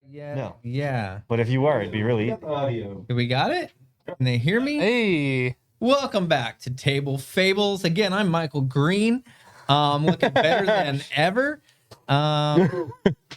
Yeah. No. Yeah. But if you were, it'd be really audio. Do we got it? Can they hear me? Hey. Welcome back to Table Fables. Again, I'm Michael Green. Looking better than ever.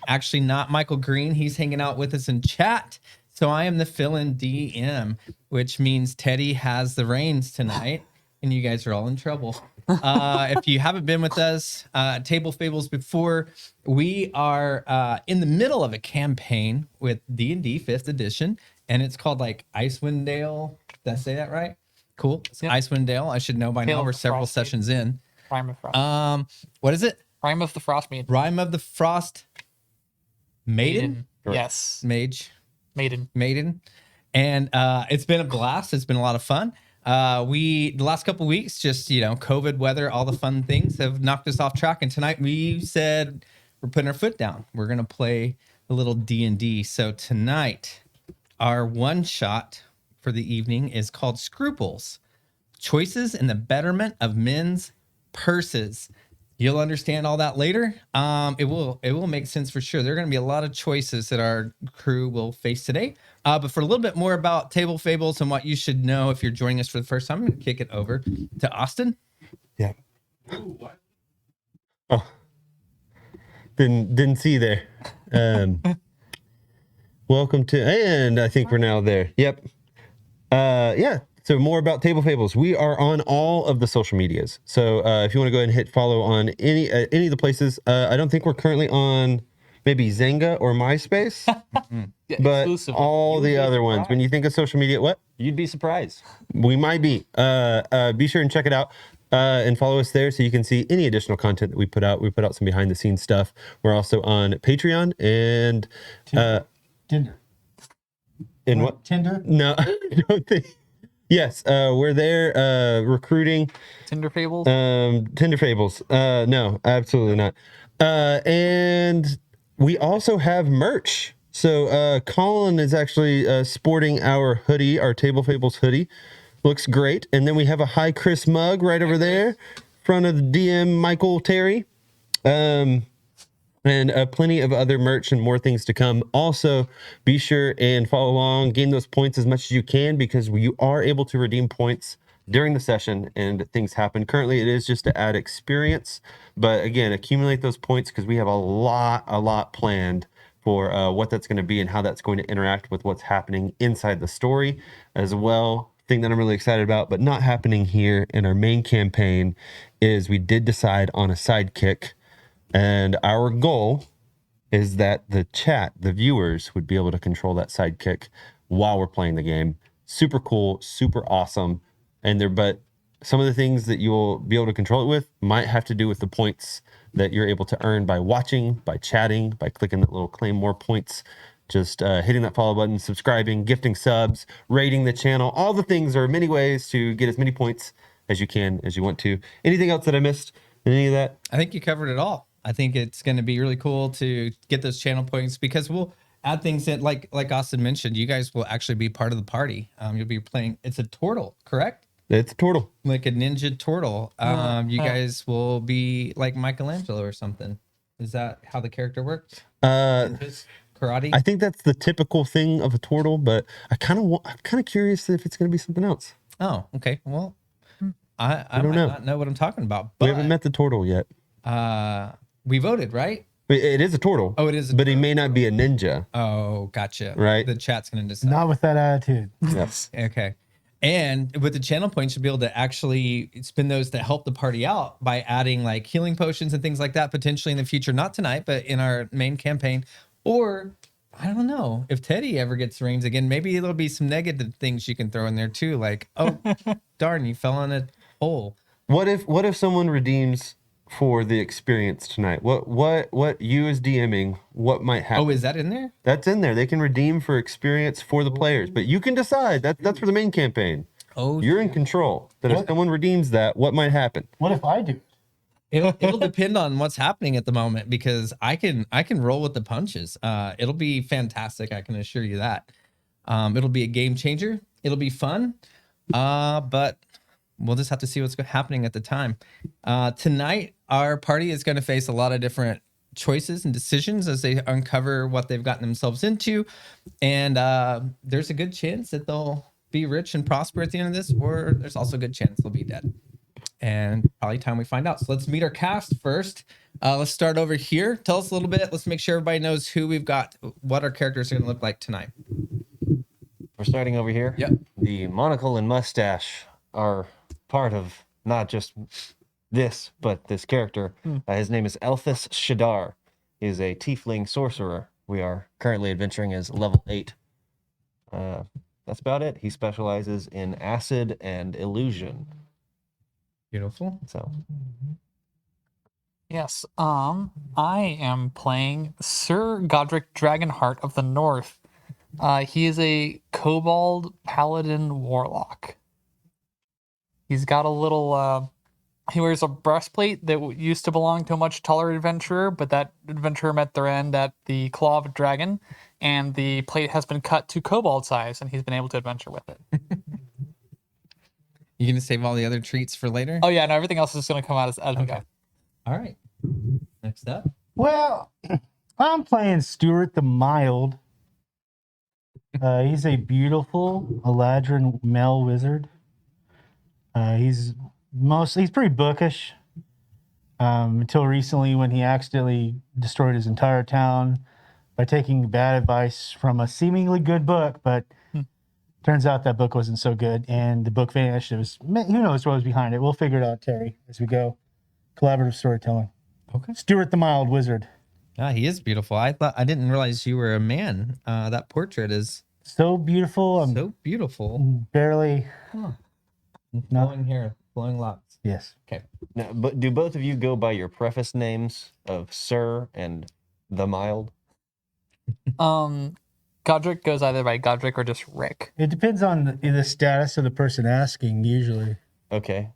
Actually, not Michael Green. He's hanging out with us in chat. So I am the fill-in DM, which means Teddy has the reins tonight, and you guys are all in trouble. If you haven't been with us, Table Fables before, we are in the middle of a campaign with D&D 5th edition, and it's called like Icewind Dale. Did I say that right? Cool. It's Yep. Icewind Dale. I should know by Tale now. of We're the several Frost Maiden. sessions in. Rime of Frost. What is it? Rime of the Frost Maiden. Rime of the Frost Maiden? Yes. Mage. Maiden. And it's been a blast. It's been a lot of fun. The last couple weeks, just COVID weather, all the fun things have knocked us off track. And tonight we said we're putting our foot down. We're gonna play a little D&D. So tonight, our one shot for the evening is called Scruples: Choices in the Betterment of Men's Purses. You'll understand all that later. It will make sense for sure. There are going to be a lot of choices that our crew will face today. But for a little bit more about Table Fables and what you should know if you're joining us for the first time, I'm going to kick it over to Austin. Yeah. Oh, didn't see there. Welcome to, and I think we're now there. Yep. Yeah. So more about Table Fables. We are on all of the social medias. So if you want to go ahead and hit follow on any of the places, I don't think we're currently on maybe Zynga or MySpace, Yeah, but exclusive. all the other ones. When you think of social media, what? you'd be surprised. We might be. Be sure and check it out and follow us there so you can see any additional content that we put out. We put out some behind the scenes stuff. We're also on Patreon and Tinder. in what? Tinder? No, I don't think. Yes, we're there recruiting. Tinder Fables. Tinder Fables. No, absolutely not. And we also have merch. So Colin is actually sporting our hoodie, our Table Fables hoodie. Looks great. And then we have a Hi Chris mug right over there, front of the DM Michael Terry. And plenty of other merch and more things to come. Also, be sure and follow along, gain those points as much as you can, because you are able to redeem points during the session and things happen. Currently, it is just to add experience. But again, accumulate those points because we have a lot planned for what that's going to be and how that's going to interact with what's happening inside the story as well. Thing that I'm really excited about, but not happening here in our main campaign, is we did decide on a sidekick. And our goal is that the chat, the viewers, would be able to control that sidekick while we're playing the game. Super cool, super awesome. But some of the things that you'll be able to control it with might have to do with the points that you're able to earn by watching, by chatting, by clicking that little claim more points, just hitting that follow button, subscribing, gifting subs, rating the channel. All the things are many ways to get as many points as you can, as you want to. Anything else that I missed in any of that? I think you covered it all. I think it's going to be really cool to get those channel points because we'll add things that, like Austin mentioned, you guys will actually be part of the party. You'll be playing. It's a turtle, correct? It's a turtle. Like a ninja turtle. You guys will be like Michelangelo or something. Is that how the character works? Karate. I think that's the typical thing of a turtle, but I'm kind of curious if it's going to be something else. Oh, okay. Well, I don't might know. not know what I'm talking about. But We haven't met the turtle yet. we voted, right? It is a turtle. Oh, it is. But he may not be a ninja. Oh, gotcha. Right. The chat's going to decide. Not with that attitude. Yes. Okay. And with the channel points, you'll be able to actually spend those to help the party out by adding like healing potions and things like that potentially in the future. Not tonight, but in our main campaign. Or I don't know, if Teddy ever gets reins again, maybe there'll be some negative things you can throw in there too. Like, oh, darn, you fell in a hole. What if someone redeems for the experience tonight? What you as DMing, what might happen? Oh, is that in there? That's in there. They can redeem for experience for the players, but you can decide. That's for the main campaign. Oh, You're in control. That if someone redeems that, what might happen? What if I do? It'll depend on what's happening at the moment because I can roll with the punches. It'll be fantastic. I can assure you that. It'll be a game changer. It'll be fun. But we'll just have to see what's happening at the time. Tonight, our party is going to face a lot of different choices and decisions as they uncover what they've gotten themselves into. And there's a good chance that they'll be rich and prosper at the end of this, or there's also a good chance they'll be dead. And probably time we find out. So let's meet our cast first. Let's start over here. Tell us a little bit. Let's make sure everybody knows who we've got, what our characters are going to look like tonight. We're starting over here. Yep. The monocle and mustache are part of not just this, but this character. His name is Elphus Shadar. He is a tiefling sorcerer. We are currently adventuring as level 8. That's about it. He specializes in acid and illusion. Beautiful. So Yes. I am playing Sir Godric Dragonheart of the North. He is a kobold paladin warlock. He's got a little. He wears a breastplate that used to belong to a much taller adventurer, but that adventurer met their end at the Claw of a Dragon, and the plate has been cut to kobold size, and he's been able to adventure with it. You gonna save all the other treats for later? Oh yeah, no, everything else is just gonna come out as we go. All right. Next up. Well, I'm playing Stuart the Mild. He's a beautiful Eladrin male wizard. He's pretty bookish. Until recently, when he accidentally destroyed his entire town by taking bad advice from a seemingly good book, but turns out that book wasn't so good, and the book vanished. It was, who knows what was behind it. We'll figure it out, Terry, as we go. Collaborative storytelling. Okay. Stuart the Mild Wizard. Ah, he is beautiful. I didn't realize you were a man. That portrait is So beautiful. I'm so beautiful. barely. Flowing hair, flowing locks. Yes. Okay. now, but do both of you go by your preface names of Sir and the Mild? Godric goes either by Godric or just Rick. It depends on the status of the person asking, usually. Okay.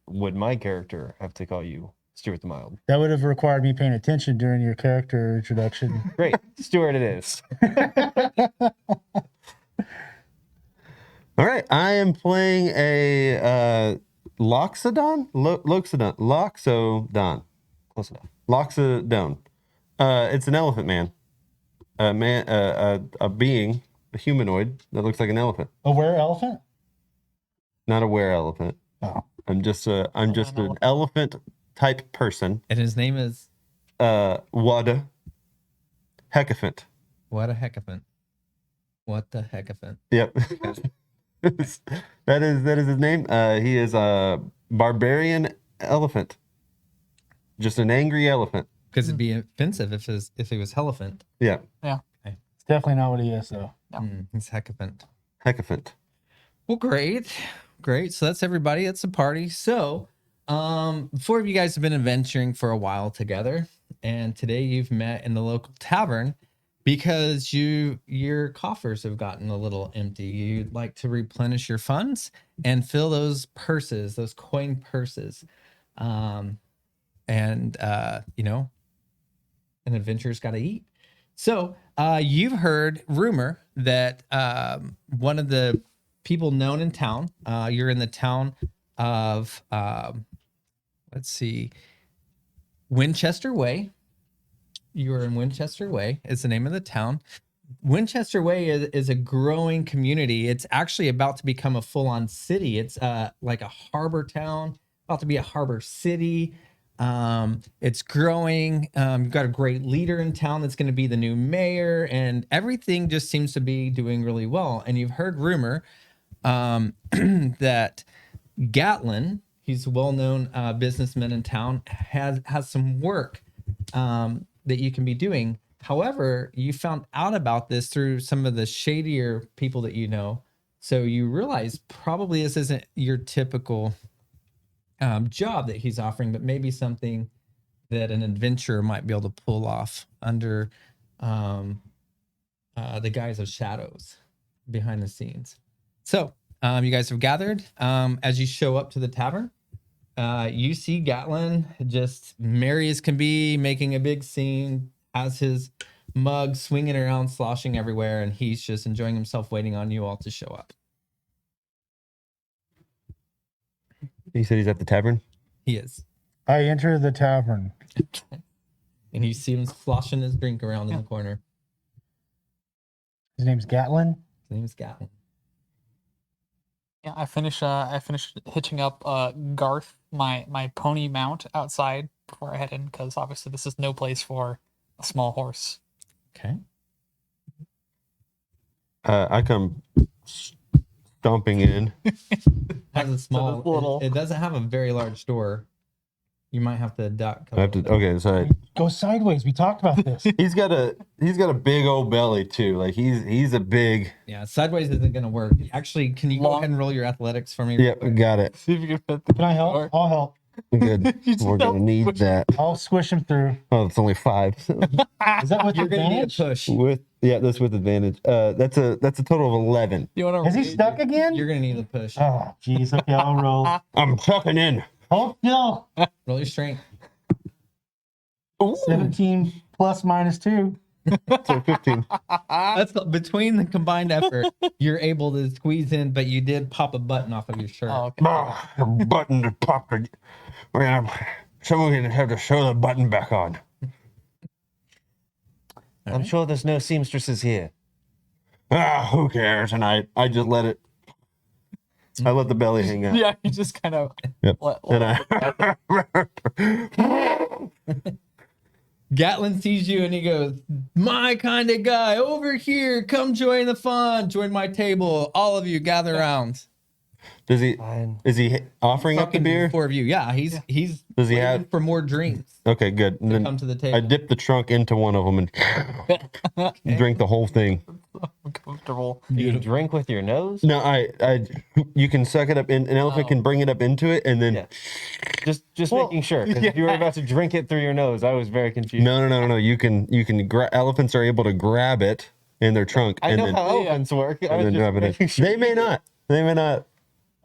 Would my character have to call you Stuart the Mild? That would have required me paying attention during your character introduction. Great. Stuart it is. All right, I am playing a Loxodon. Loxodon. Close enough. Loxodon. It's an elephant man. A being, a humanoid that looks like an elephant. A were elephant? Not a were elephant. Oh. I'm just an elephant type person. And his name is Wada Hecaphant. what a hecaphant. What the hecaphant? Yep. that is his name. He is a barbarian elephant. Just an angry elephant. Because it'd be offensive if he was elephant. Yeah. It's definitely not what he is, though. He's hecaphant. Hecaphant. Well, great. So that's everybody. It's a party. So, four of you guys have been adventuring for a while together, and today you've met in the local tavern because your coffers have gotten a little empty. You'd like to replenish your funds and fill those purses, those coin purses. An adventurer's got to eat. So you've heard rumor that one of the people known in town, you're in the town of, Winchester Way. You are in Winchester Way. It's the name of the town. Winchester Way is a growing community. It's actually about to become a full-on city. It's like a harbor town, about to be a harbor city. It's growing. You've got a great leader in town that's going to be the new mayor, and everything just seems to be doing really well. And you've heard rumor that Gatlin, he's a well-known businessman in town, has some work that you can be doing. However, you found out about this through some of the shadier people that you know. So you realize probably this isn't your typical job that he's offering, but maybe something that an adventurer might be able to pull off under the guise of shadows behind the scenes. So you guys have gathered. As you show up to the tavern, you see Gatlin just merry as can be, making a big scene, has his mug swinging around, sloshing everywhere, and he's just enjoying himself, waiting on you all to show up. He said he's at the tavern. He is. I enter the tavern. and you see him sloshing his drink around in the corner. His name's Gatlin. His name is Gatlin. Yeah, I finished hitching up Garth, my pony mount, outside before I head in, because obviously this is no place for a small horse. Okay. I come stomping in. Has a small. little- It doesn't have a very large door. You might have to duck. I have to. Okay, so Go sideways. We talked about this. he's got a big old belly too. Like he's a big. Yeah, sideways isn't gonna work. Actually, can you go Long- ahead and roll your athletics for me? Yep, got it. See if you can fit the Can I help? I'll help. Good. You just We're gonna don't need push- that. I'll squish him through. Oh, it's only 5. Is that with You're gonna need a advantage? push. That's with advantage. That's a total of 11. You want to? Is he stuck again? You're gonna need a push. Oh, jeez. Okay, I'll roll. I'm tucking in. Hold still. Roll your strength. 17 plus minus 2. So 15. That's between the combined effort. You're able to squeeze in, but you did pop a button off of your shirt. Oh, okay. The button to pop. Someone gonna have to sew the button back on. I'm sure there's no seamstresses here. Who cares? And I just let it. I let the belly hang out. Yeah, you just kind of. Yep. Let- And Gatlin sees you and he goes, "My kind of guy over here. Come join the fun. Join my table. All of you gather around." does he? Fine. Is he offering up the Fucking beer? 4 of you. Yeah, he's Does he waiting have- for more drinks Okay, good. And to then come to the I table. dip the trunk into one of them and drink the whole thing. Comfortable. Do you drink with your nose? No, you can suck it up in an elephant can bring it up into it and then Yeah. Just making sure. Because if you were about to drink it through your nose, I was very confused. no. You can elephants are able to grab it in their trunk I and know then, how elephants work. I and was then just drop it making in. sure. They may not. They may not.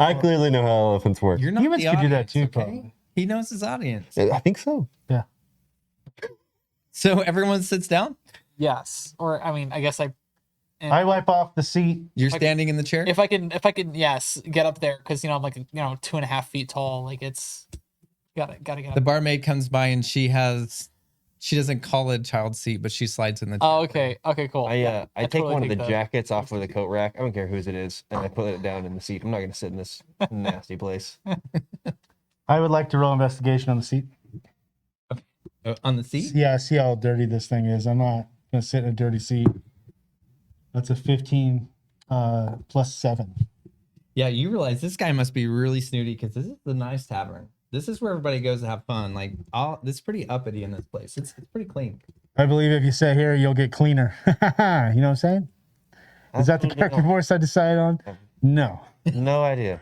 I clearly know how elephants work. You're not Humans the could do that audience, too, okay? probably. He knows his audience. I think so. Yeah. So everyone sits down. Yes, or I mean, I guess I I wipe off the seat. You're standing in the chair. if I can yes get up there, because I'm like 2.5 feet tall. Like it's gotta get up. The barmaid comes by and she doesn't call it a child seat, but she slides in the chair. Oh, okay, cool. I Yeah, take totally one of the take that. jackets off of the coat rack. I don't care whose it is, and I put it down in the seat. I'm not gonna sit in this nasty place. I would like to roll investigation on the seat. On the seat. Yeah, see how dirty this thing is. I'm not going to sit in a dirty seat. That's a 15 plus 7. Yeah, you realize this guy must be really snooty because this is the nice tavern. This is where everybody goes to have fun. Like, this is pretty uppity in this place. It's pretty clean. I believe if you sit here, you'll get cleaner. You know what I'm saying? Is that the Absolutely character not. voice I decided on? No. No idea.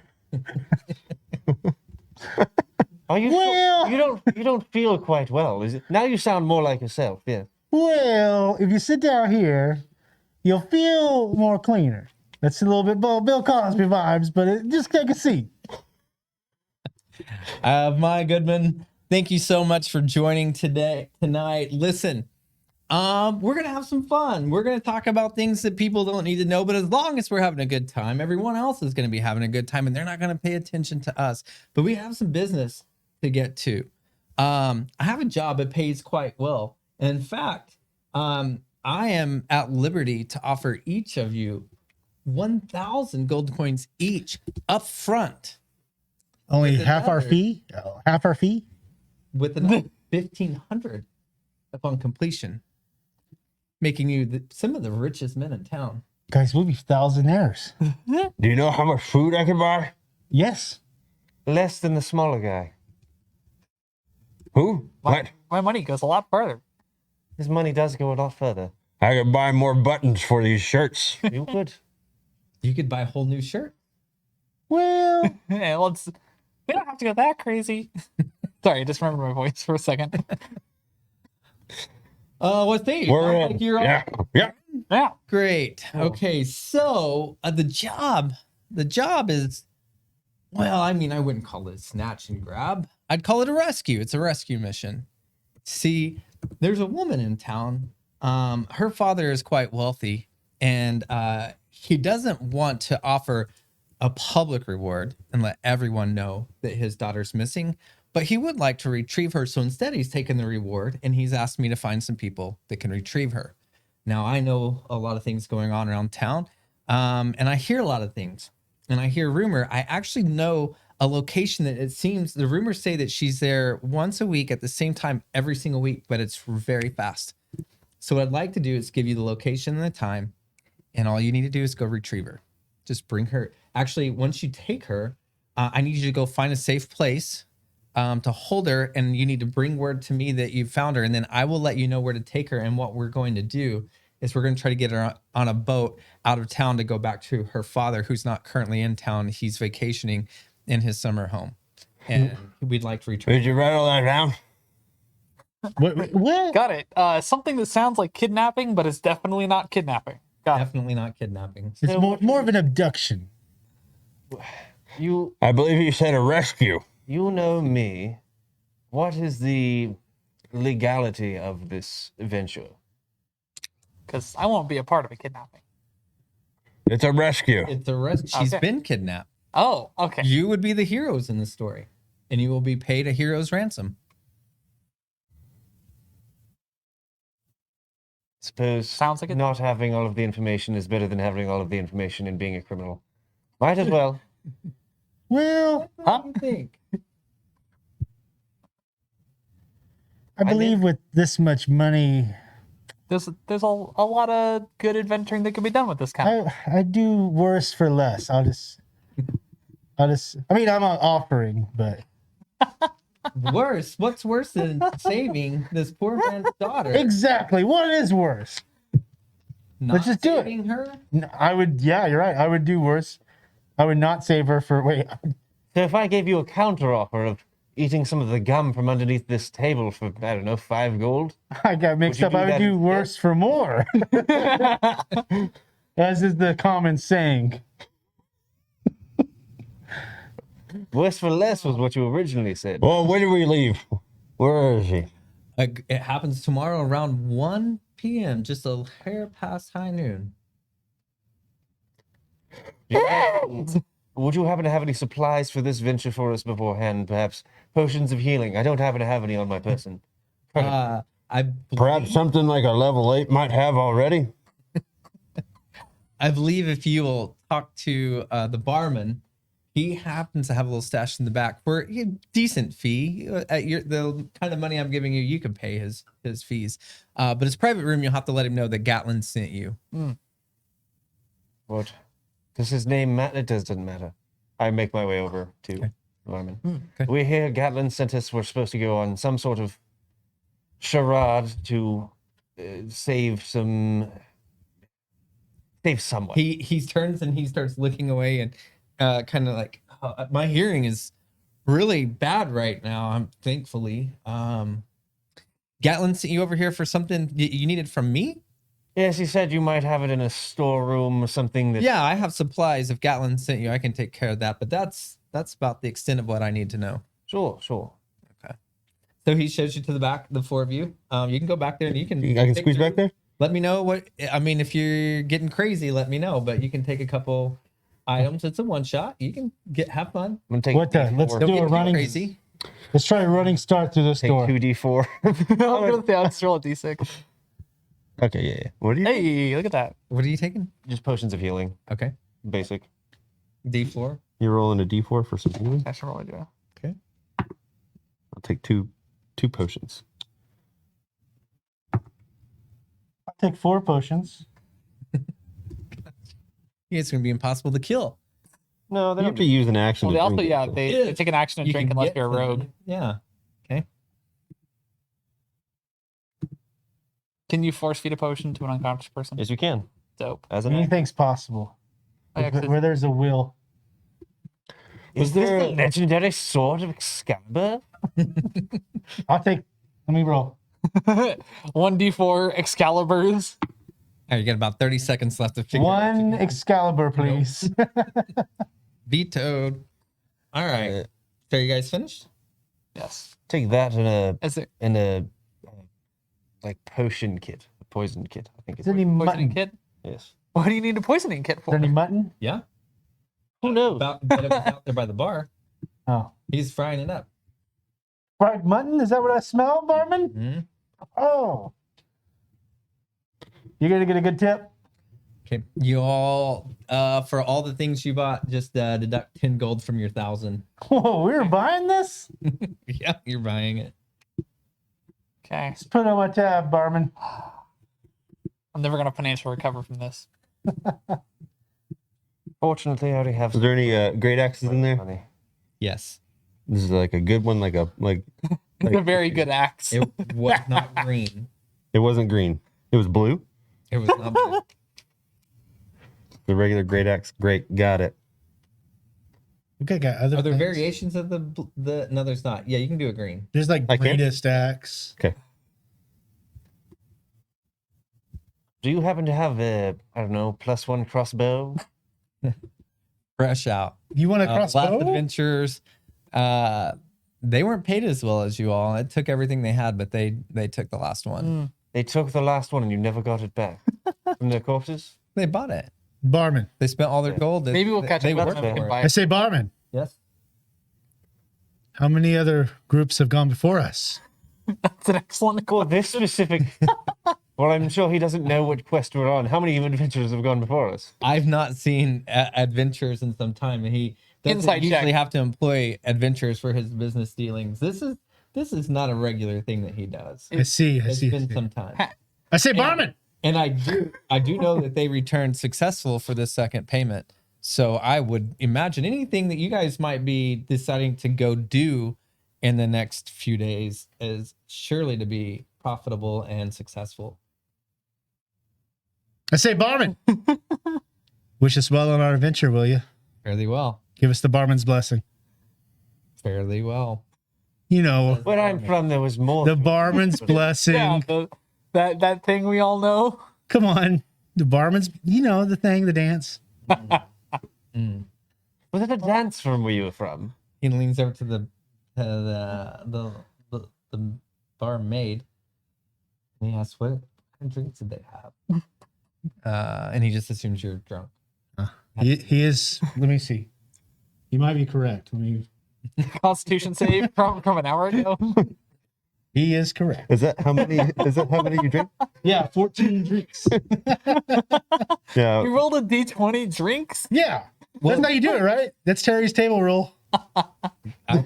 Are you Well- sure? You don't feel quite well. Is it? Now you sound more like yourself. Yeah. Well, if you sit down here, you'll feel more cleaner. That's a little bit Bill Cosby vibes, but just take a seat. My Goodman, thank you so much for joining tonight. Listen, we're gonna have some fun. We're gonna talk about things that people don't need to know, but as long as we're having a good time, everyone else is gonna be having a good time, and they're not gonna pay attention to us. But we have some business to get to. I have a job that pays quite well. And in fact, I am at liberty to offer each of you 1,000 gold coins each up front Only With half our another- fee? Half our fee? with another 1,500 upon completion, making you some of the richest men in town. Guys, we'll be thousandaires. Do you know how much food I can buy? Yes. Less than the smaller guy. Who? What? My money goes a lot further. His money does go a lot further. I could buy more buttons for these shirts. You could. You could buy a whole new shirt. Well, Yeah, we don't have to go that crazy. Sorry, I just remembered my voice for a second. What Steve? We're Sounds in. like you're all Yeah. Yeah. great. Okay, so the job is, well, I mean, I wouldn't call it snatch and grab. I'd call it a rescue. It's a rescue mission. See, there's a woman in town. Her father is quite wealthy, and he doesn't want to offer a public reward and let everyone know that his daughter's missing. but he would like to retrieve her. So instead, he's taken the reward and he's asked me to find some people that can retrieve her. Now, I know a lot of things going on around town, and I hear a lot of things, and I hear rumor. I actually know a location that it seems the rumors say that she's there once a week at the same time every single week, but it's very fast. So what I'd like to do is give you the location and the time, and all you need to do is go retrieve her. Just bring her. Actually, once you take her, I need you to go find a safe place to hold her, and you need to bring word to me that you found her, and then I will let you know where to take her. And what we're going to do is we're going to try to get her on a boat out of town to go back to her father, who's not currently in town. He's vacationing in his summer home, and we'd like to retrieve. Did you write all that down? What? Got it. Something that sounds like kidnapping, but it's definitely not kidnapping. Got it. Definitely not kidnapping. It's more of an abduction. I believe you said a rescue. You know me. What is the legality of this venture? Because I won't be a part of a kidnapping. It's a rescue. It's a rest. She's Okay. been kidnapped. Oh, okay. You would be the heroes in the story, and you will be paid a hero's ransom. Suppose Sounds like it. not having all of the information is better than having all of the information and being a criminal. Might as well. Well, What do you think? I believe with this much money, There's a lot of good adventuring that can be done with this kind. I do worse for less. I mean, I'm not offering, but Worse? What's worse than saving this poor man's daughter? exactly. What is worse? Not Let's just do it. saving her? I would, yeah, you're right. I would do worse. I would not save her for, wait, So if I gave you a counter offer of eating some of the gum from underneath this table for, I don't know, 5 gold? I got mixed you up. do I would that do instead? worse for more. As is the common saying. Worse for less was what you originally said. Well, where did we leave? Where is he? It happens tomorrow around 1 p.m., just a hair past high noon. Would you happen to have any supplies for this venture for us beforehand? Perhaps potions of healing? I don't happen to have any on my person. I Perhaps something like a level 8 might have already? believe if you will talk to the barman, he happens to have a little stash in the back for a decent fee. At the kind of money I'm giving you, you can pay his fees. But his private room, you'll have to let him know that Gatlin sent you. What? Does his name matter? It doesn't matter. I make my way over to Norman. Okay. We hear Gatlin sent us. We're supposed to go on some sort of charade to save someone. He turns and he starts looking away and kind of like, my hearing is really bad right now. I'm thankfully. Gatlin sent you over here for something you needed from me? Yes, he said you might have it in a storeroom or something. That Yeah, I have supplies. If Gatlin sent you, I can take care of that. But that's about the extent of what I need to know. Sure. So he shows you to the back, the 4 of you. You can go back there and you can. I can take squeeze your- back there? Let me know what. I mean, if you're getting crazy, let me know. But you can take a couple items. It's a one shot. You can have fun. I'm gonna take What the? D4. Let's Don't do get a too running. crazy. Let's try a running start through this Take door. 2d4. I'm gonna say I'll just roll a d6. Okay, yeah. What do you Hey, look at that. What are you taking? Just potions of healing, Okay, basic. D4. You're rolling a d4 for some healing? I should roll it, yeah. Okay. I'll take two potions. I'll take 4 potions. Yeah, it's gonna be impossible to kill. No, they You don't have to use an action Well, they to also, drink it, yeah, so- they take an action and You drink can unless get you're a to- rogue. Yeah. Okay. Can you force feed a potion to an unconscious person? Yes, you can. Dope. As an act. Anything's possible. Oh, yeah, 'cause Where there's a will. Is this the legendary sword of Excalibur? I'll take. Let me roll. 1d4 Excaliburs. All right, you got about 30 seconds left to figure out. 1 Excalibur, please. Vetoed. All right. So you guys finished? Yes. Take that Is it in a like potion kit, a poison kit. I think Is it's there any poisoning mutton? Is kit? yes. What do you need a poisoning kit for? there any mutton? Yeah. Who knows? But it was out there by the bar. Oh. He's frying it up. Fried mutton? Is that what I smell, barman? Mhm. Oh. You're going to get a good tip? Okay. You all, for all the things you bought, just deduct 10 gold from your 1,000. Whoa, we were buying this? Yeah, you're buying it. Okay. Let's put it on my tab, barman. I'm never gonna financial recover from this. Fortunately, I already have. Is there any great axes in there? money. Yes. This is like a good one, like It's a very good axe. It was not green. it wasn't green. It was blue. It was not blue. The regular great axe. Great, got it. Okay, got other Are there things. variations of the? No, there's not. Yeah, you can do a green. There's like I can't- greatest axe. Okay. Do you happen to have a, I don't know, +1 crossbow? Fresh out. You want a Last crossbow? Adventures, they weren't paid as well as you all. It took everything they had, but they took the last one. They took the last one and you never got it back from their corpses? They bought it. Barman. They spent all their gold. Maybe we'll catch they up with worked them for and it. buy I say barman. Yes. How many other groups have gone before us? That's an excellent Well, this specific. Well, I'm sure he doesn't know what quest we're on. How many adventurers have gone before us? I've not seen adventures in some time, and he doesn't Inside usually check. have to employ adventurers for his business dealings. This is not a regular thing that he does. I see. I It's see. I been see. some time. I say barman. And I do know that they returned successful for this second payment. So I would imagine anything that you guys might be deciding to go do in the next few days is surely to be profitable and successful. I say barman. Wish us well on our adventure, will you? Fairly well. Give us the barman's blessing. Fairly well. You know, Where I'm from, there was more. the barman's blessing. Yeah, that thing we all know. Come on. The barman's, you know, the thing, the dance. Was it a dance from where you were from? He leans over to the barmaid and he asks, "What kind of drinks did they have?" And he just assumes you're drunk. He is, let me see. You might be correct. Let me, Constitution save from an hour ago. he is correct. Is that how many? Is that how many you drink? Yeah, 14 drinks. Yeah. You rolled a d20 drinks. Yeah. That's how you do it, right? That's Terry's table rule. I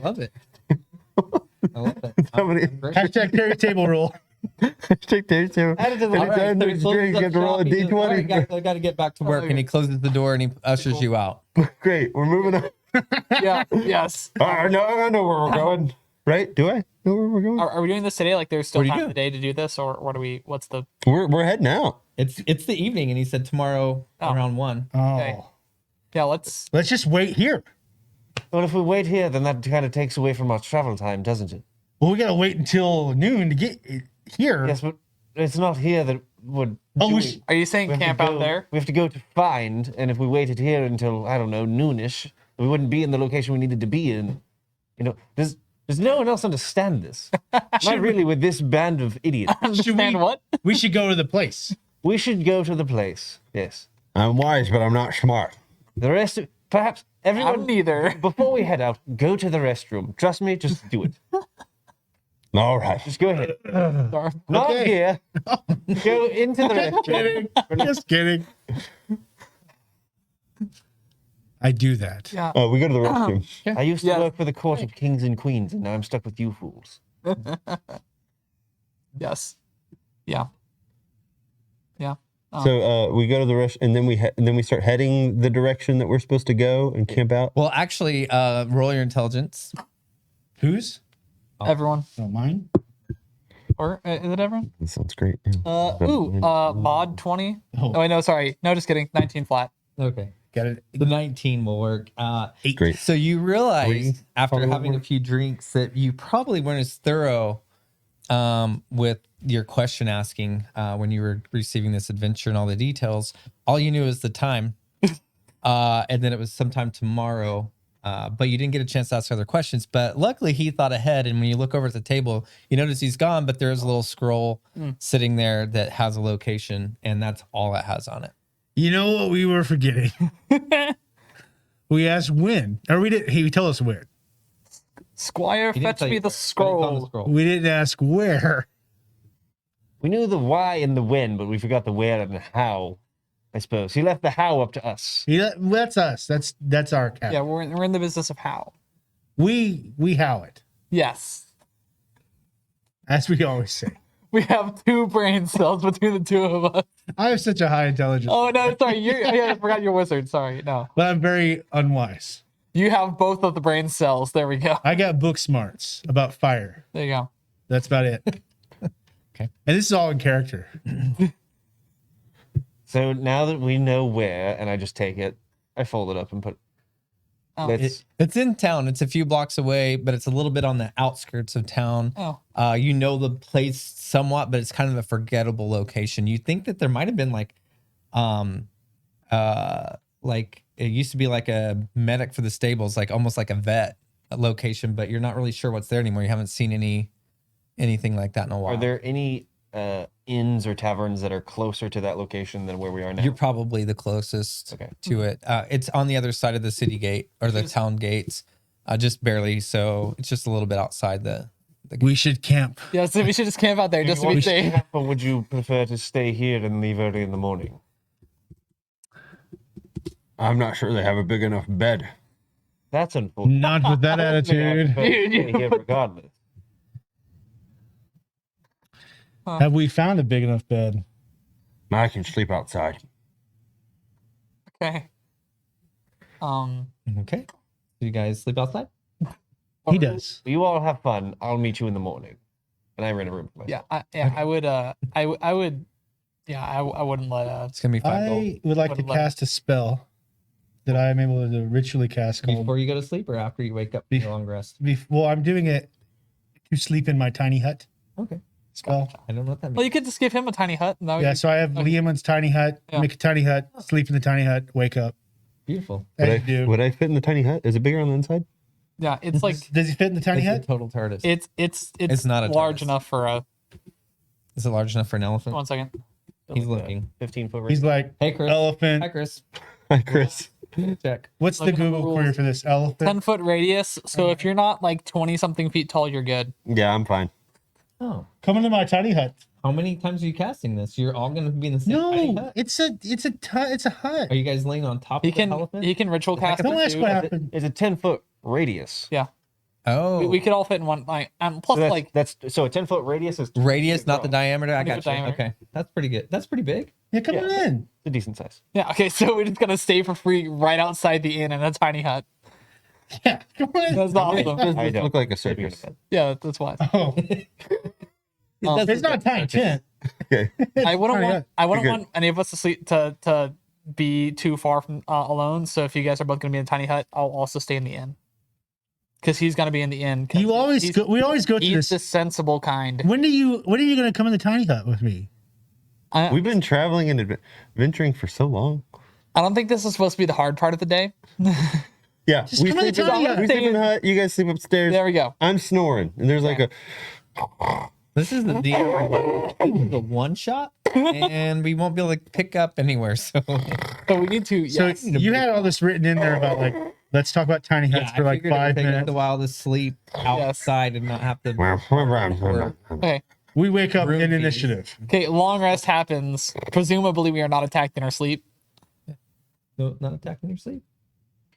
love it. I love it. How many? Hashtag Terry's table rule. Take their two. Add it to the All right, Anytime so he there's closes drink, up you have to roll a shop. He goes, "All right, guys, d20. I got to get back to work," and he closes the door and he ushers you out. Great. We're moving on. Yeah. Yes. No, I know where we're going. Right? Do I know where we're going? Are we doing this today? Like, there's still What are you half doing? the day to do this, or what are we? What's the? We're heading out. It's the evening, and he said tomorrow around 1. Oh. Okay. Yeah. Let's. Let's just wait here. Well, if we wait here, then that kind of takes away from our travel time, doesn't it? Well, we got to wait until noon to get here. Yes, but it's not here that would. Oh, do we it. sh- Are you saying We have to camp out go- there? We have to go to find, and if we waited here until, I don't know, noonish, we wouldn't be in the location we needed to be in. You know, does no one else understand this? Not really with this band of idiots. Understand what? we should go to the place. We should go to the place. Yes. I'm wise, but I'm not smart. The rest of, perhaps everyone, I'm neither. before we head out, go to the restroom. Trust me, just do it. All right. Just go ahead. Sorry. Not Okay. here. Go into the restroom. Just kidding. I do that. Yeah. Oh, we go to the restroom. I used to Yes. work for the court of kings and queens, and now I'm stuck with you fools. Yes. Yeah. Yeah. So we go to the rest, and then we start heading the direction that we're supposed to go and camp out. Well, actually, roll your intelligence. Whose? Everyone. Oh, mine? Or is it everyone? That sounds great. Yeah. Mod 20. Oh. Oh, wait, no, sorry. No, just kidding. 19 flat. Okay. Got it. The 19 will work. Great. So you realize Three, after probably having a work. few drinks that you probably weren't as thorough with your question asking when you were receiving this adventure and all the details. All you knew was the time, and then it was sometime tomorrow. But you didn't get a chance to ask other questions. But luckily, he thought ahead. And when you look over at the table, you notice he's gone, but there's a little scroll sitting there that has a location, and that's all it has on it. You know what we were forgetting? We asked when. Or we didn't. He told us when. Squire, He didn't fetch tell me you the where, but it's on the scroll. We didn't ask where. We knew the why and the when, but we forgot the where and the how. I suppose he left the how up to us. That's us. That's our cap. Yeah, we're in the business of how. We how it, Yes. as we always say. We have 2 brain cells between the 2 of us. I have such a high intelligence, Oh no, sorry. I forgot you're a wizard. Sorry, no. but I'm very unwise. You have both of the brain cells. There we go. I got book smarts about fire. There you go. That's about it. Okay. And this is all in character. So now that we know where, and I just take it, I fold it up and put. Oh. It's in town. It's a few blocks away, but it's a little bit on the outskirts of town. Oh. You know the place somewhat, but it's kind of a forgettable location. You think that there might have been like it used to be like a medic for the stables, like almost like a vet location, but you're not really sure what's there anymore. You haven't seen anything like that in a while. Are there any inns or taverns that are closer to that location than where we are now? You're probably the closest Okay. to it. It's on the other side of the city gate or the town gates, just barely. So it's just a little bit outside the We should camp. Yeah, so we should just camp out there just to be safe. Or would you prefer to stay here and leave early in the morning? I'm not sure they have a big enough bed. That's unfortunate. Not with that attitude. Stay here regardless. Have we found a big enough bed? I can sleep outside. Okay. Okay. Do you guys sleep outside? He does. You all have fun. I'll meet you in the morning. And I rent a room for myself. I would. I would. Yeah, I wouldn't let. It's gonna be 5 gold. I would like to Wouldn't let- cast a spell that I am able to ritually cast called. Before you go to sleep or after you wake up from your long rest? Well, I'm doing it to sleep in my tiny hut Okay. spell. I don't know what that means. Well, you could just give him a tiny hut. And that would Yeah, be- so I have okay. Liam's tiny hut, Yeah. make a tiny hut, sleep in the tiny hut, wake up. Beautiful. As you do. Would I fit in the tiny hut? Is it bigger on the inside? Yeah, it's like Does he fit in the tiny It's a hut? total TARDIS. it's not a large TARDIS. enough for a. Is it large enough for an elephant? 1 second. He's looking. 15-foot He's like Hey, Chris. elephant. Hi, Chris. Hi, Chris. Check. What's the Look at the Google rules. query for this? Elephant. 10-foot radius. So if you're not like 20 something feet tall, you're good. Yeah, I'm fine. Oh. Come into my tiny hut. How many times are you casting this? You're all going to be in the same tiny No, hut? it's a hut. Are you guys laying on top He of can the elephant? he can ritual cast Don't it ask too. what happened. It's a 10-foot radius. Yeah, Oh. we could all fit in one. Like, plus So like that's so a 10-foot radius is Radius, not the across. diameter. I 20 got foot you. diameter. Okay. That's pretty good. That's pretty big. Yeah, come on Yeah. in. It's a decent size. yeah. Okay, so we're just gonna stay for free right outside the inn in a tiny hut. Yeah, come on in. That's awesome. Does I this don't. look like a Sleeping in circus? a bed. Yeah, that's why. Oh, It it's not a tiny tent. Okay. I wouldn't tiny want hut. I wouldn't Good. want any of us to sleep to be too far from alone. So if you guys are both gonna be in a tiny hut, I'll also stay in the inn. Because he's gonna be in the inn. 'cause You always he's- go. We always go to He's the this. sensible kind. When are you gonna come in the tiny hut with me? We've been traveling and adventuring for so long. I don't think this is supposed to be the hard part of the day. Yeah, Just come in the tiny hut. we sleep in the hut. You guys sleep upstairs. There we go. I'm snoring, and there's like a. This is the the one shot, and we won't be able to pick up anywhere. So So we need to. So Yes. you had all this written in there about like, let's talk about tiny huts yeah, for I like figured it would 5 take us minutes. a while to sleep outside and not have to. Okay. We wake up Room in fees. initiative. Okay. Long rest happens. Presumably, we are not attacked in our sleep. No, not attacking your sleep.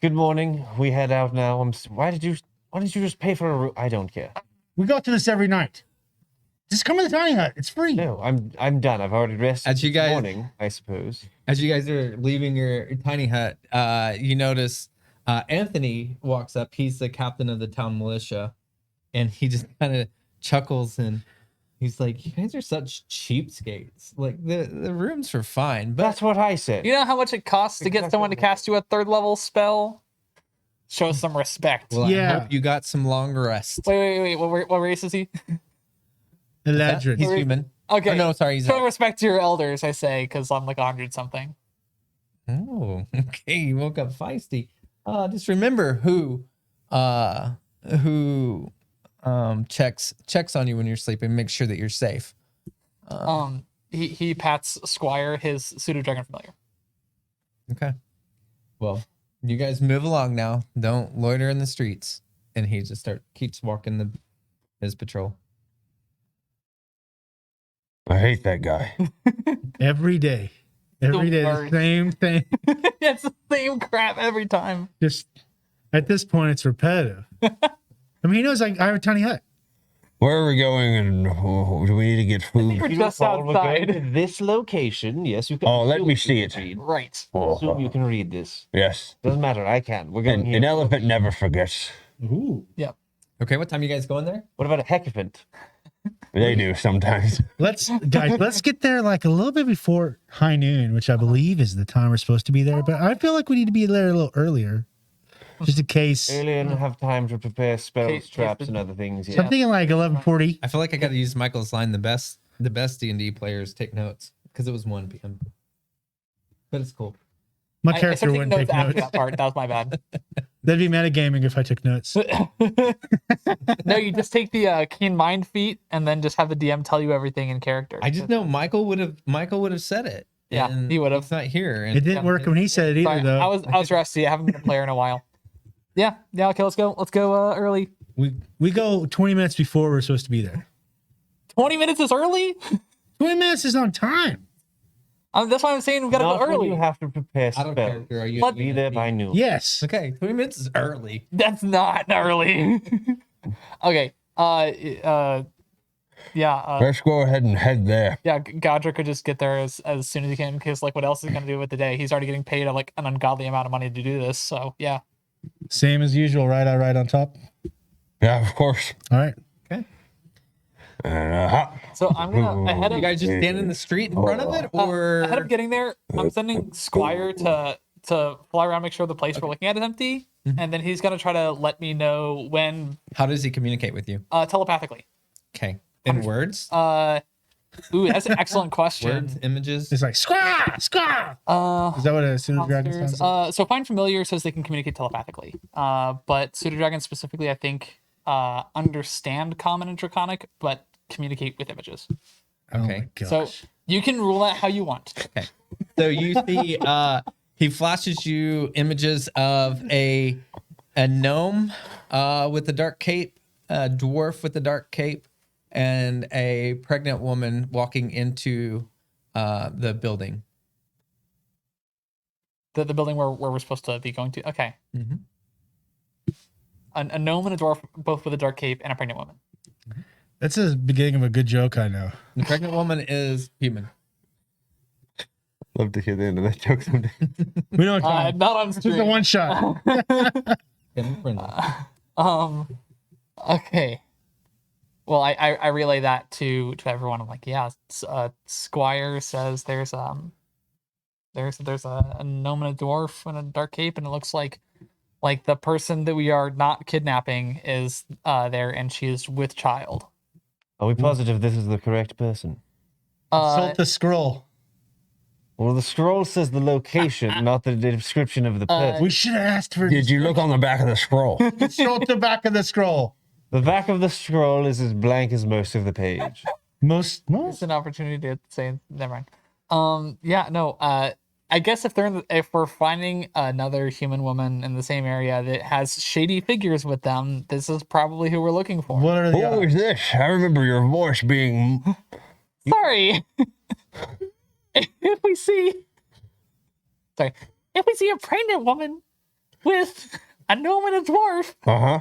Good morning. We head out now. Why did you just pay for a room? I don't care. We go to this every night. Just come in the tiny hut. It's free. No, I'm done. I've already rested As you this guys- morning, I suppose. As you guys are leaving your tiny hut, you notice Anthony walks up. He's the captain of the town militia, and he just kind of chuckles and he's like, "You guys are such cheapskates. Like the rooms are fine, but That's what I said. You know how much it costs to get Exactly someone to what- cast you a 3rd level spell? Show some respect. well, I Yeah. hope you got some long rest." Wait. What race is he? Eladrin. He's human. Okay. Oh, no, sorry, he's Show respect to your elders, I say, because I'm like 100 something. Oh, okay. You woke up feisty. Just remember who checks on you when you're sleeping. Make sure that you're safe. He pats Squire, his pseudo dragon familiar. Okay. Well, you guys move along now. Don't loiter in the streets. and he just keeps walking his patrol. I hate that guy. Every day. Every day, the worst. same thing. It's the same crap every time. Just at this point, it's repetitive. I mean, he knows I have a tiny hut. Where are we going, and do we need to get food? We're You just recall we're going outside. to this location. Yes, you can. Oh, let assume me you see can it. read. Right. Assume you can read this. Yes. Doesn't matter. I can. We're going here. An elephant never forgets. Ooh. Yep. Okay, what time you guys going there? What about a hecaphant? They do sometimes. Let's get there like a little bit before high noon, which I believe is the time we're supposed to be there. But I feel like we need to be there a little earlier, just in case. Earlier and have time to prepare spells, Case traps, the- and other things. So Yeah. I'm thinking like 11:40. I feel like I got to use Michael's line. The best D&D players take notes because it was 1 p.m. But it's cool. My I character started wouldn't taking take notes after notes. that part. That was my bad. That'd be metagaming if I took notes. No, you just take the keen mind feat and then just have the DM tell you everything in character. I just know Michael would have said it. Yeah, and he would've. He's not here. And It didn't work when he said it either, Sorry, though. I was rusty. I haven't been a player in a while. Yeah. Okay, let's go. Let's go early. We go 20 minutes before we're supposed to be there. 20 minutes is early. 20 minutes is on time. That's why I'm saying we gotta Not go when early. you have to prepare out of spells. character. Are you? But- Be there by noon. Yes. Okay, 20 minutes is early. That's not early. Okay. Yeah. Let's go ahead and head there. Yeah. Godric could just get there as soon as he can because like what else is he gonna do with the day? He's already getting paid like an ungodly amount of money to do this. So yeah. Same as usual, right? I ride on top. Yeah, of course. All right. So I'm gonna ahead You of guys just stand in the street in front of it, or ahead of getting there. I'm sending Squire to fly around, make sure the place we're looking at is empty, and then he's gonna try to let me know when how does he communicate with you? telepathically. Okay, in words, Ooh, that's an excellent question. words, images. It's like, squaw, squaw. Is that what a pseudo dragon sounds like? So Find Familiar says they can communicate telepathically, but pseudo dragons specifically, I think, understand Common and Draconic, but communicate with images. Oh Okay. my gosh. So you can rule that how you want. Okay, so you see, he flashes you images of a gnome with a dark cape, a dwarf with a dark cape, and a pregnant woman walking into the building. The building where we're supposed to be going to. Okay. Mhm. A gnome and a dwarf, both with a dark cape, and a pregnant woman. That's the beginning of a good joke, I know. The pregnant woman is human. Love to hear the end of that joke someday. We don't have time. Not on This is stream. the one shot. Okay. Well, I relay that to everyone. I'm like, yeah. Squire says there's a gnome and a dwarf and a dark cape, and it looks like the person that we are not kidnapping is there, and she is with child. Are we positive this is the correct person? Consult the scroll. Well, the scroll says the location, not the description of the person. We should have asked for Did you look on the back of the scroll? consult the back of the scroll. The back of the scroll is as blank as most of the page. Most It's an opportunity to say never mind. Yeah, no. I guess if we're finding another human woman in the same area that has shady figures with them, this is probably who we're looking for. what are the Who is this? I remember your voice being. Sorry. if we see a pregnant woman with a gnome and a dwarf, Uh huh.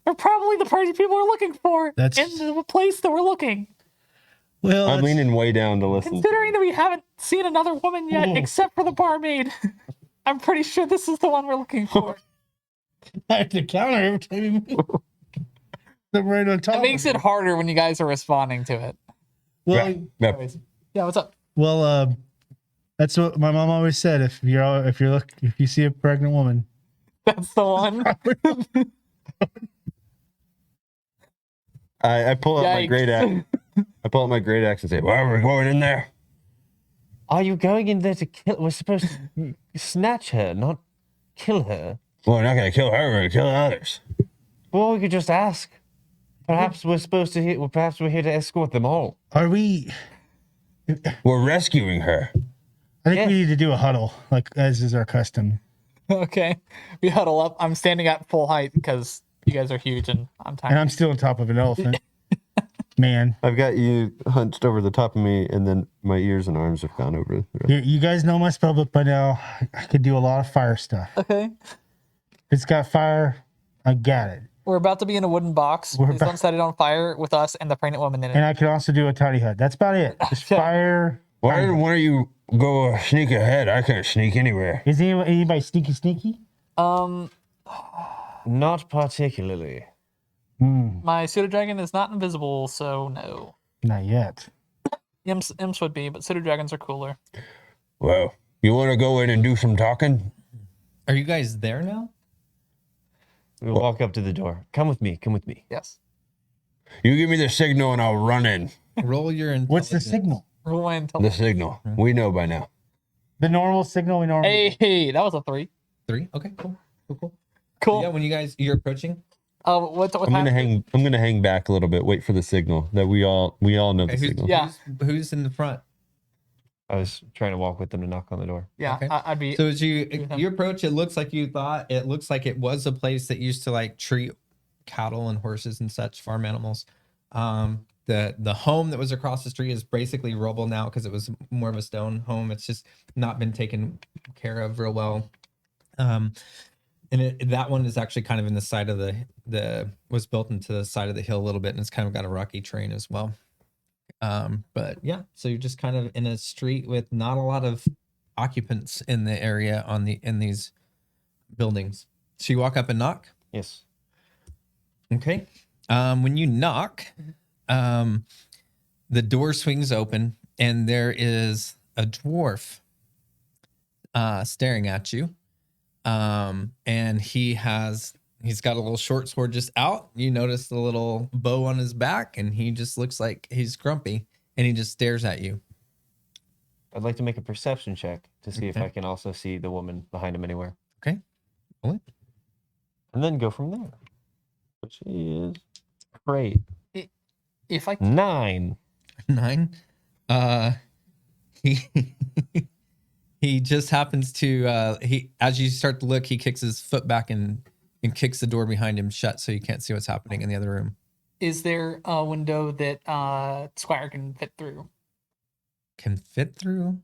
we're probably the party people are looking for That's- in the place that we're looking. Well, I'm that's- leaning way down to listen. Considering that we haven't seen another woman yet, Ooh. except for the barmaid, I'm pretty sure this is the one we're looking for. I have to counter every time you move. I'm right on top. It makes of it harder when you guys are responding to it. Well, Yeah. Anyways, yeah, what's up? well, that's what my mom always said. If you see a pregnant woman, That's the one. I pull out my Yikes. great axe. I pull out my great axe and say, "Well, we're going in there." Are you going in there to kill? We're supposed to snatch her, not kill her. Well, we're not gonna kill her. We're gonna kill others. Well, we could just ask. Perhaps we're supposed to. Perhaps we're here to escort them all. are we? We're rescuing her. I think Yes. we need to do a huddle, like as is our custom. Okay, we huddle up. I'm standing at full height because you guys are huge and I'm And tiny. I'm still on top of an elephant. Man, I've got you hunched over the top of me, and then my ears and arms have gone over. The rest. you guys know my spell book by now. I could do a lot of fire stuff. Okay. If it's got fire, I got it. We're about to be in a wooden box. We're Please about- don't set it on fire with us and the pregnant woman in it. And I can also do a tiny hut. That's about it. Just fire. Why didn't one of you go sneak ahead? I can't sneak anywhere. Is anybody sneaky? Not particularly. My pseudo dragon is not invisible, so no. Not yet. Imps would be, but pseudo dragons are cooler. Well, you want to go in and do some talking? Are you guys there now? We'll walk up to the door. Come with me. Come with me. Yes. You give me the signal, and I'll run in. Roll your What's the intelligence. signal? Roll my The intelligence. signal. We know by now. The normal signal we normally. Hey, that was a 3. 3. Okay, cool. Cool. Cool. Yeah, when you're approaching. What I'm time? gonna hang back a little bit. Wait for the signal that we all know the Okay, signal. Yeah. Who's in the front? I was trying to walk with them to knock on the door. Yeah, Okay. I'd be. So as you him. you approach, it looks like you thought. It looks like it was a place that used to like treat cattle and horses and such farm animals. The home that was across the street is basically rubble now because it was more of a stone home. It's just not been taken care of real well. And that one is actually kind of in the side of the was built into the side of the hill a little bit, and it's kind of got a rocky terrain as well. But yeah, so you're just kind of in a street with not a lot of occupants in the area in these buildings. So you walk up and knock. Yes. Okay. When you knock, the door swings open and there is a dwarf staring at you. And he's got a little short sword just out. You notice the little bow on his back, and he just looks like he's grumpy, and he just stares at you. I'd like to make a perception check to see if Okay. I can also see the woman behind him anywhere. Okay. Roll it. And then go from there. Which is great. If I 9. 9. He he just happens to as you start to look, he kicks his foot back and kicks the door behind him shut so you can't see what's happening in the other room. is there a window that Squire can fit through, Can fit through.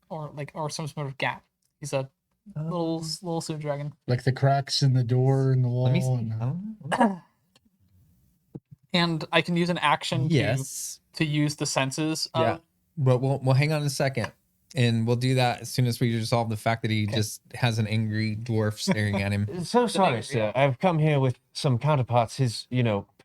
or some sort of gap? He's a little pseudo dragon. Like the cracks in the door and the wall. Let me see. and, I don't know. And I can use an action Yes. to use the senses. Yeah. But we'll hang on a second, and we'll do that as soon as we resolve the fact that he just has an angry dwarf staring at him. So sorry, angry. sir. I've come here with some counterparts. His,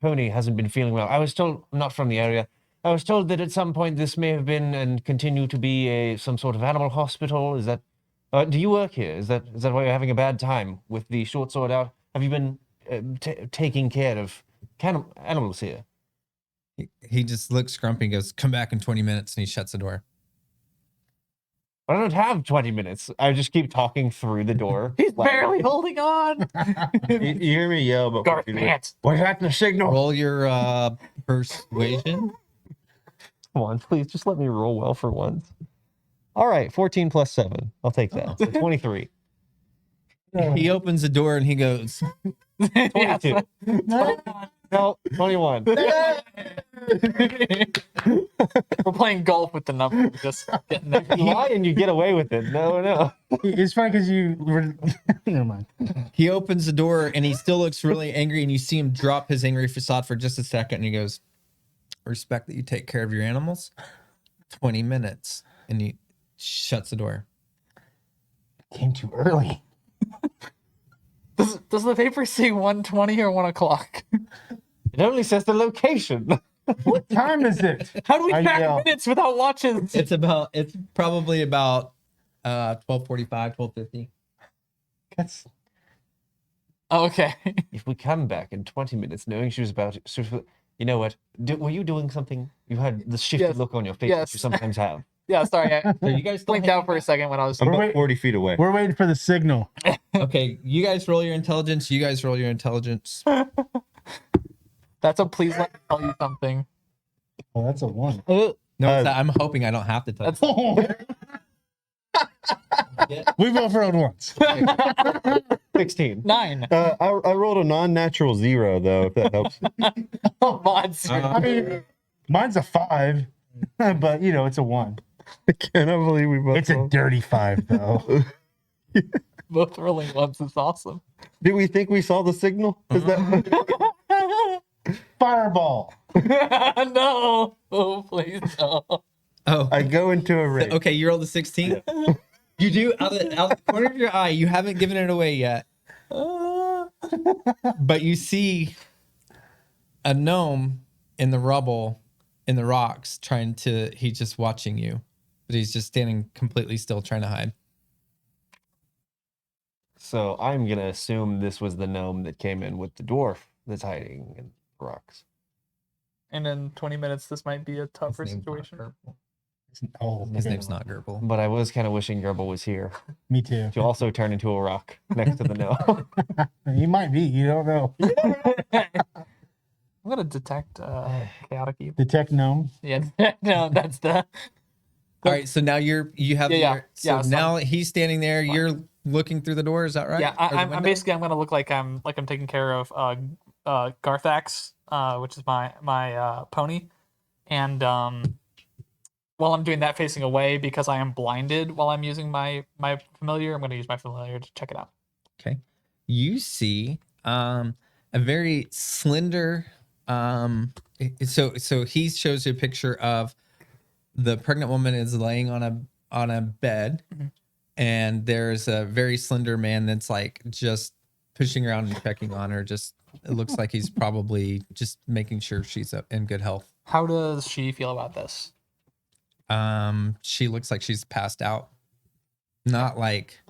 pony hasn't been feeling well. I was told, not from the area, I was told that at some point this may have been and continue to be some sort of animal hospital. Is that, do you work here? Is that why you're having a bad time with the short sword out? Have you been taking care of animals here? He just looks grumpy and goes, "Come back in 20 minutes," and he shuts the door. I don't have 20 minutes. I just keep talking through the door. He's barely holding on. You hear me yell, but Garth Pants. Was that the signal? Roll your persuasion. Come on, please, just let me roll well for once. All right, 14 plus 7. I'll take that. So 23. He opens the door and he goes, 22. No, 21. We're playing golf with the number. We're just getting there. You lie and you get away with it. No. It's funny because you were. Never mind. he opens the door and he still looks really angry, and you see him drop his angry facade for just a second, and he goes, "Respect that you take care of your animals. 20 minutes," and he shuts the door. Came too early. Does the paper say 1:20 or 1 o'clock? It only says the location. What time is it? How do we I track yell. minutes without watches? It's probably about 12:45, 12:50. That's Okay. If we come back in 20 minutes knowing she was about to... You know what? Were you doing something? You had the shifty Yes. look on your face Yes. that you sometimes have. Yeah, sorry. I So you guys still blinked out for a second when I was. I'm about wait- 40 feet away. we're waiting for the signal. Okay, you guys roll your intelligence. You guys roll your intelligence. That's a please let me tell you something. Oh, that's a 1. No, I'm hoping I don't have to tell you. We both rolled once. The 16. 9. I rolled a non-natural 0 though, if that helps. Monster. I mean, mine's a 5, but it's a 1. I cannot believe we both. It's a dirty 5 though. Both rolling ones is awesome. Did we think we saw the signal? Is that? Fireball. No. Oh, please no. Oh, I go into a rage. okay. You rolled a 16. You do out the corner of your eye. You haven't given it away yet, but you see a gnome in the rubble, in the rocks, he's just watching you, but he's just standing completely still, trying to hide. So I'm going to assume this was the gnome that came in with the dwarf that's hiding in the rocks. And in 20 minutes, this might be a tougher His name's not situation. Gerbil. Oh, His name's not Gerbil. But I was kind of wishing Gerbil was here Me too. to also turn into a rock next to the gnome. He might be. You don't know. I'm gonna detect chaotic evil. Detect gnome. Yeah, no, that's the. All right, so now you have Yeah. so now he's standing there. You're looking through the door. Is that right? Yeah, Or the I'm window? basically I'm gonna look like I'm taking care of Garthax, which is my pony, and while I'm doing that, facing away because I am blinded while I'm using my familiar, I'm gonna use my familiar to check it out. Okay. You see a very slender so he shows you a picture of the pregnant woman is laying on a bed, and there's a very slender man that's like just pushing around and checking on her. Just it looks like he's probably just making sure she's in good health. How does she feel about this? She looks like she's passed out. Not like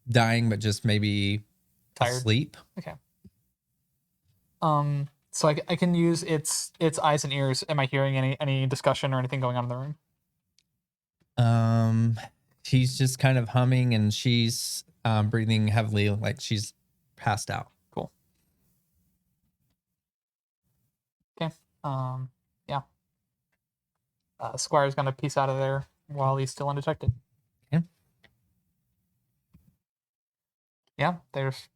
dying, but just maybe Tired. asleep. Okay. So I can use its eyes and ears. Am I hearing any discussion or anything going on in the room? She's just kind of humming, and she's breathing heavily, like she's passed out. Cool. Okay. Yeah. Squire's gonna piece out of there while he's still undetected. Okay. Yeah, there's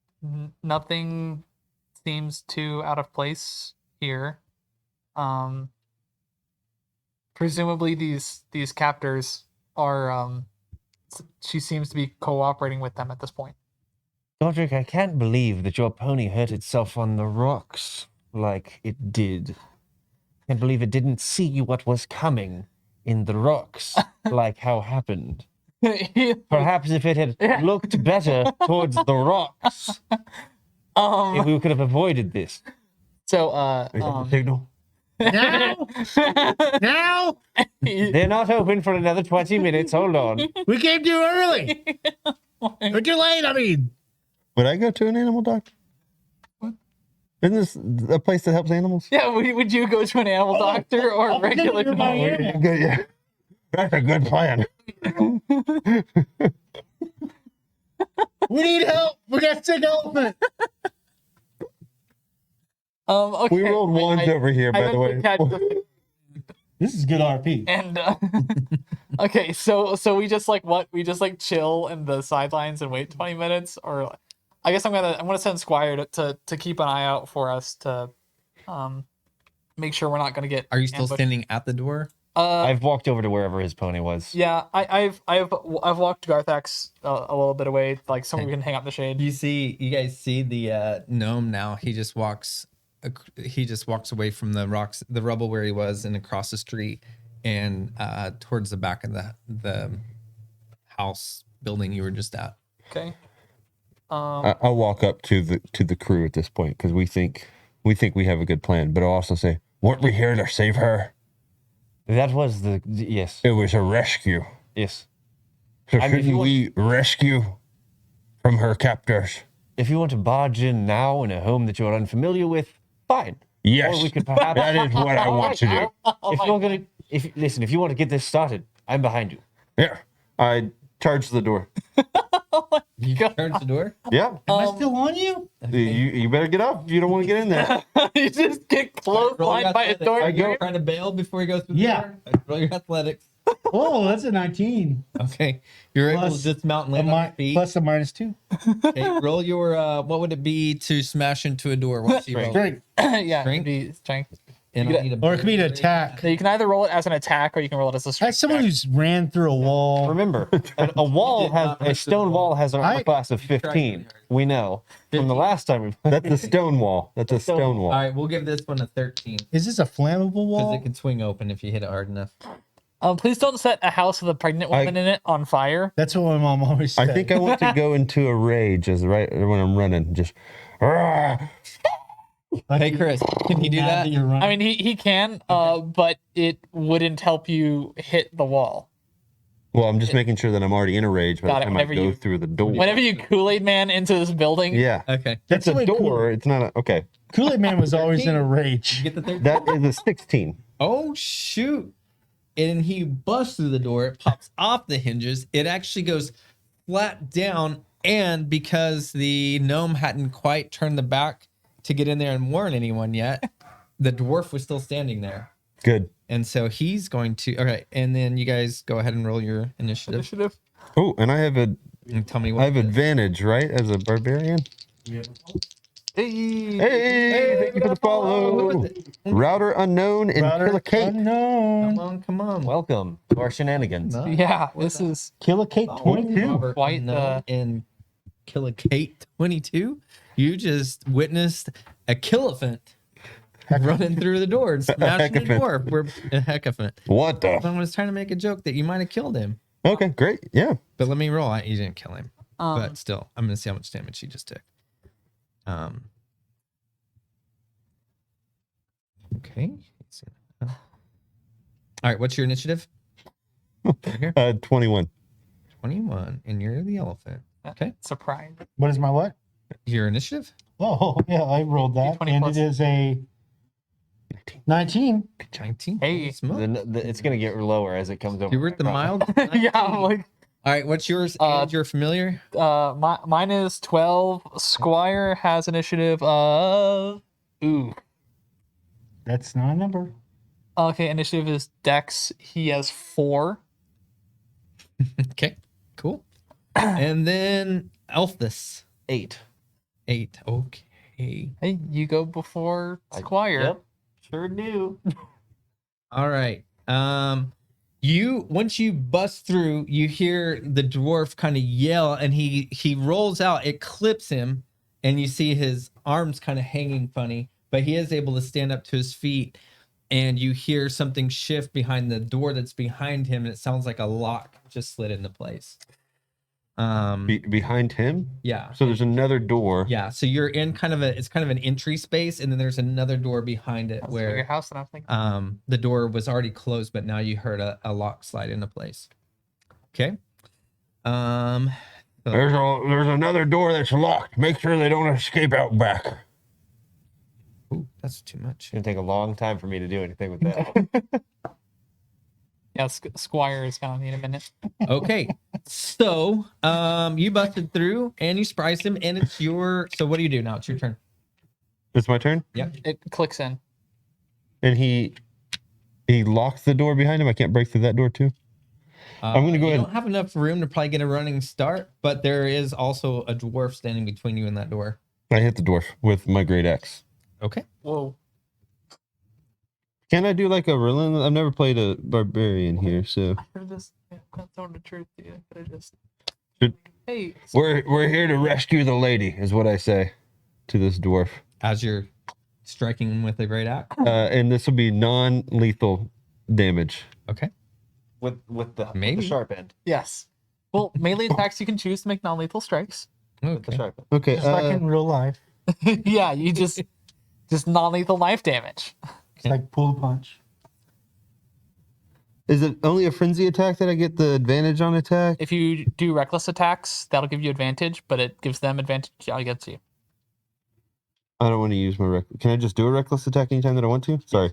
nothing seems too out of place here. Presumably these captors are she seems to be cooperating with them at this point. Godric, I can't believe that your pony hurt itself on the rocks like it did. Can't believe it didn't see what was coming in the rocks like how happened. Perhaps if it had looked better towards the rocks, we could have avoided this. So Signal. Now? Now? They're not open for another 20 minutes. Hold on. We came too early. We're too late, I mean. Would I go to an animal doctor? Isn't this a place that helps animals? Yeah, would you go to an animal doctor or a regular you're my doctor? animal. Good, yeah. That's a good plan. We need help. We got a sick elephant. Okay. We rolled ones over here, by the way. This is good RP. And okay, so we just like what? We just like chill in the sidelines and wait 20 minutes, or I guess I'm gonna send Squire to keep an eye out for us to make sure we're not gonna get. Are you still ambushed. standing at the door? I've walked over to wherever his pony was. Yeah, I've walked Garthax a little bit away, like somewhere we can hang out in the shade. You guys see the gnome now. He just walks away from the rocks, the rubble where he was, and across the street and towards the back of the house building you were just at. Okay. I'll walk up to the crew at this point because we think we have a good plan. But I'll also say, weren't we here to save her? That was yes. It was a rescue. Yes. So I mean, if you shouldn't we rescue from her captors? If you want to barge in now in a home that you're unfamiliar with, fine. Yes, Or we could perhaps. that is what I want to do. If you want to get this started, I'm behind you. Yeah, I charge the door. You turns the door. Yeah, Am I still on you? you better get up if you don't want to get in there. You just get clotheslined by a door. I go- Trying to bail before you go through the Yeah. door. Roll your athletics. Oh, that's a 19. Okay, you're able Plus to dismount and A land on your mi- feet. plus a -2. Okay, roll your what would it be to smash into a door? What's your roll? Strength. Yeah, Strength? it'd be strength. And You I need a Or it could be an attack. So you can either roll it as an attack or you can roll it as a strength. As someone check. who's ran through a wall, Remember, a wall has a stone wall has an armor I- class of 15. We know from the 15? last time we played. That's the stone wall. That's a stone wall. All right, we'll give this one a 13 is this a flammable because wall? it can swing open if you hit it hard enough. Please don't set a house with a pregnant woman in it on fire. That's what my mom always said. I think I want to go into a rage as right when I'm running. Just. "Rah." Like, Hey, Chris, can you do mad that? you're running. I mean, he can, but it wouldn't help you hit the wall. Well, I'm just making sure that I'm already in a rage by the Got it, time I whenever go you- through the door. Whenever you Kool-Aid Man into this building, Yeah. Okay, It's That's the a way door. It's not a. Okay. Kool-Aid Man was always in 13. a rage. get the 13. That is a 16. Oh shoot! And he busts through the door. It pops off the hinges. It actually goes flat down, and because the gnome hadn't quite turned the back to get in there and warn anyone yet, the dwarf was still standing there. Good. And so he's going to. Okay, and then you guys go ahead and roll your initiative. initiative. Oh, and I have And tell me what. I have it is. advantage, right, as a barbarian. Hey. Hey, thank you for the follow. Router unknown and Router kill a cake. unknown. Come on, come on. Welcome to our shenanigans. No. Yeah, this is Kill a cake 22. Robert Quite Unknown and Kill a Kate 22. You just witnessed a killelephant running through the door and smashing the hecaphant. door. We're a hecaphant. What the? I was trying to make a joke that you might have killed him, Okay, great. Yeah. but let me roll. You didn't kill him, um, but still, I'm gonna see how much damage he just took. Okay. All right. What's your initiative? Right here. 21. 21, and you're the elephant. Okay. surprise. What is my what? Your initiative. Oh, yeah, I rolled that. D20 And plus. it is a 19. 19. Hey. Holy smoke. It's going to get lower as it comes over. You were at the mild. Yeah, I'm like, All right, what's yours? And you're familiar. mine is 12. Squire has initiative of That's not a number. okay, initiative is Dex. He has 4. Okay, cool. And then Elphus, 8. 8. Okay. Hey, you go before Squire. Yep. Sure do. All right. You once you bust through, you hear the dwarf kind of yell, and he rolls out. It clips him, and you see his arms kind of hanging funny, but he is able to stand up to his feet. And you hear something shift behind the door that's behind him, and it sounds like a lock just slid into place. Behind him? Yeah. So there's another door. Yeah, so you're in kind of an entry space, and then there's another door behind it That's a bigger where house than I'm thinking. the door was already closed, but now you heard a lock slide into place. Okay. There's another door that's locked. Make sure they don't escape out back. Ooh, that's too much. It's going to take a long time for me to do anything with that. Yeah, Squire is gonna need a minute. Okay, so you busted through and you spiced him, and it's your. So what do you do now? It's your turn. It's my turn. It clicks in. And he locks the door behind him. I can't break through that door too. I'm gonna go You ahead. don't have enough room to probably get a running start, but there is also a dwarf standing between you and that door. I hit the dwarf with my great axe. Okay. Whoa. Can I do like a relentless? I've never played a barbarian here, so I could have just told the truth to you. I could have just. Should- Hey. we're here to rescue the lady, is what I say to this dwarf. As you're striking him with a great axe. And this will be non-lethal damage. Okay. with the Maybe. sharp end. Yes. Well, melee attacks you can choose to make non-lethal strikes. With the Okay. sharp end. Okay. Just like in real life. Yeah, you just non-lethal knife damage. It's like pull the punch. Is it only a frenzy attack that I get the advantage on attack? If you do reckless attacks, that'll give you advantage, but it gives them advantage against you. I don't want to use my Can I just do a reckless attack anytime that I want to? Sorry.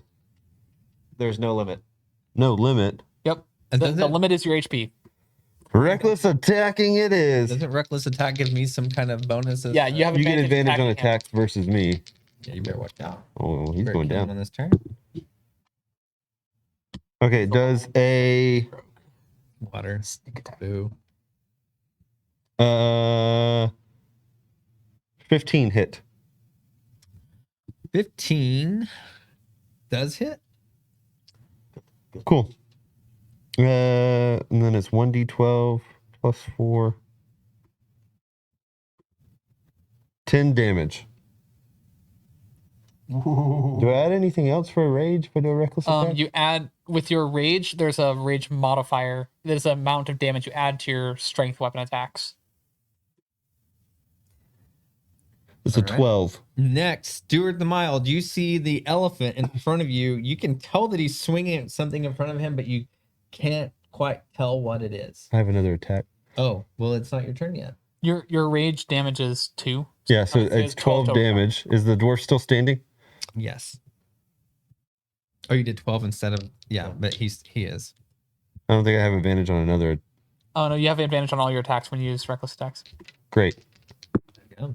There's no limit. No limit. Yep. And The doesn't, limit is your HP. Reckless attacking it is. doesn't reckless attack give me some kind of bonus? Yeah, you have You get advantage on attacking him. attacks versus me. Yeah, you better watch out. Oh, You he's better going kill him down. on this turn. Okay, does a Water. Sneak attack. Boo. 15 hit. 15 does hit. Cool. And then it's 1d12 plus 4. 10 damage. Do I add anything else for a rage if I do a reckless attack? You add with your rage. There's a rage modifier. There's an amount of damage you add to your strength weapon attacks. It's a All right. 12. Next, Stewart the Mild. You see the elephant in front of you. You can tell that he's swinging at something in front of him, but you can't quite tell what it is. I have another attack. Oh, well, it's not your turn yet. Your rage damage is 2. Yeah, so it's it's 12 total. damage. Is the dwarf still standing? Yes. Oh, you did 12 instead of but he is. I don't think I have advantage on another. Oh no, you have advantage on all your attacks when you use reckless attacks. Great. Yeah.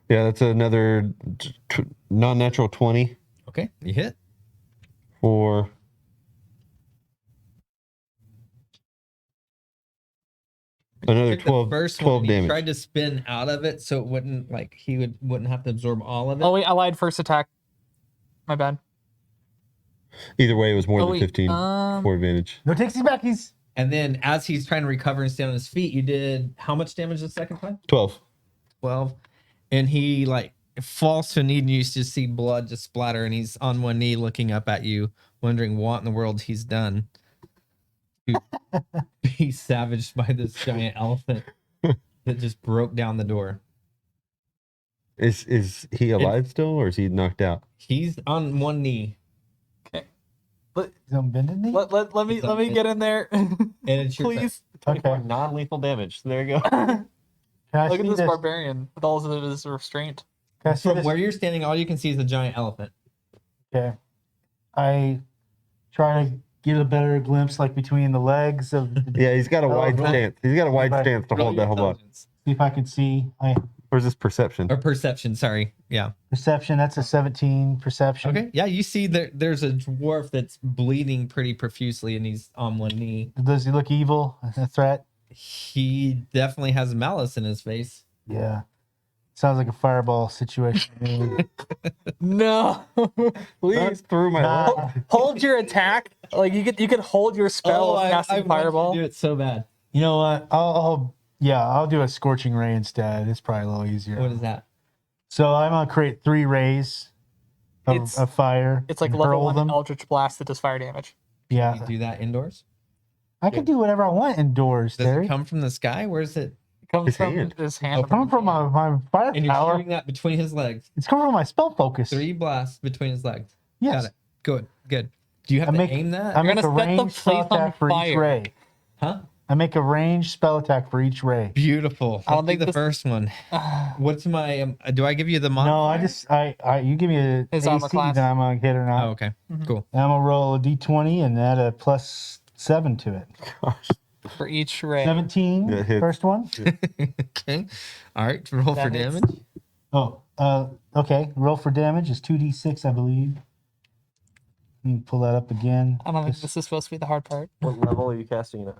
Yeah, that's another non-natural 20 Okay, you hit. for another Took the 12, first 12 one, damage. He tried to spin out of it so it wouldn't wouldn't have to absorb all of it. Oh wait, I lied. First attack. My bad. Either way, it was more Oh, than wait, 15 for advantage. No takesies backies. And then as he's trying to recover and stand on his feet, you did how much damage the second time? 12. 12. And he falls to a knee and you just see blood just splatter and he's on one knee looking up at you, wondering what in the world he's done. He's savaged by this giant elephant that just broke down the door. Is he alive still, or is he knocked out? He's on one knee. Okay. He's on bended knee. Let me get in there. And it's your Please. 24 Okay. non-lethal damage. There you go. Can I Look at see this barbarian with all of his restraint. Can I see From this? where you're standing, all you can see is a giant elephant. Okay. I try to get a better glimpse, between the legs of. Yeah, he's got a wide roll- stance. He's got a wide Right. stance to Roll hold your that whole block. intelligence. See if I can see. Or is this perception? Or perception, sorry. Yeah. Perception. That's a 17 perception. Okay. Yeah, you see there's a dwarf that's bleeding pretty profusely and he's on one knee. Does he look evil? A threat? He definitely has malice in his face. Yeah. Sounds like a fireball situation. No. Please through my Nah. Hold your attack. You could hold your spell of casting fireball. Do it so bad. You know what? I'll do a scorching ray instead. It's probably a little easier. What is that? So I'm gonna create 3 rays of fire. It's like and level hurl 1 them. Eldritch Blast that does fire damage. Yeah, You do that indoors? I can do whatever I want indoors, Does Terry. it come from the sky? Where's it? It comes His from hand. his hand. It's coming from my fire And you're power. shooting that between his legs. It's coming from my spell focus. 3 blasts between his legs. Yes. Got it. Good. Good. Do you have I to make- aim that? I make gonna a set the ranged spell place on attack for each fire. ray. Huh? I make a ranged spell attack for each ray. Beautiful. I don't Let's do think the this- first one. What's my? Do I give you the No, modifier? you give me a His AC, armor class. then I'm gonna hit or not. Oh, okay. Cool. And I'm gonna roll a d20 and add a +7 to it. For each ray. 17, That hits. first one. Okay. All right. Roll That for hits. damage. Oh, okay. Roll for damage is 2d6, I believe. Let me pull that up again. I don't think this is supposed to be the hard part. What level are you casting it at?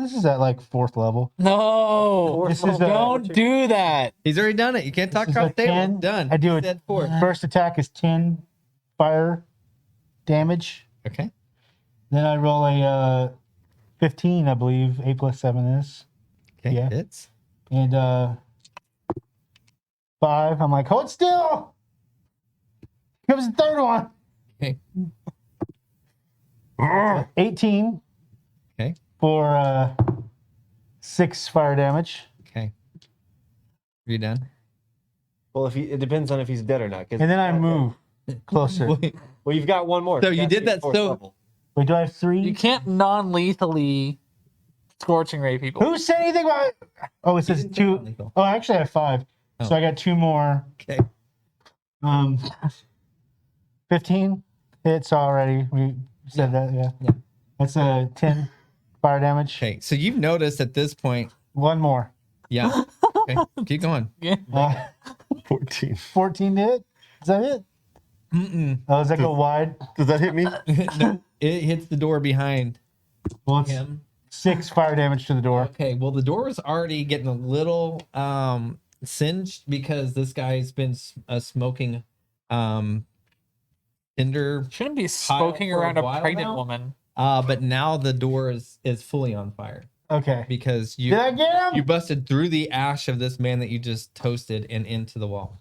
This is at 4th level. No. This is Don't do that. He's already done it. You can't talk This is across a the table. 10. It's done. I do He it. said 4. First attack is 10 fire damage. Okay. Then I roll a 15, I believe. 8 + 7 is. Okay. Yeah. Hits. And 5. I'm like, hold still. Here comes the third one. Okay. 18 Okay. for 6 fire damage. Okay. You done? Well, it depends on if he's dead or not. 'Cause And then I move closer. Wait, Well, you've got one more. So you Casting did that at 4th so- level. Wait, do I have 3? You can't non-lethally scorching ray people. Who said anything about it? Oh, it says didn't say 2. non-lethal. Oh, actually, I have 5. So Oh. I got 2 more. Okay. 15 hits already. We said that, yeah. Yeah. That's a 10 fire damage. Okay. So you've noticed at this point. One more. Yeah. Okay. Keep going. Yeah. 14. 14 to hit. Is that it? Mm-mm. Oh, does that go wide? Does that hit me? No. it hits the door behind Well, it's him. 6 fire damage to the door. Okay, well the door is already getting a little singed because this guy's been smoking tinder. Shouldn't be Pile smoking for a around a while pregnant now? woman. But now the door is fully on fire Okay. because Did I get him? you busted through the ash of this man that you just toasted and into the wall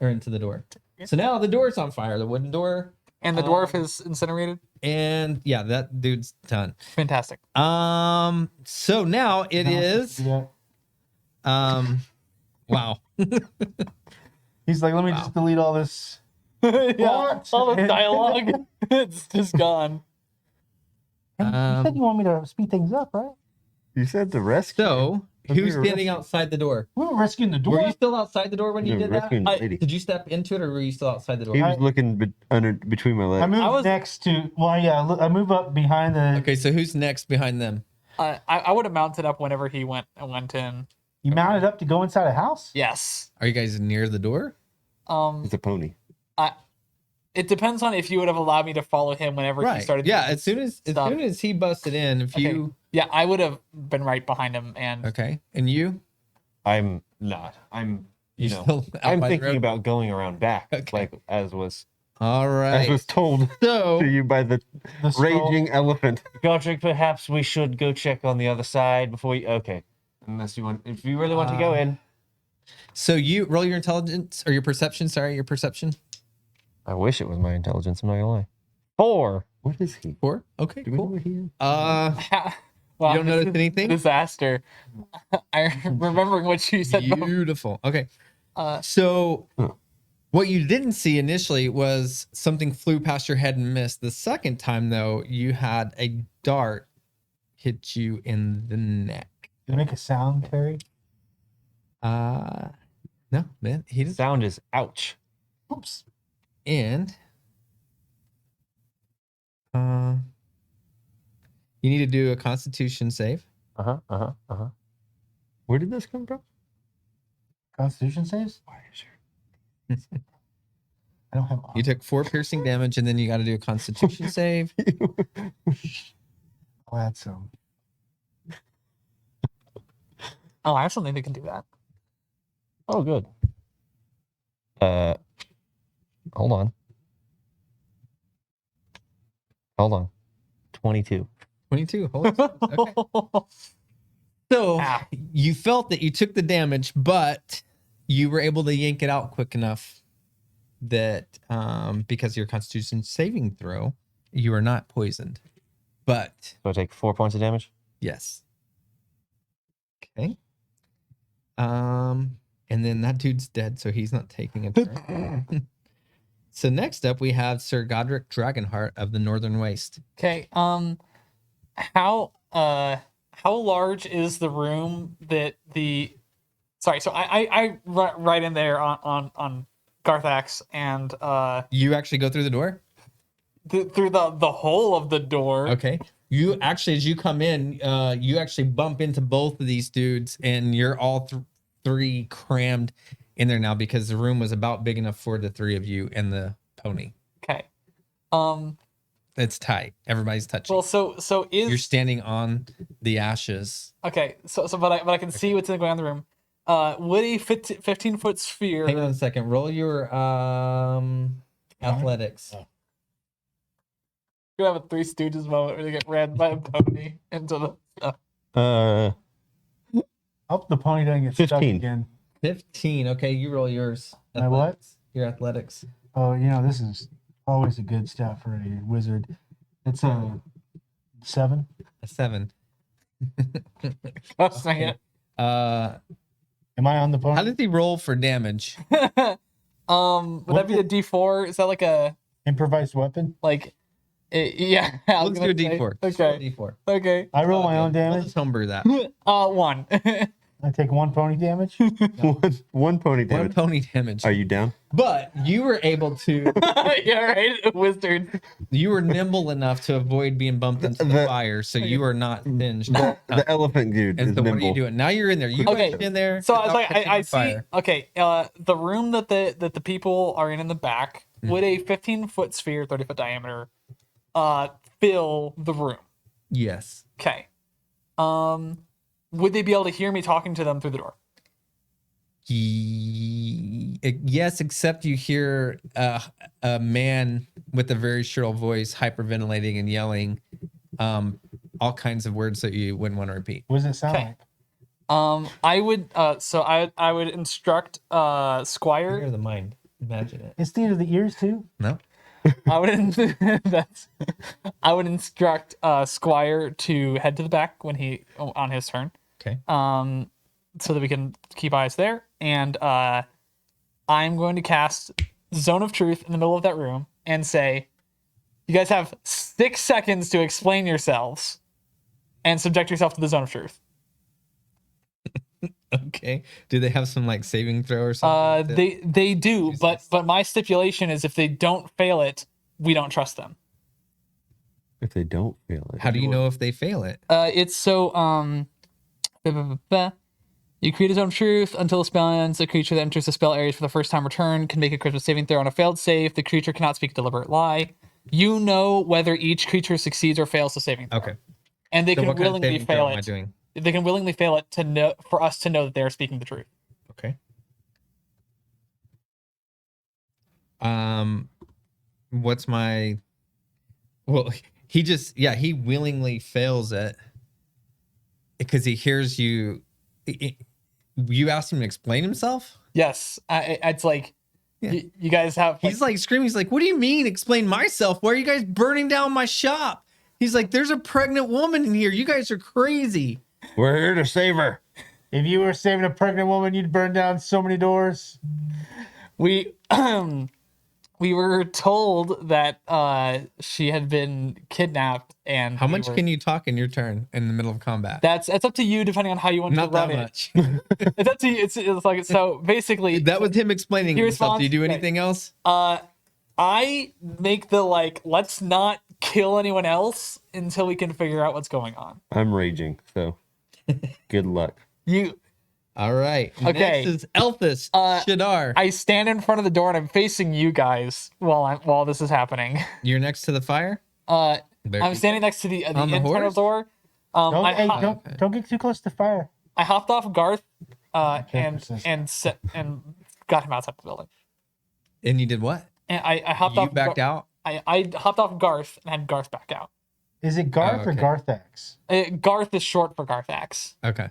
or into the door. So now the door's on fire, the wooden door, And the dwarf is incinerated. and yeah, that dude's done. Fantastic. So now it is Yeah. wow. He's like, let me just delete all this. Yeah, What? all the dialogue, it's just gone. You said you want me to speed things up, right? You said the rescue. So But we who's were standing outside the door? We were rescuing the door. Were you still outside the door when you No, did that? rescuing the lady. Did you step into it or were you still outside the door? He was looking under between my I legs. moved next to. Well, yeah. I move up behind the. Okay, so who's next behind them? I would have mounted up whenever he went in. You mounted up to go inside a house. Yes. Are you guys near the door? It's a pony. It depends on if you would have allowed me to follow him whenever he started. Yeah, doing as soon as stuff. he busted in, if Okay. you Yeah, I would have been right behind him, and okay, and you I'm not. I'm You you know still out I'm by the thinking road? about going around back, Okay. like as was all As right. was told So to you by the The scroll. raging elephant. Godric. Perhaps we should go check on the other side before we. Okay, unless you want, if you really want to go in. you roll your intelligence or your perception. Sorry, your perception. I wish it was my intelligence. I'm not gonna lie. 4. What is he? 4. Okay, Do we know cool. what he is? wow, You don't this notice is anything? a disaster. I'm remembering what you said. Beautiful. Okay. Uh, So Huh. what you didn't see initially was something flew past your head and missed. The second time though, you had a dart hit you in the neck. Did it make a sound, Terry? No, man, he didn't. Sound is ouch. Oops. And you need to do a Constitution save. Where did this come from? Constitution saves? I don't have. You took 4 piercing damage, and then you got to do a Constitution save. I'll add some. oh, I actually think they can do that. Oh, good. Hold on. 22. 22. Holy smokes. Okay. So Ah. you felt that you took the damage, but you were able to yank it out quick enough that because of your Constitution saving throw, you are not poisoned. But So I take 4 points of damage. yes. Okay. And then that dude's dead, so he's not taking a turn. So next up we have Sir Godric Dragonheart of the Northern Waste. Okay. How large is the room that the? Sorry. So I right in there on Garthax and You actually go through the door? through the hole of the door. Okay. You actually, as you come in, you actually bump into both of these dudes, and you're all three crammed in there now because the room was about big enough for the 3 of you and the pony. Okay. It's tight. Everybody's touching. Well, so is You're standing on the ashes. okay. So but I can see what's going on in the room. Would a 15-foot sphere? Hang on a second. Roll your athletics. You're gonna have a Three Stooges moment where they get ran by a pony into the. Hope the pony doesn't get stuck 15. again. 15. Okay, you roll yours. My what? Athletics. Your athletics. Oh, this is always a good stat for a wizard. It's a 7. A 7. Gosh dang it. Am I on the pony? How did he roll for damage? Would that be a D4? Is that like a Improvised weapon? yeah? I was Let's do a gonna say. D4. Let's do a Okay. D4. Okay. I roll my own We'll damage. just homebrew that. 1. I take 1 pony damage. one pony One damage. pony damage. Are you down? But you were able to, Yeah, right. Wizard. you were nimble enough to avoid being bumped into the The- fire, so you are not singed. The elephant dude And is so what are nimble. you doing? Now you're in there. You Okay, went in there. So I was without like, catching I the see. fire. Okay, the room that the people are in the back, would a 15-foot sphere, 30-foot diameter, fill the room. Yes. Okay. Would they be able to hear me talking to them through the door? Yes, except you hear a man with a very shrill voice hyperventilating and yelling all kinds of words that you wouldn't want to repeat. What does it sound Okay. like? I would I would instruct Squire. the mind. Imagine it. It's theater of the ears too. No. I would instruct Squire to head to the back when he on his turn. Okay. So that we can keep eyes there. And I'm going to cast Zone of Truth in the middle of that room and say, you guys have 6 seconds to explain yourselves and subject yourself to the Zone of Truth. Okay. Do they have some like saving throw or something? They do, but my stipulation is if they don't fail it, we don't trust them. If they don't fail it. How do you know if they fail it? It's so you create a Zone of Truth until the spell ends. A creature that enters the spell area for the first time return can make a critical saving throw on a failed save. The creature cannot speak a deliberate lie. You know whether each creature succeeds or fails the saving throw. Okay. And they So can what kind of willingly saving throw fail am I it. doing? They can willingly fail it to know for us to know that they are speaking the truth. Okay. What's my? Well, he willingly fails it because he hears you. You asked him to explain himself. Yes, it's like Yeah. you guys have. He's like screaming. He's like, "What do you mean? Explain myself? Why are you guys burning down my shop?" He's like, "There's a pregnant woman in here. You guys are crazy." We're here to save her. If you were saving a pregnant woman, you'd burn down so many doors. we we were told that she had been kidnapped and How much can you talk in your turn in the middle of combat? That's it's up to you depending on how you want Not to run that it. much. It's up to you. It's like so basically That was him explaining He himself. Do you do responds- anything else? I make the like let's not kill anyone else until we can figure out what's going on. I'm raging, so good luck. You All right. Okay. Next is Elthus Shadar. I stand in front of the door and I'm facing you guys while this is happening. You're next to the fire. I'm There- standing next to the On the internal horse? door. Don't get too close to fire. I hopped off Garth and persistent. got him outside the building. And you did what? And I hopped You off. backed out. I hopped off Garth and had Garth back out. Is it Garth or okay. Garthax? Garth is short for Garthax. Okay.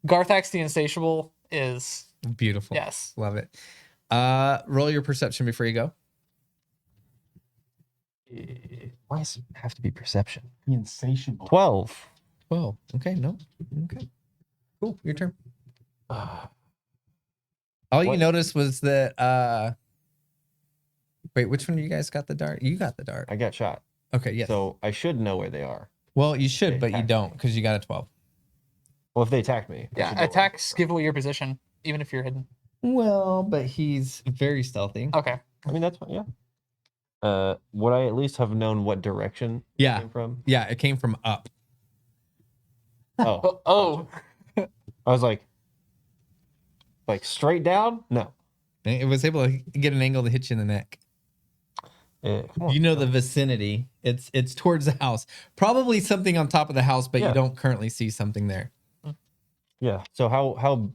Garthax the Insatiable is Beautiful. yes. Love it. Roll your perception before you go. Why does it have to be perception? The insatiable. 12. Oh, okay. No. Okay. Cool. Your turn. All you What? noticed was that. Wait, which one of you guys got the dart? You got the dart. I got shot. Okay. Yes. So I should know where they are. Well, you should, They but you attacked don't because you got a 12. Well, if they attack me. I Yeah, should know where- attacks give away your position, even if you're hidden. Well, but he's very stealthy. Okay. I mean, that's fine. Yeah. Would I at least have known what direction it Yeah. came from? Yeah. It came from up. Oh, Oh, I was like straight down? No. It was able to get an angle to hit you in the neck. Come on. You know the vicinity. It's towards the house. Probably something on top of the house, but Yeah. you don't currently see something there. Yeah. So how how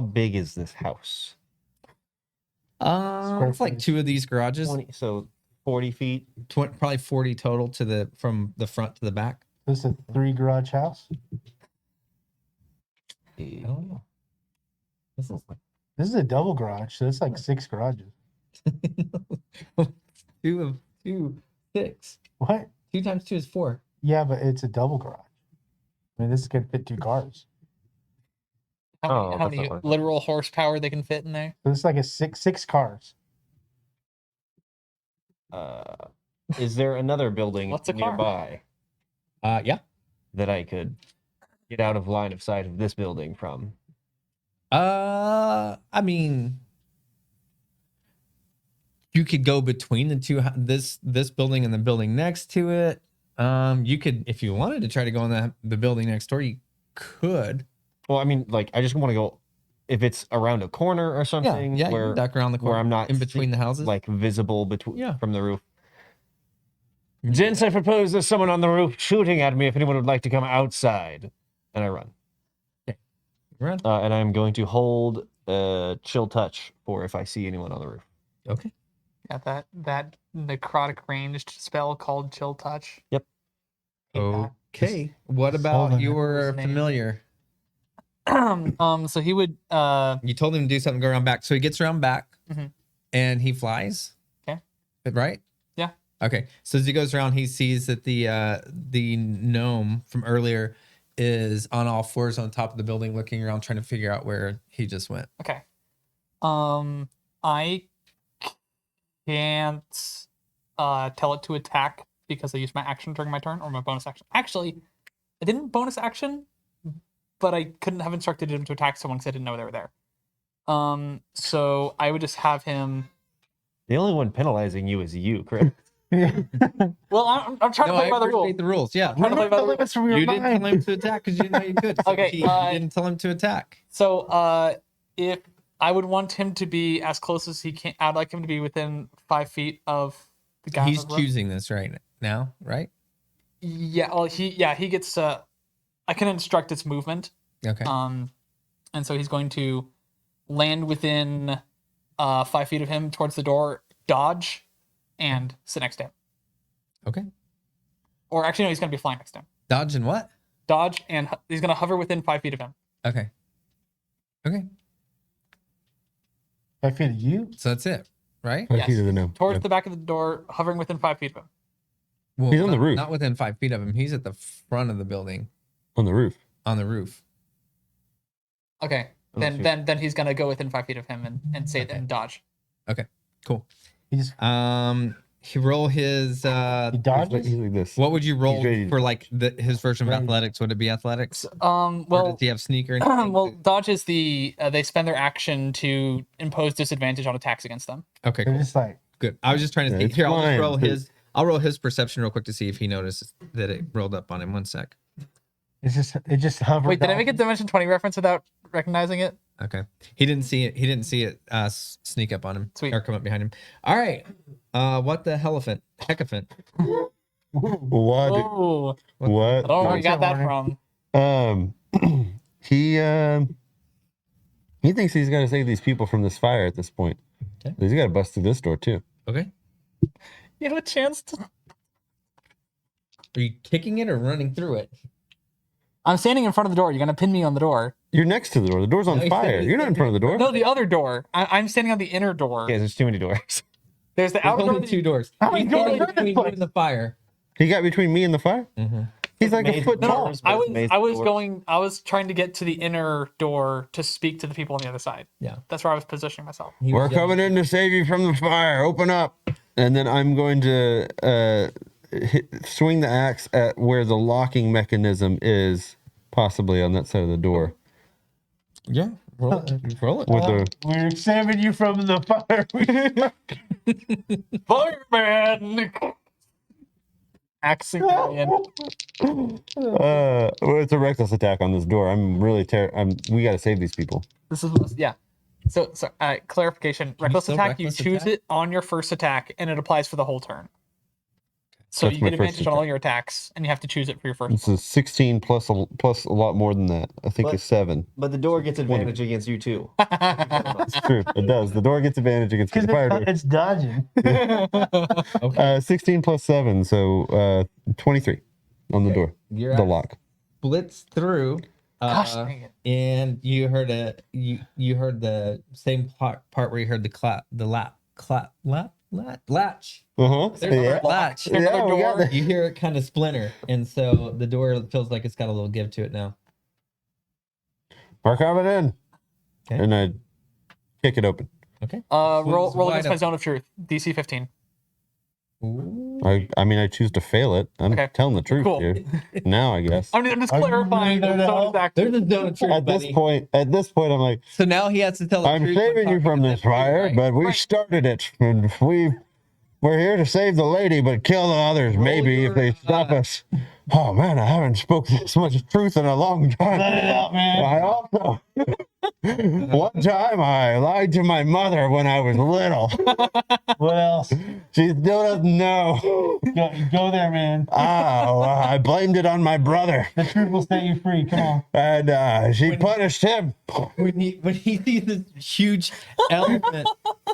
big is this house? Square It's like footage. 2 of these garages. so 40 feet. Probably 40 total from the front to the back. This is a 3 garage house. I don't know. This is This is a double garage, so it's like 6 garages. 2 of 2, 6. What? 2 times 2 is 4. Yeah, but it's a double garage. I mean, this could fit 2 cars. how Oh, many, how that's many not what I thought. literal horsepower they can fit in there? So it's like a six cars. Is there another building What's a car? nearby Yeah. that I could get out of line of sight of this building from? I mean, you could go between the two, this building and the building next to it. You could, if you wanted to try to go in the building next door, you could. Well, I mean, like, I just want to go if it's around a corner or something Yeah, you where can duck around the corner where I'm not in between the houses. like visible between Yeah. from the roof. Gents, I propose there's someone on the roof shooting at me if anyone would like to come outside. And I run. Run. And I'm going to hold chill touch for if I see anyone on the roof. Okay. Yeah, that necrotic ranged spell called Chill Touch. Yep. Hate that. Okay. What just about holding it. your His name. familiar? So he would You told him to do something, go around back. So he gets around back Mhm. and he flies. Okay. Right? Yeah. Okay. So as he goes around, he sees that the gnome from earlier is on all fours on top of the building, looking around, trying to figure out where he just went. Okay. I can't tell it to attack because I used my action during my turn or my bonus action. Actually, I didn't bonus action, but I couldn't have instructed him to attack someone because I didn't know they were there. So I would just have him. The only one penalizing you is you, Chris. Well, I'm trying to play by the rules. the rules. Yeah. Trying to play by the rules. Limits from your You didn't tell mind. him to attack because you didn't know you could. So Okay, you didn't tell him to attack. So if I would want him to be as close as he can, I'd like him to be within 5 feet of the guy. He's on the roof. choosing this right now, right? Yeah. Well, he gets. I can instruct its movement. Okay. And so he's going to land within 5 feet of him towards the door, dodge, and sit next to him. Okay. Or actually, no, he's going to be flying next to him. Dodge and what? Dodge, and he's going to hover within 5 feet of him. Okay. Okay. 5 feet of you? So that's it, right? 5 Yes. feet of the gnome. Towards Yeah. the back of the door, hovering within 5 feet of him. Well, He's on the not- roof. Not within 5 feet of him. He's at the front of the building On the roof. on the roof. Okay. Oh, Then shoot. then he's going to go within 5 feet of him and say Okay. and dodge. Cool. He just He roll his he He's dodges? like this. what would you roll ready. for like his version of Ready. athletics? Would it be athletics? Or Well, does he have sneaker? Or anything? well, dodge is the they spend their action to impose disadvantage on attacks against them. Okay, They're cool. just like, Good. I was just trying to Yeah, see. it's Here, I'll just fine. roll his. I'll roll his perception real quick to see if he notices that it rolled up on him. 1 sec. it just hovers. Wait, did I make a Dimension 20 reference without recognizing it? Okay. He didn't see it. He didn't see it sneak up on him. Sweet. Or come up behind him. All right. What the helephant? Hecaphant. What? Oh, I What? don't know where you got that Warning. from. He thinks he's got to save these people from this fire at this point. Okay. He's got to bust through this door too. Okay. You have a chance to. Are you kicking it or running through it? I'm standing in front of the door. You're gonna pin me on the door. You're next to the door. The door's on No, he said fire. he's You're not in front of the door. No, the other door. I'm standing on the inner door. Yeah, there's too many doors. There's the There's outer door. only that two you- doors. How many He's doors standing are in between this you place? and the fire. He got between me and the fire. Mm-hmm. He's like a Maze- foot No, tall. no, I was Maze I was door. going. I was trying to get to the inner door to speak to the people on the other side. Yeah. That's where I was positioning myself. We're coming in to save you from the fire. Open up. And then I'm going to swing the axe at where the locking mechanism is, possibly on that side of the door. Yeah. Roll it. Roll it. With the we're saving you from the fire. Fireman. Axing me in. well, it's a reckless attack on this door. I'm really we got to save these people. This is yeah. So clarification. Reckless still attack. You reckless choose attack? it on your first attack, and it applies for the whole turn. So That's you my get first advantage on all your attacks, and you have to choose it for your first. This is 16 plus a lot more than that. I think But- it's 7. But the door gets advantage against you too. It's true. It does. The door gets advantage against the fire door. It's dodging. 16 plus 7, so 23 on the door. You're The at lock. blitz through. Gosh dang it. And you heard you heard the same part where you heard the latch. Uh-huh. There's Yeah. a latch. Yeah, we got that. You hear it kind of splinter, and so the door feels like it's got a little give to it now. We're coming in. Okay. And I kick it open. Okay. Roll wide against my open. zone of truth. DC 15. Ooh. I mean, I choose to fail it. I'm Okay. telling the truth Cool. here. Now, I guess. I'm just Are you clarifying. really there the to zone help? is active. There's a zone of truth, At this point, I'm like, So now he has to tell the I'm truth when saving you talking from to this them, fire, right? but we Right. started it, and we We're here to save the lady, but kill the others, maybe, if they stop us. Oh, man, I haven't spoken this much truth in a long time. Let it out, man. I also... One time I lied to my mother when I was little. What else? She still doesn't know. Go there, man. I blamed it on my brother. The truth will set you free. Come on. And she punished him. When he sees this huge elephant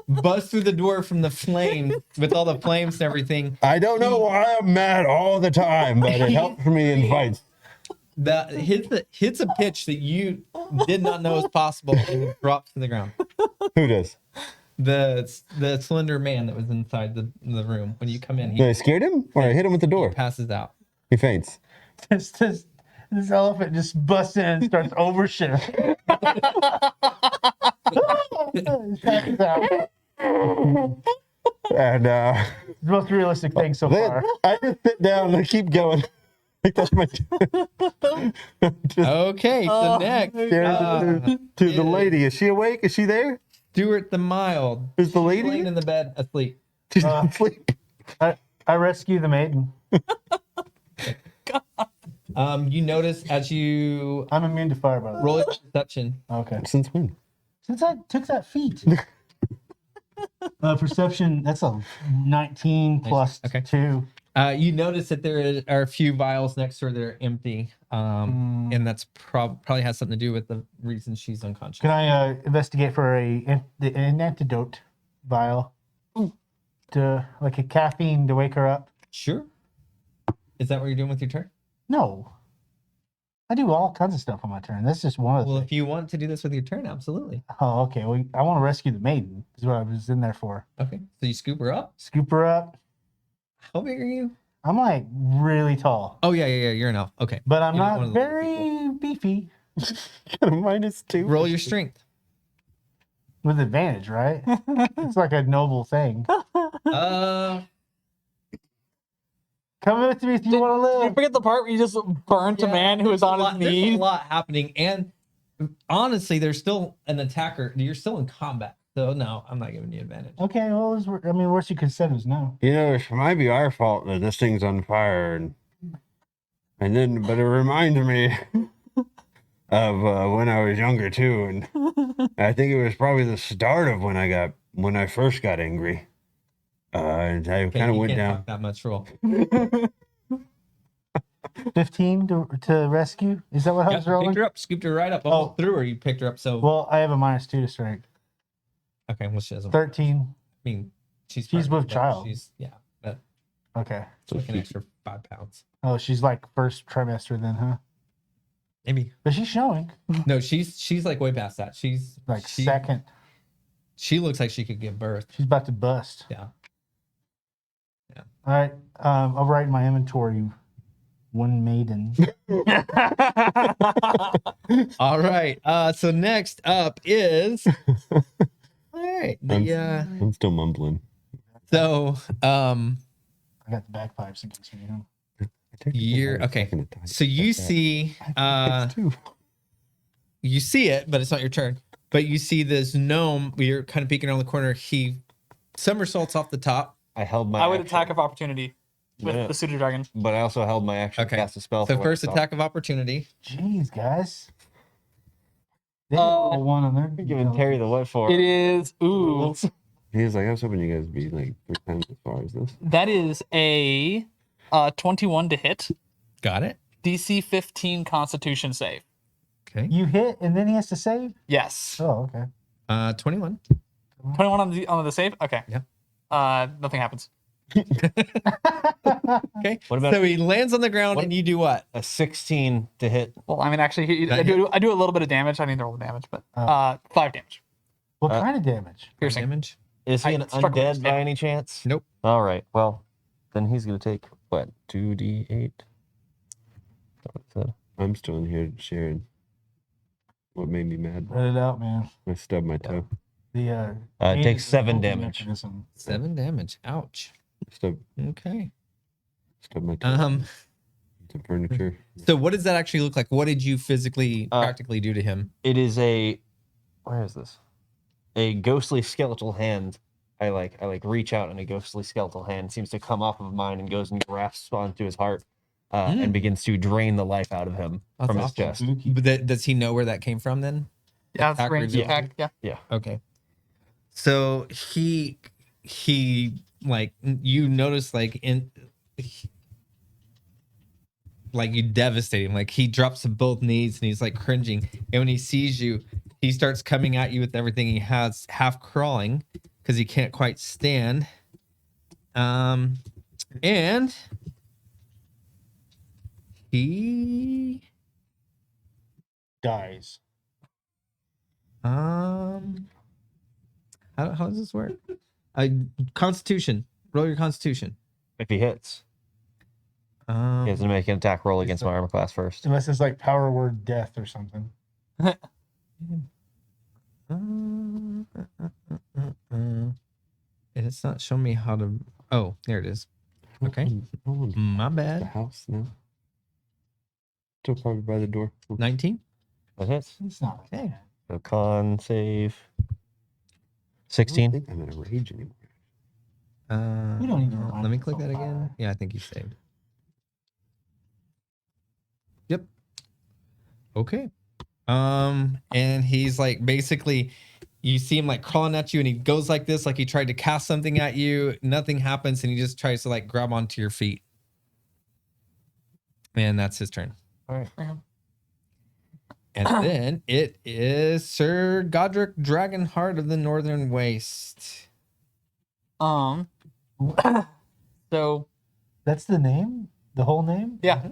bust through the door from the flame with all the flames and everything, I don't know why I'm mad all the time, but it helps me in fights. that hits a pitch that you did not know was possible and drops to the ground. Who does? The slender man that was inside the room when you come in, Did I he scared him, or I hit him with the door? passes out. He faints. This elephant just busts in and starts oversharing. Passes out. And The most realistic thing so then far. I just sit down and I keep going. Like that's my just Okay, so next, staring to the lady. Is she awake? Is she there? Stuart the Mild. Is the She's lady? laying in the bed asleep. She's asleep. I rescue the maiden. You notice as you I'm immune to fire, by the way. roll your perception. Okay. Since when? Since I took that feat. Perception, that's a 19 plus Okay. 2. You notice that there are a few vials next to her that are empty, and that's probably has something to do with the reason she's unconscious. Can I investigate for an antidote vial? To like a caffeine to wake her up? Sure. Is that what you're doing with your turn? No. I do all kinds of stuff on my turn. That's just one of the Well, things. if you want to do this with your turn, absolutely. Oh, okay. Well, I want to rescue the maiden. Is what I was in there for. Okay. So you scoop her up. Scoop her up. How big are you? I'm like really tall, Oh yeah. You're an elf. Okay. but I'm You're one not of the little very beefy. Got a -2. Roll your strength. With advantage, right? It's like a noble thing. Come with me if you want to You live. forget the part where you just burnt a man who was on his There's a knees. lot happening, and honestly, there's still an attacker. You're still in combat, so no, I'm not giving you advantage. Okay, well, worst you could have said was no. You know, it might be our fault that this thing's on fire, and then, but it reminds me of when I was younger too, and I think it was probably the start of when I first got angry, and I Okay, kind of you went can't down. talk that much. Roll. 15 to rescue? Is that what I Yeah, was you rolling? picked her up, scooped her right up, almost through her. You picked her up. So Well, I have a -2 to strength. okay, well she doesn't. 13. I mean, she's She's pregnant, with but child. She's but Okay. it's like an extra 5 pounds, Oh, she's like first trimester then, huh? maybe. But she's showing No, she's like way past that. She's like she, second. She looks like she could give birth. She's about to bust. Yeah. All right. I'll write in my inventory one maiden. All right. So next up is all right. I'm still mumbling. So I got the bagpipes against me. Huh? you're okay. So you see you see it, but it's not your turn. But you see this gnome. You're kind of peeking around the corner. He somersaults off the top. I held my I would action, attack of opportunity with Yeah. the pseudo dragon. but I also held my action Okay. to cast a spell. So for first it, attack of opportunity. Jeez, guys. They got one on their. You're giving Terry the what for? It is ooh. He was like, I was hoping you guys would be like 3 times as far as this. That is a 21 to hit. Got it. DC 15 Constitution save. Okay. You hit and then he has to save? Yes. Oh, okay. 21. 21 on the save. Okay. Yeah. Nothing happens. Okay. What about so he lands on the ground what- and you do what? a 16 to hit? Well, I mean, actually, That I do a little bit of damage. I need to roll the damage, but 5 damage. What kind of damage? Piercing. Damage? Is he I an struck with undead his by hammer. any chance? Nope. All right. Well, then he's gonna take what 2d8. That's what it said. I'm still in here sharing what made me mad. Let it out, man. I stubbed my toe. The It takes is a 7 coping damage. mechanism. 7 damage. Ouch. Stubbed Okay. my toe. The furniture. So what does that actually look like? What did you physically practically do to him? It is a where is this? A ghostly skeletal hand I reach out, and a ghostly skeletal hand seems to come off of mine and goes and grasps onto his heart, and begins to drain the life out of him That's from his awesome. chest. But does he know where that came from then? Yeah, it's Attack ranged reveal? attack. Yeah. Yeah. Okay. So he like you notice like like you devastate him. Like he drops to both knees and he's like cringing. And when he sees you, he starts coming at you with everything he has, half crawling because he can't quite stand. And he Dies. how does this work? Constitution. Roll your Constitution. If he hits, he has to make an attack roll against my armor class first. Unless it's like power word death or something. And it's not showing me how to. Oh, there it is. Okay. My The bad. house now. Still probably by the door. 19. That hits. It's not Okay. So con save. I don't 16. think I'm in a rage anymore. We don't need to remind Let me us click all that about again. it. Yeah, I think you saved. Yep. Okay. And he's like basically you see him like crawling at you and he goes like this, like he tried to cast something at you, nothing happens, and he just tries to like grab onto your feet. And that's his turn. All right. And then it is Sir Godric Dragonheart of the Northern Waste. So That's the name? The whole name? yeah,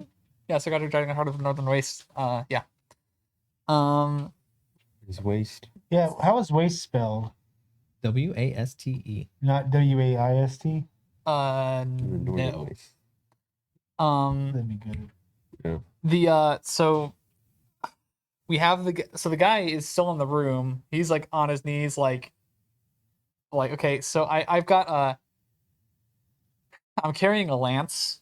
yeah. So got a dragon heart of the Northern Waste. Yeah. His waist. Yeah. How is waste spelled? Waste. Not WAIST? The northern No. waist. That'd be good. So we have the guy is still in the room. He's like on his knees, like okay. So I've got I'm carrying a lance,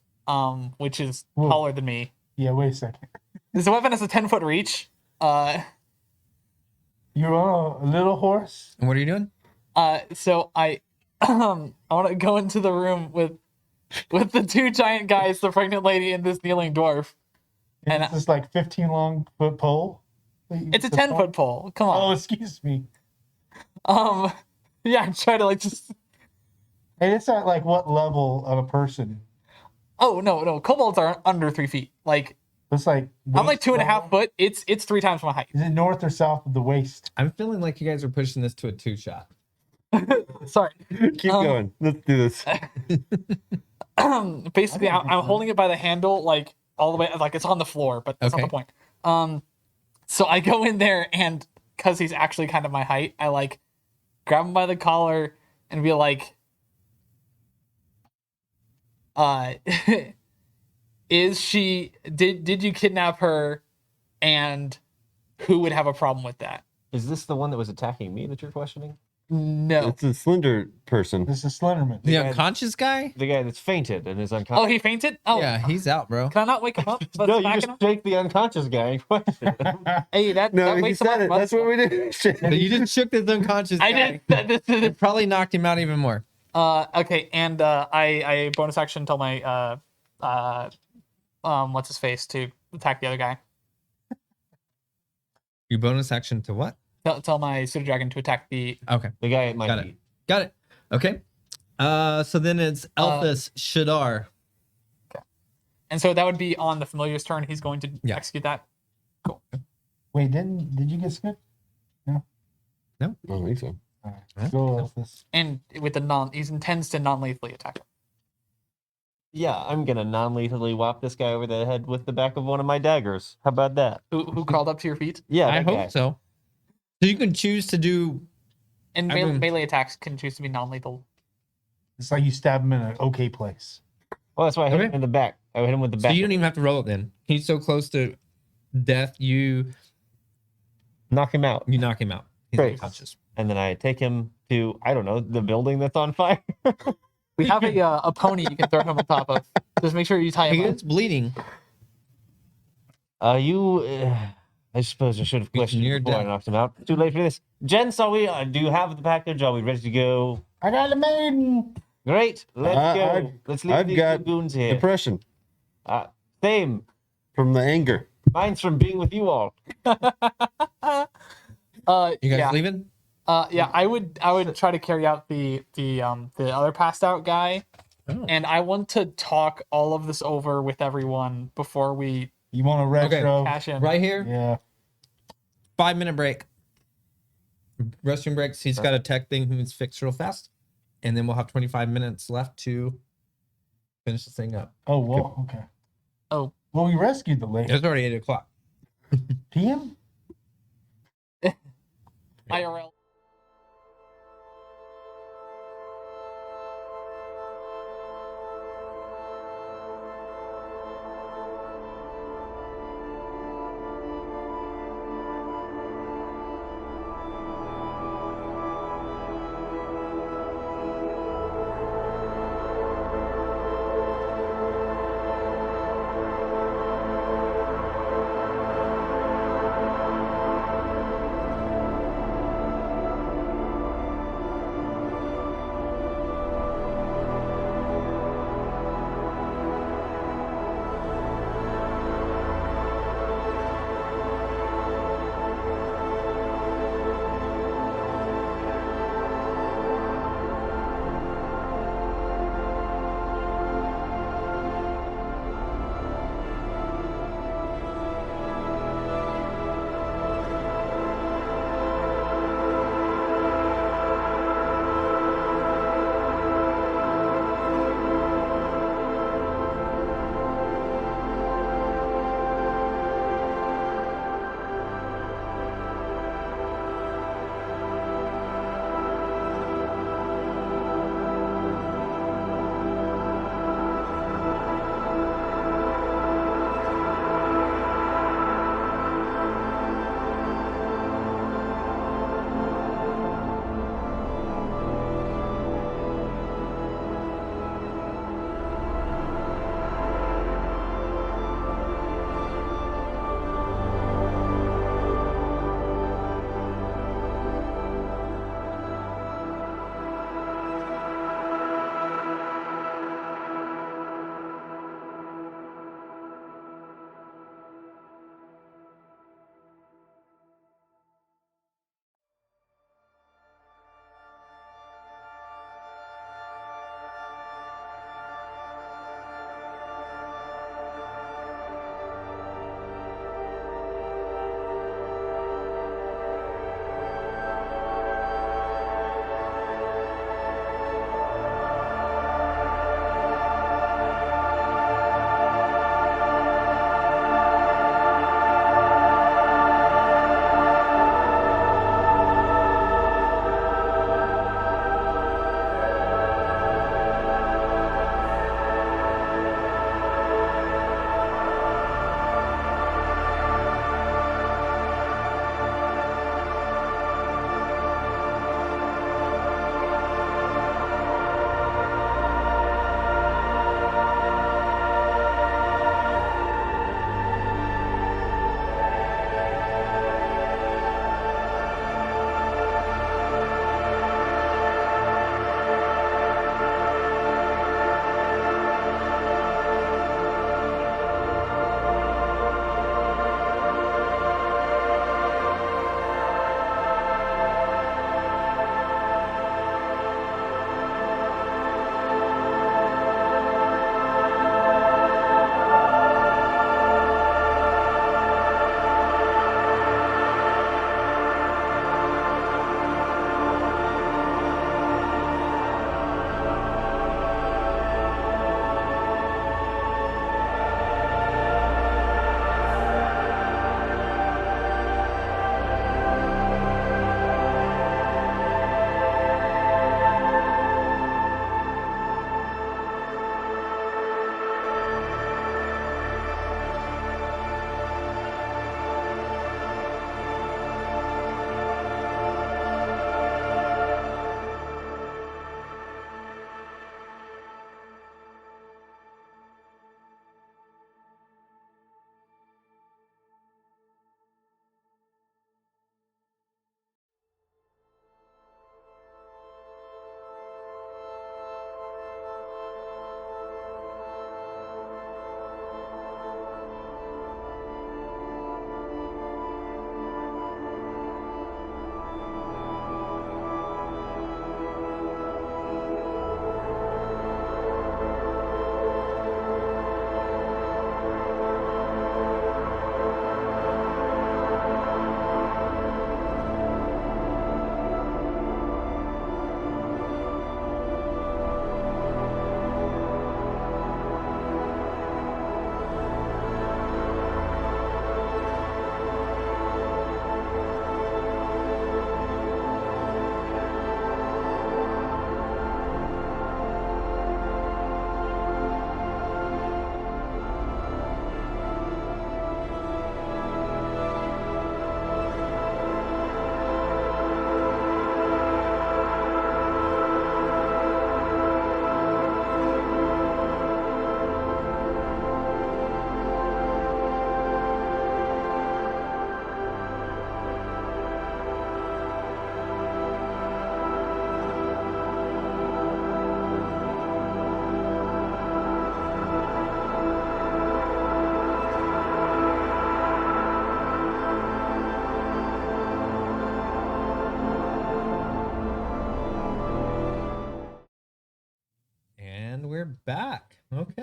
which is Whoa. taller than me. Yeah, wait a second. This weapon has a 10-foot reach. You're on a little horse? And what are you doing? So I want to go into the room with the two giant guys, the pregnant lady, and this kneeling dwarf. And And it's this like 15-foot pole? It's a 10-foot pole. Come Oh, on. excuse me. Yeah, I'm trying to like just. And it's at like what level of a person? Oh no, kobolds are under 3 feet. Like It's like I'm like waist 2.5 level? foot. It's 3 times my height. Is it north or south of the waist? I'm feeling like you guys are pushing this to a 2-shot. Sorry. Keep going. Let's do this. Basically, I'm holding it by the handle, like all the way, like it's on the floor, but that's not the Okay. point. So I go in there, and because he's actually kind of my height, I like grab him by the collar and be like, is she? Did you kidnap her? And who would have a problem with that? Is this the one that was attacking me that you're questioning? No. It's a slender person. This is Slenderman. The guy- unconscious guy? The guy that's fainted and is Oh, unconscious. he fainted. Oh, Yeah, he's out, bro. Can I not wake him up? No, you just take the unconscious guy and question him. Hey, that No, he wakes him said up. it. That's what we did. So you just shook this unconscious guy. I did. It probably knocked him out even more. Okay, and I bonus action tell my what's his face to attack the other guy. You bonus action to what? Tell my pseudo dragon to attack the. Okay, The guy at my got it. feet. Got it. Okay. So then it's Elphus Shadar. And so that would be on the familiar's turn. He's going to Yeah. execute that. Wait, did you get skipped? I don't think so. All right. Go Elphus. And with the he intends to non-lethally attack him. Yeah, I'm gonna non-lethally whop this guy over the head with the back of one of my daggers. How about that? Who crawled up to your feet? Yeah, I that hope guy. so. So you can choose to do. And melee attacks can choose to be non-lethal. It's like you stab him in an okay place. Well, that's why I hit him Okay. in the back. I hit him with the So back. you don't even have to roll it then. He's so close to death, you knock him out. knock him out. He's Great. unconscious. And then I take him to, I don't know, the building that's on fire. We have a pony you can throw him on top of. Just make sure you tie He him up. is bleeding. You I suppose I should have questioned you near before I death. knocked him out. Too late for this. Gents, are we? Do you have the package? Are we ready to go? I got a maiden. Great. Let's go. Let's leave I've these got goons here. depression Same. from the anger. Mine's from being with you all. You guys Yeah. leaving? Yeah, I would try to carry out the other passed out guy, Oh. and I want to talk all of this over with everyone before we You want a retro? cash in. Right here. Yeah. 5-minute break. Restroom breaks. He's got a tech thing he needs fixed real fast, and then we'll have 25 minutes left to finish this thing up. Oh, well, okay. Oh, Well, we rescued the lady. It's already 8 o'clock. PM? IRL.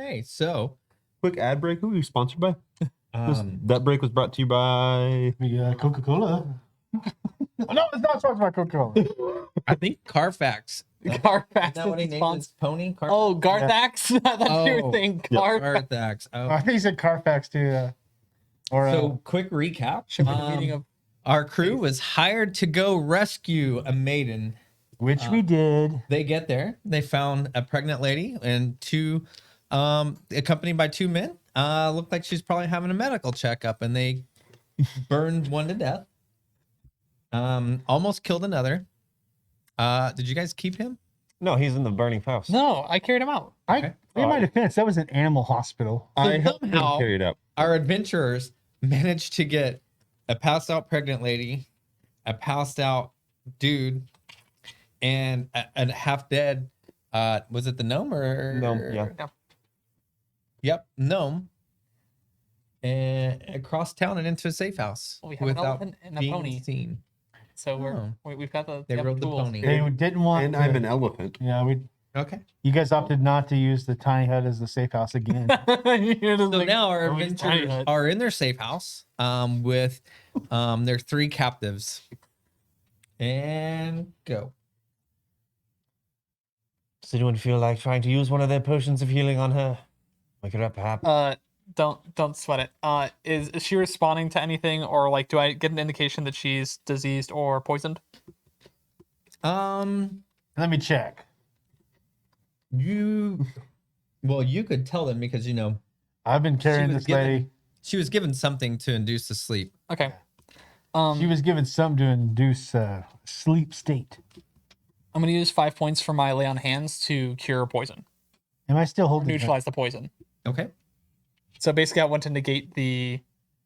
Okay, so Quick ad break. Who are you sponsored by? um, That break was brought to you by. Coca-Cola. Oh, no, it's not sponsored by Coca-Cola. I think Carfax. Carfax Isn't that what he is named sponsor- his pony? Oh, Garthax. I thought you were saying Carfax. Carfax. Oh. I think he said Carfax too. Or So quick recap. Should be the meeting of Our crew was hired to go rescue a maiden. which we did. They get there. They found a pregnant lady and two, accompanied by two men. Looked like she's probably having a medical checkup, and they burned one to death. Almost killed another. Did you guys keep him? No, he's in the burning house. No, I carried him out. In my defense, that was an animal hospital. I helped him somehow- carry it up. Our adventurers managed to get a passed out pregnant lady, a passed out dude, and a half dead. Was it the gnome or Gnome, yeah. Yep, gnome. And across town and into a safe house Well, we have an elephant and a being pony. seen. So we've got the They rode the tools. pony. They didn't want. And to- I'm an elephant. Yeah, Okay. you guys opted not to use the tiny hut as the safe house again. So now our "Oh, it's tiny adventurers hut." are in their safe house with their three captives. And go. Does anyone feel like trying to use one of their potions of healing on her? Wake her up, perhaps. Don't sweat it. Is she responding to anything, or like, do I get an indication that she's diseased or poisoned? Let me check. You could tell them because I've been carrying was this lady. she was given something to induce the sleep. Okay. She was given something to induce sleep state. I'm gonna use 5 points for my lay on hands to cure poison, Am I still or holding? neutralize the poison. Okay. So basically, I want to negate the.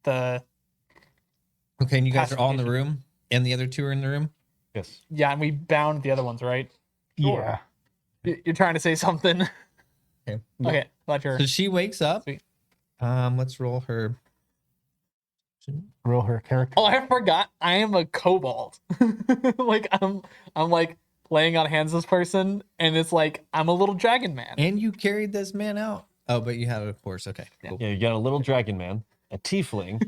Okay, and you guys are all in the Pacification. room, and the other two are in the room. Yes. Yeah, and we bound the other ones, right? Yeah. You're trying to say something. Okay. Okay, glad you're. So she wakes up. Sweet. Let's roll her. Roll her character. Oh, I forgot. I am a kobold. Like I'm like laying on hands this person, and it's like I'm a little dragon man. And you carried this man out. Oh, but you had it, of course. Okay. Cool. Yeah, you got a little dragon man, a tiefling,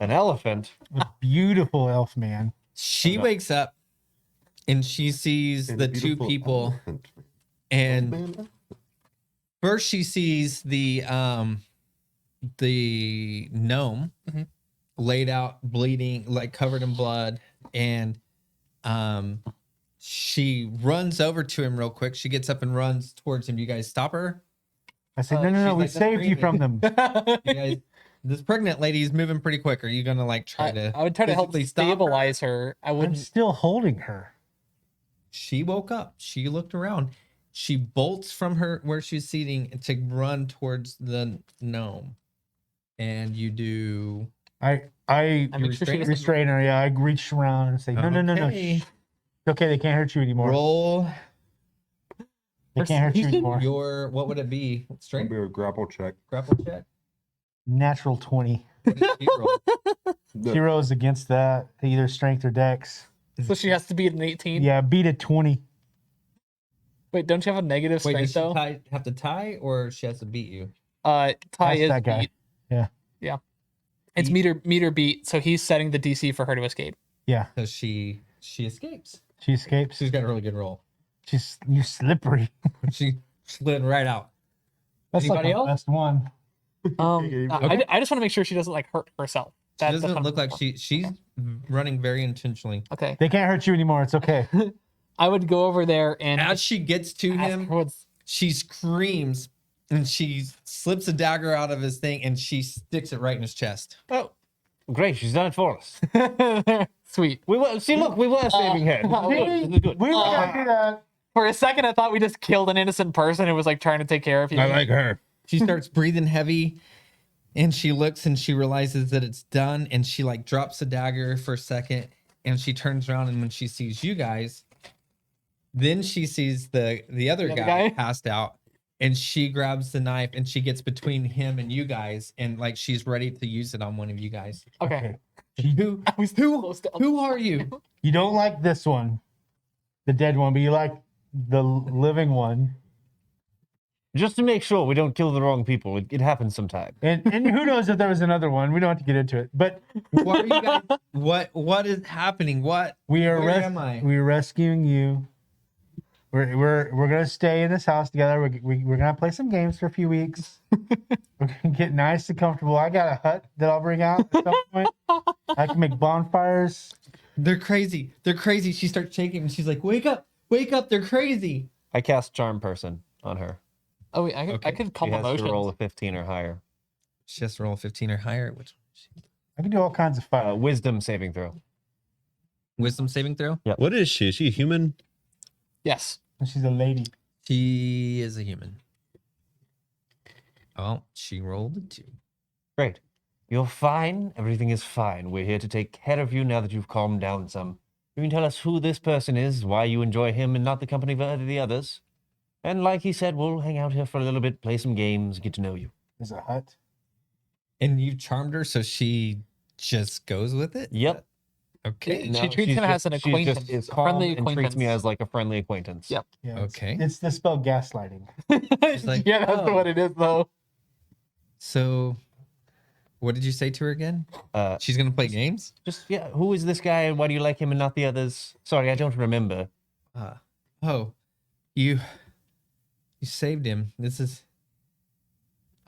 an elephant. A beautiful elf man. She wakes up, and she sees And the a two beautiful people. elephant. And first, she sees the gnome Mhm. laid out, bleeding, like covered in blood, and she runs over to him real quick. She gets up and runs towards him. You guys stop her. I said, Uh, no, she's we like, saved you from them. You guys, this pregnant lady's moving pretty quick. Are you gonna like try to? I would try to help physically stop her? stabilize her. I I'm wouldn't. still holding her. She woke up. She looked around. She bolts from her where she's sitting to run towards the gnome. And you do. I I make sure she doesn't. restrain her. Yeah, I reach around and say, no. Okay. Shh. Okay, they can't hurt you anymore. Roll They can't hurt you Persuasion? anymore. your, what would it be? It'll Strength? be a grapple check. Grapple check? Natural 20. What did she roll? Heroes against that, either strength or dex. So she has to be at an 18. Yeah, beat a 20. Wait, don't you have a negative Wait, does strength she though? have to tie or she has to beat you? Ty That's is that guy. beat. Yeah. Yeah. It's Beat. meter beat, so he's setting the DC for her to escape. Yeah, Because she escapes. she escapes. She's got a really good roll. You're slippery. She slid right out. That's Anybody like my else? best one. I just want to make sure she doesn't like hurt herself. She That's doesn't what I'm look like looking she's running very intentionally. for. Okay. They can't hurt you anymore. It's okay. I would go over there and As she gets to ask him, her what's- she screams and she slips a dagger out of his thing and she sticks it right in his chest. Oh, Great, she's done it for us. sweet. We were we were saving her. This is good. We were gonna do that. For a second, I thought we just killed an innocent person who was like trying to take care of you. I like her. She starts breathing heavy and she looks and she realizes that it's done and she like drops the dagger for a second and she turns around and when she sees you guys, then she sees the other The other guy guy? passed out and she grabs the knife and she gets between him and you guys and like she's ready to use it on one of you guys. Okay. Who I was too close to. who are you? You don't like this one, the dead one, but you like the living one. Just to make sure we don't kill the wrong people. It happens sometimes. And who knows if there was another one? We don't have to get into it. But What are you guys? What is happening? What? Where am I? We're rescuing you. We're gonna stay in this house together. We're gonna play some games for a few weeks. We're gonna get nice and comfortable. I got a hut that I'll bring out at some point. I can make bonfires. They're crazy. They're crazy. She starts shaking and she's like, "Wake up! Wake up! They're crazy." I cast Charm Person on her. Oh, wait, I Okay. could She calm has to emotions. roll a 15 or higher. She has to roll a 15 or higher. Which I can do all kinds of fun. Wisdom saving throw. wisdom saving throw? What is she? Is she a human? Yes. And she's a lady. She is a human. Oh, she rolled a 2. Great. You're fine. Everything is fine. We're here to take care of you now that you've calmed down some. You can tell us who this person is, why you enjoy him and not the company of the others. And like he said, we'll hang out here for a little bit, play some games, get to know you. There's a hut. And you charmed her, so she just goes with it? Yep. Okay. She treats him as an acquaintance, Is a friendly calm and treats me acquaintance. as like a friendly acquaintance. Yep. Yeah, Okay. It's the spell gaslighting. like, yeah, that's oh. what it is, though. So, what did you say to her again? She's going to play games? Yeah, who is this guy and why do you like him and not the others? Sorry, I don't remember. Oh, you saved him. This is...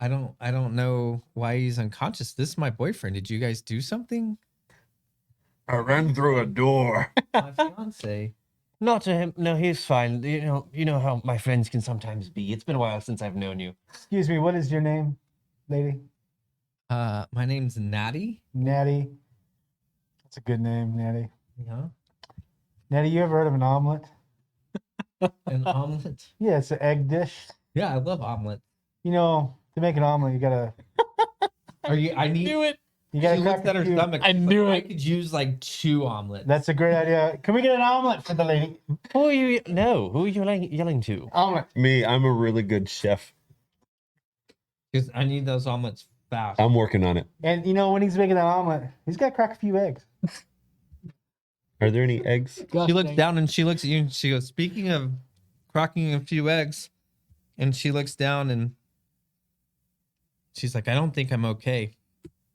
I don't know why he's unconscious. This is my boyfriend. Did you guys do something? I ran through a door. My fiance. Not to him. No, he's fine. You know how my friends can sometimes be. It's been a while since I've known you. Excuse me, what is your name, lady? My name's Natty. Natty. That's a good name, Natty. Yeah. Natty, you ever heard of an omelet? An omelet. Yeah, it's an egg dish. Yeah, I love omelet. You know, to make an omelet, you gotta I need. Knew it. you She gotta looks crack at a her few. stomach. I knew I it. could use like 2 omelets. That's a great idea. Can we get an omelet for the lady? Who are you? No, who are you yelling to? Omelet. Me, I'm a really good chef. Because I need those omelets fast. I'm working on it. And you know, when he's making that omelet, he's gotta crack a few eggs. Are there any eggs? She looks down and she looks at you and she goes, "Speaking of cracking a few eggs," and she looks down and she's like, "I don't think I'm okay."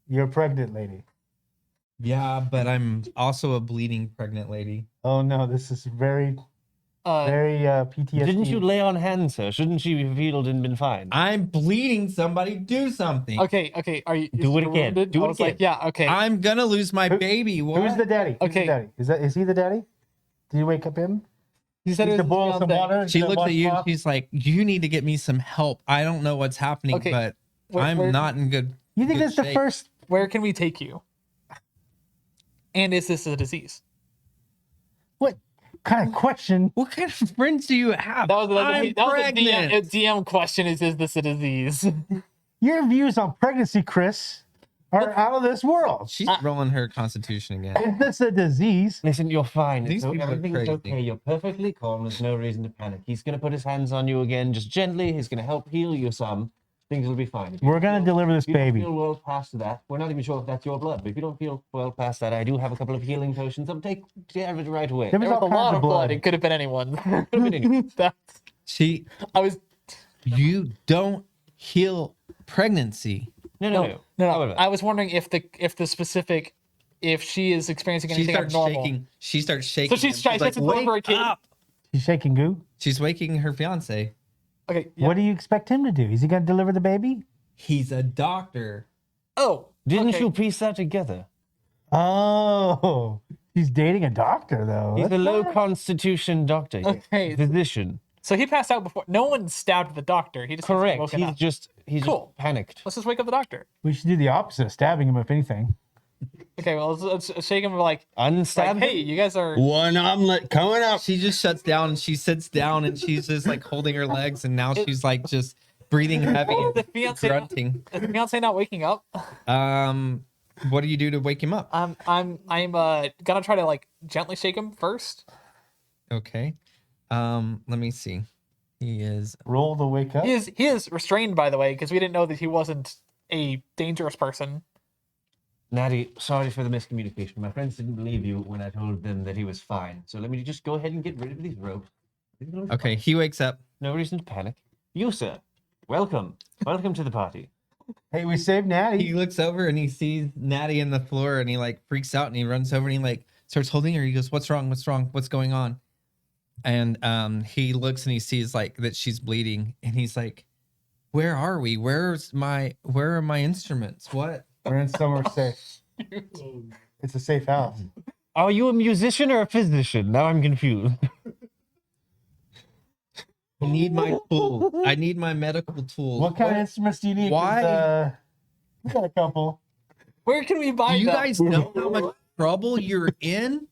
You're a pregnant lady. Yeah, but I'm also a bleeding pregnant lady. Oh no, this is very Uh, PTSD. Didn't you lay on hands, sir? Shouldn't she have healed and been fine? I'm bleeding. Somebody do something. okay. Are you? Do it you're again. wounded? Do I it was like, again. yeah. Okay. I'm gonna lose my baby. What? Who's the daddy? Who's Okay. the daddy? Is he the daddy? Did you wake up him? He said Needs it to was boil his some fiancé. water. She to looks wash at you. off? She's like, "You need to get me some help. I don't know what's happening, Okay, but where- I'm where- not in good." You think good that's the shape." first? Where can we take you? And is this a disease? What kind of question? What kind of friends do you have? That was I'm a pregnant. DM question. Is this a disease? Your views on pregnancy, Chris, are out of this world. She's rolling her constitution again. Is this a disease? Listen, you're fine. These people are Everything's crazy. okay. You're perfectly calm. There's no reason to panic. He's going to put his hands on you again, just gently. He's going to help heal you some. Things will be fine. If you We're gonna feel- deliver this if you don't baby. feel well past that. We're not even sure if that's your blood, but if you don't feel well past that, I do have a couple of healing potions. I'll take care of it right away. There There was was all a lot kinds of of blood. blood. It could have been anyone. Could've been anyone. That's, She, I was you don't heal pregnancy. No. no. However, I was wondering if the specific if she is experiencing She anything starts abnormal. shaking. She starts shaking. So she's him. trying to deliver a kid. up. She's shaking goo. She's waking her fiance. Okay. Yeah. What do you expect him to do? Is he gonna deliver the baby? He's a doctor. Oh, didn't okay. you piece that together? Oh, he's dating a doctor though. He's a That's low not- constitution doctor. Okay. Physician. So he passed out before. No one stabbed the doctor. He just Correct. Woken up. He's Cool. just panicked. Let's just wake up the doctor. We should do the opposite of stabbing him, if anything. Okay. Well, let's shake him like, Unstab hey, you guys are. One omelet coming up. She just shuts down and she sits down and she's just like holding her legs and now she's like just breathing heavy Is the and fiance grunting. Is the fiance not waking up? What do you do to wake him up? I'm gonna try to like gently shake him first. Okay. Let me see. He is Roll the wake up. He is restrained, by the way, because we didn't know that he wasn't a dangerous person. Natty, sorry for the miscommunication. My friends didn't believe you when I told them that he was fine. So let me just go ahead and get rid of these ropes. okay. He wakes up. No reason to panic. You, sir, Welcome to the party. Hey, we saved Natty. He looks over and he sees Natty in the floor and he like freaks out and he runs over and he like starts holding her. He goes, "What's wrong? What's wrong? What's going on?" And he looks and he sees like that she's bleeding and he's like, "Where are we? Where are my instruments? What?" We're in somewhere safe. It's a safe house. Are you a musician or a physician? Now I'm confused. I need my tools. I need my medical tools. What kind of instruments do you need? 'Cause, Why? We got a couple. Where can we buy Do you them? guys know how much trouble you're in?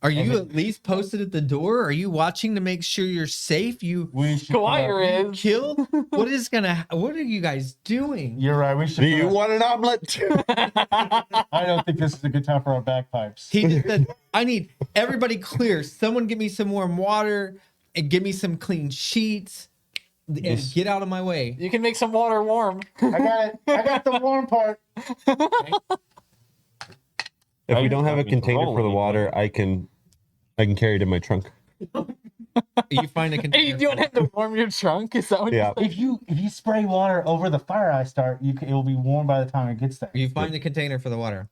Are you at least posted at the door? Are you watching to make sure you're safe? You We should. Squire is. killed? What are you guys doing? You're right. We should. Do you want an omelet? I don't think this is a good time for our bagpipes. He just said, I need everybody clear. Someone give me some warm water and give me some clean sheets and get out of my way. You can make some water warm. I got it. I got the warm part. If we don't have a I've been container for the rolling. water, I can carry it in my trunk. You find a Hey, container. you want him to warm your trunk? Is that what Yeah. you're If you spray water over the fire I start, it will be warm by the time it gets there. You find a container for the water.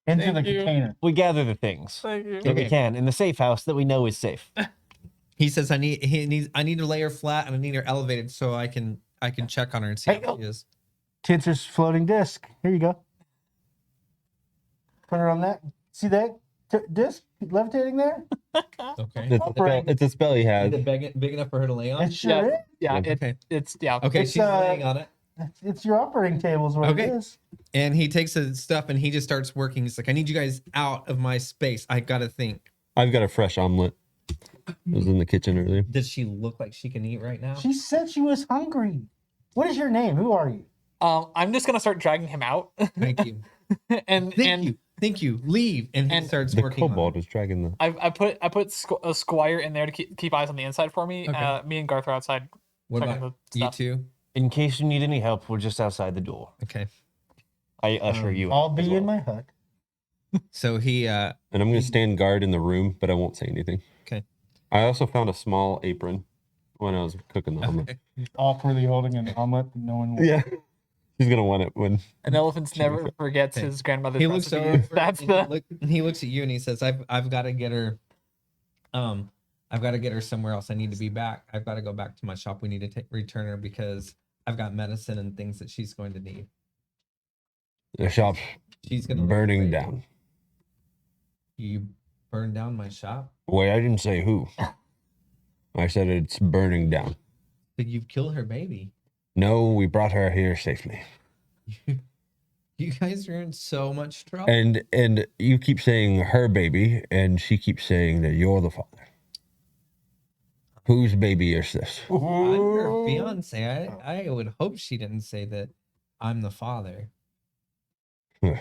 Into Thank the you. container. We gather the things saying? that we Okay. can in the safe house that we know is safe. He says I need to lay her flat and I need her elevated so I can check on her and see Hey, how she is. Tinser's floating disc. Here you go. Put her on that. See that disc levitating there? Okay. It's a spell he has. Is it big enough for her to lay on? It sure is. Yeah, Okay. it's yeah. Okay, It's, she's laying on it. It's your operating table is what Okay. it is. And he takes his stuff and he just starts working. He's like, I need you guys out of my space. I gotta think. I've got a fresh omelet. It was in the kitchen earlier. Does she look like she can eat right now? She said she was hungry. What is your name? Who are you? I'm just gonna start dragging him out, Thank you. and Thank you. Leave. And he and starts The working on kobold it. was dragging the. I put a Squire in there to keep eyes on the inside for me. Okay. Me and Garth are outside. What checking about the you stuff. two? In case you need any help, we're just outside the door. Okay. I usher you. I'll out be as in well. my hut. So he And I'm going to stand guard in the room, but I won't say anything. okay. I also found a small apron when I was cooking the omelet. Okay. Awkwardly holding an omelet that no one will. Yeah. He's going to want it when. An elephant never forgets Okay. his grandmother's He looks recipe. over. That's and the he looks at you and he says, I've got to get her I've got to get her somewhere else. I need to be back. I've got to go back to my shop. We need to return her because I've got medicine and things that she's going to need. The shop's She's going to burning down. You burned down my shop? Wait, I didn't say who. I said it's burning down. But you've killed her baby. No, we brought her here safely. You guys are in so much trouble. And you keep saying her baby, and she keeps saying that you're the father. Whose baby is this? I'm her fiance. I would hope she didn't say that I'm the father. Huh.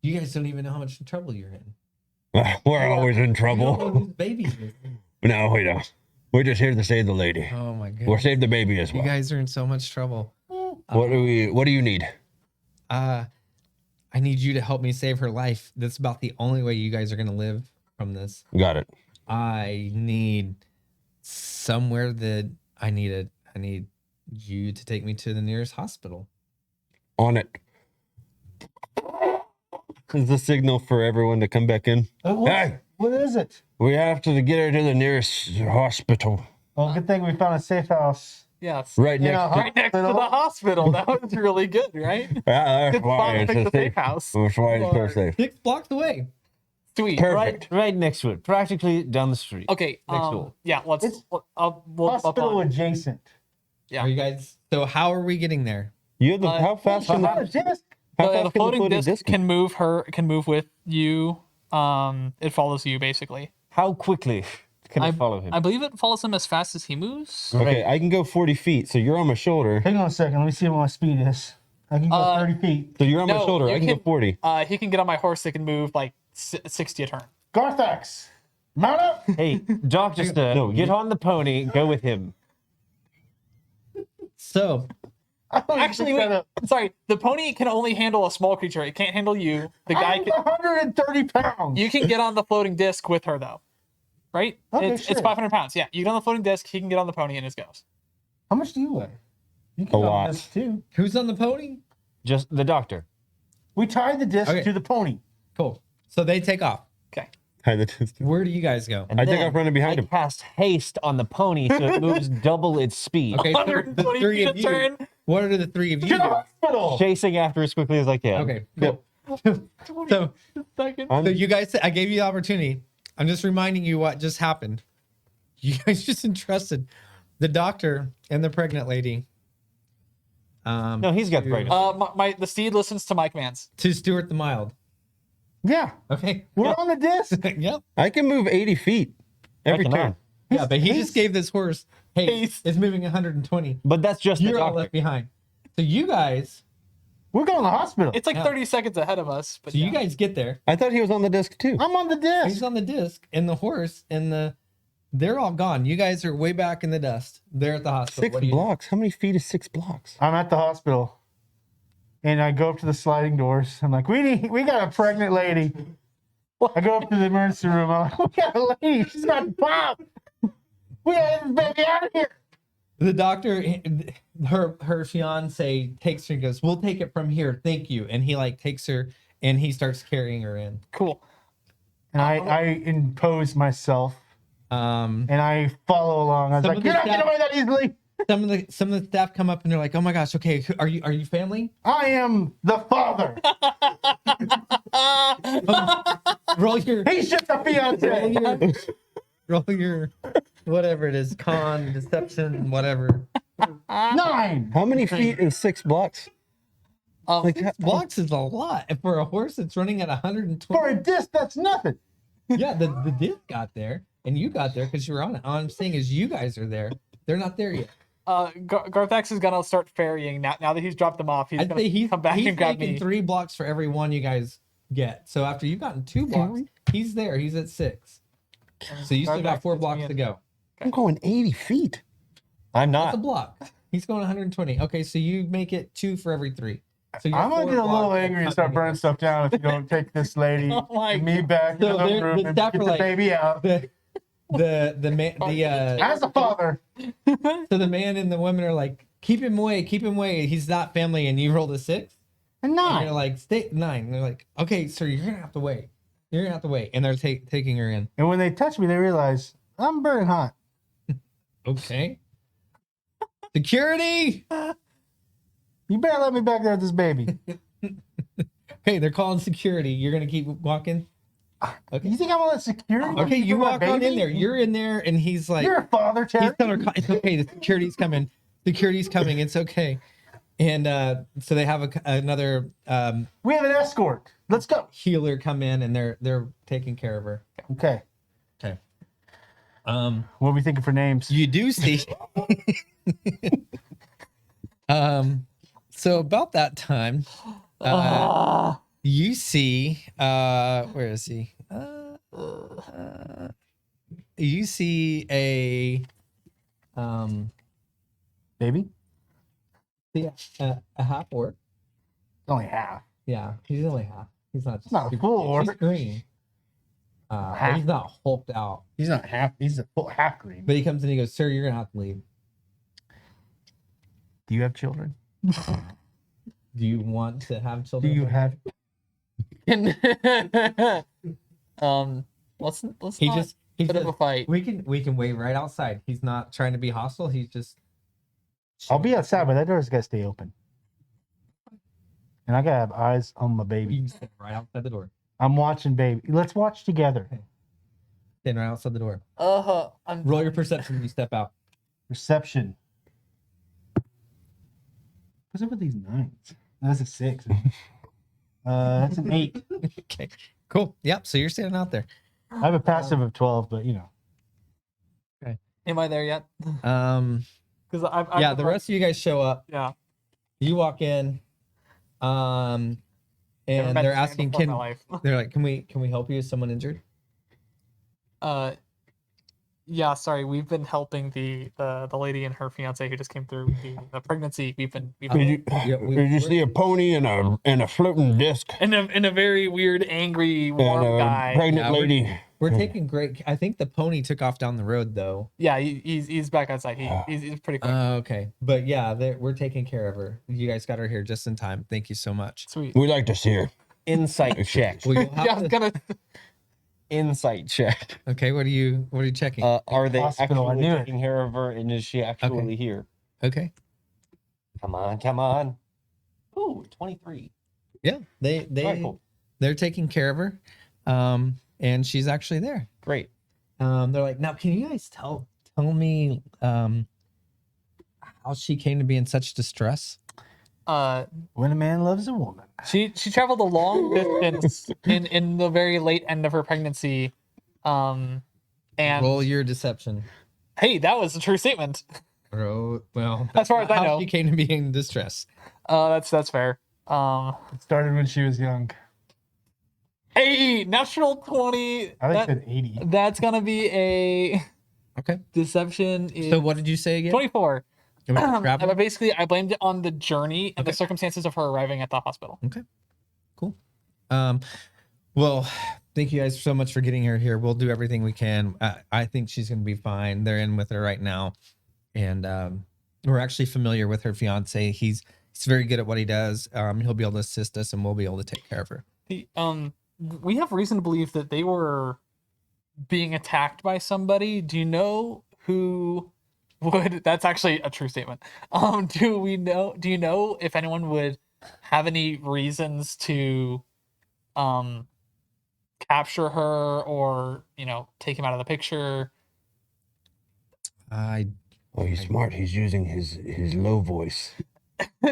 You guys don't even know how much trouble you're in. We're always in You don't know trouble. whose baby it is. No, we don't. We're just here to save the lady. Oh my We'll goodness. save the baby as You well. guys are in so much trouble. What do you need? I need you to help me save her life. That's about the only way you guys are gonna live from this. Got it. I need somewhere that I need you to take me to the nearest hospital. On it. Is the signal for everyone to come back in? Hey, What is it? we have to get her to the nearest hospital. Well, good thing we found a safe house. yes. Right You next know, to. Right next to the hospital. That was really good, right? Yeah, that's Good why spot to it's pick a the safe house. That's why it's so safe. 6 blocks away. Sweet. Perfect. Right next to it, practically down the street. Okay. Next door. Yeah. Let's. It's We'll up Hospital on. adjacent. Yeah. Are you guys? So how are we getting there? You have the, Uh, how fast can Not a the, disc. how The fast can floating disc disc can move her. Can move with you. It follows you basically. How quickly can I follow him? I believe it follows him as fast as he moves. Okay, I can go 40 feet, so you're on my shoulder. Hang on a second. Let me see what my speed is. I can go 30 feet. So you're on my No, shoulder. you I can go 40. He can get on my horse that can move like 60 a turn. Garthax, mount up. Hey, Doc, just No, get you- on the pony, go with him. So Actually, wait. Sorry, the pony can only handle a small creature. It can't handle you. The guy I'm can. 130 pounds. You can get on the floating disc with her though, right? Okay, it's sure. 500 pounds. Yeah, you get on the floating disc. He can get on the pony and it goes. How much do you weigh? You can A go on lot. this too. Who's on the pony? Just the doctor. We tied the disc Okay. to the pony. Cool. So they take off. Okay. Hi, the distance. Where do you guys go? And I take then off running behind I him. cast haste on the pony so it moves double its speed. Okay, so the 120 three feet of a you. turn. What are the three of you To the do? hospital. Chasing after as quickly as I can. Okay, cool. So, Second. so you guys, I gave you the opportunity. I'm just reminding you what just happened. You guys just entrusted the doctor and the pregnant lady. No, he's got the pregnant. The steed listens to my commands. To Stuart the Mild. Yeah. Okay. We're on the disc. Yep. I can move 80 feet every cannot. turn. Yeah, but he Haste. just gave this horse haste. It's moving 120. But that's just the You're all doctor. left behind. So you guys, We're going to the hospital. It's like Yeah. 30 seconds ahead of us. But so you guys get there. I thought he was on the disc too. I'm on the He's disc. on the disc, and the horse and they're all gone. You guys are way back in the dust. They're at the hospital. 6 What do you do? blocks. How many feet is 6 blocks? I'm at the hospital. And I go up to the sliding doors. I'm like, we got a pregnant lady. I go up to the emergency room. I'm like, we got a lady. She's got pop. We got this baby out of here. The doctor, her fiance takes her and goes, "We'll take it from here, thank you." And he like takes her and he starts carrying her in. cool. And I impose myself Um, and I follow along. I was Some like, of the you're not getting staff- away that easily. some of the staff come up and they're like, "Oh my gosh, okay, are you family?" I am the father. Roll your He's just a roll fiance. your, roll your whatever it is, con, deception, whatever. 9. How many feet is 6 blocks? Like, Blocks is a lot. And for a horse that's running at 120. For a disc, that's nothing. Yeah, the disc got there and you got there because you were on it. All I'm saying is you guys are there. They're not there yet. Garthax is gonna start ferrying now. Now that he's dropped them off, he's I'd gonna say he's come back and grab making me. 3 blocks for every one you guys get. So after you've gotten 2 blocks, he's there. He's at 6. So you still got 4 blocks to go. I'm going 80 feet. I'm That's a not. block. He's going 120. Okay, so you make it 2 for every 3. So I'm going to get a little angry and start burning stuff down if you don't take this lady Oh my and me back So into the they're- room the and staff get are the like- baby out. As a father, So the man and the women are like, keep him away. He's not family. And you rolled a 6. and And 9. you're like, stay 9. And they're like, okay, sir, you're gonna have to wait. And they're taking her in. And when they touch me, they realize I'm burning hot. Okay. Security. You better let me back there with this baby. Okay, they're calling security. You're gonna keep walking. You think I'm gonna let security? Okay, you for my walk on in baby? there. You're in there, and he's like, You're a father, he's Terry. telling her, it's okay. The security's coming. Security's coming. It's okay. And so they have another We have an escort. Let's go. healer come in, and they're taking care of her. Okay. Okay. What are we thinking for names? You do see. So about that time, you see, where is he? You see a, Baby? a half orc. Only half. Yeah, he's only half. He's not. not a super- full He's orc. green. But Half. he's not hulked out. He's not half. He's a full half green. But he comes in. He goes, "Sir, you're gonna have to leave. Do you have children? Do you want to have Do children?" you have? Let's He not just. He put up says, a fight. we can wait right outside. He's not trying to be hostile. He's just. I'll be outside, but that door's got to stay open. And I got to have eyes on my You baby. can stand right outside the door. I'm watching baby. Let's watch together. Stand right outside the door. I'm Roll your perception when you step out. Reception. What's up with these 9s? That's a 6. That's an 8. Okay. Cool. Yep. So you're standing out there. I have a passive of 12, but you know. Am I there yet? Um. Because I've Yeah. The rest of you guys show up. Yeah. You walk in. Never And met they're this man asking, before in my life. they're like, can we help you? Is someone injured? Yeah, sorry, we've been helping the lady and her fiance who just came through with the pregnancy. We've been Yeah, Did you see a pony and a floating disc in a very weird, angry, and warm a guy. pregnant Yeah, we're- lady? We're taking great. I think the pony took off down the road though. Yeah, he's back outside. He's pretty quick. Okay, but yeah, we're taking care of her. You guys got her here just in time. Thank you so much. Sweet. We like to see her. Insight check. Well, you'll have Yeah, I was to- gonna. Insight check. okay, what are you checking? Are they Hospital, I actually knew it. taking care of her, and is she actually here? Okay, Come on, come on. Ooh, 23. yeah, All right, cool. they're taking care of her, and she's actually there. Great. They're like, now, can you guys tell me how she came to be in such distress? When a man loves a woman. She traveled a long distance in the very late end of her pregnancy, and Roll your deception. hey, that was a true statement. Well, As far as I how know. she came to be in distress. That's fair. It started when she was young. Hey, natural 20. I think said 80. That's gonna be a Okay. deception. Is So what did you say again? 24. Travel? But basically, I blamed it on the journey and Okay. the circumstances of her arriving at the hospital. Okay, cool. Well, thank you guys so much for getting her here. We'll do everything we can. I think she's gonna be fine. They're in with her right now, and we're actually familiar with her fiance. He's very good at what he does. He'll be able to assist us, and we'll be able to take care of her. We have reason to believe that they were being attacked by somebody. Do you know who would? That's actually a true statement. Do you know if anyone would have any reasons to capture her or take him out of the picture? Oh, he's smart. He's using his low voice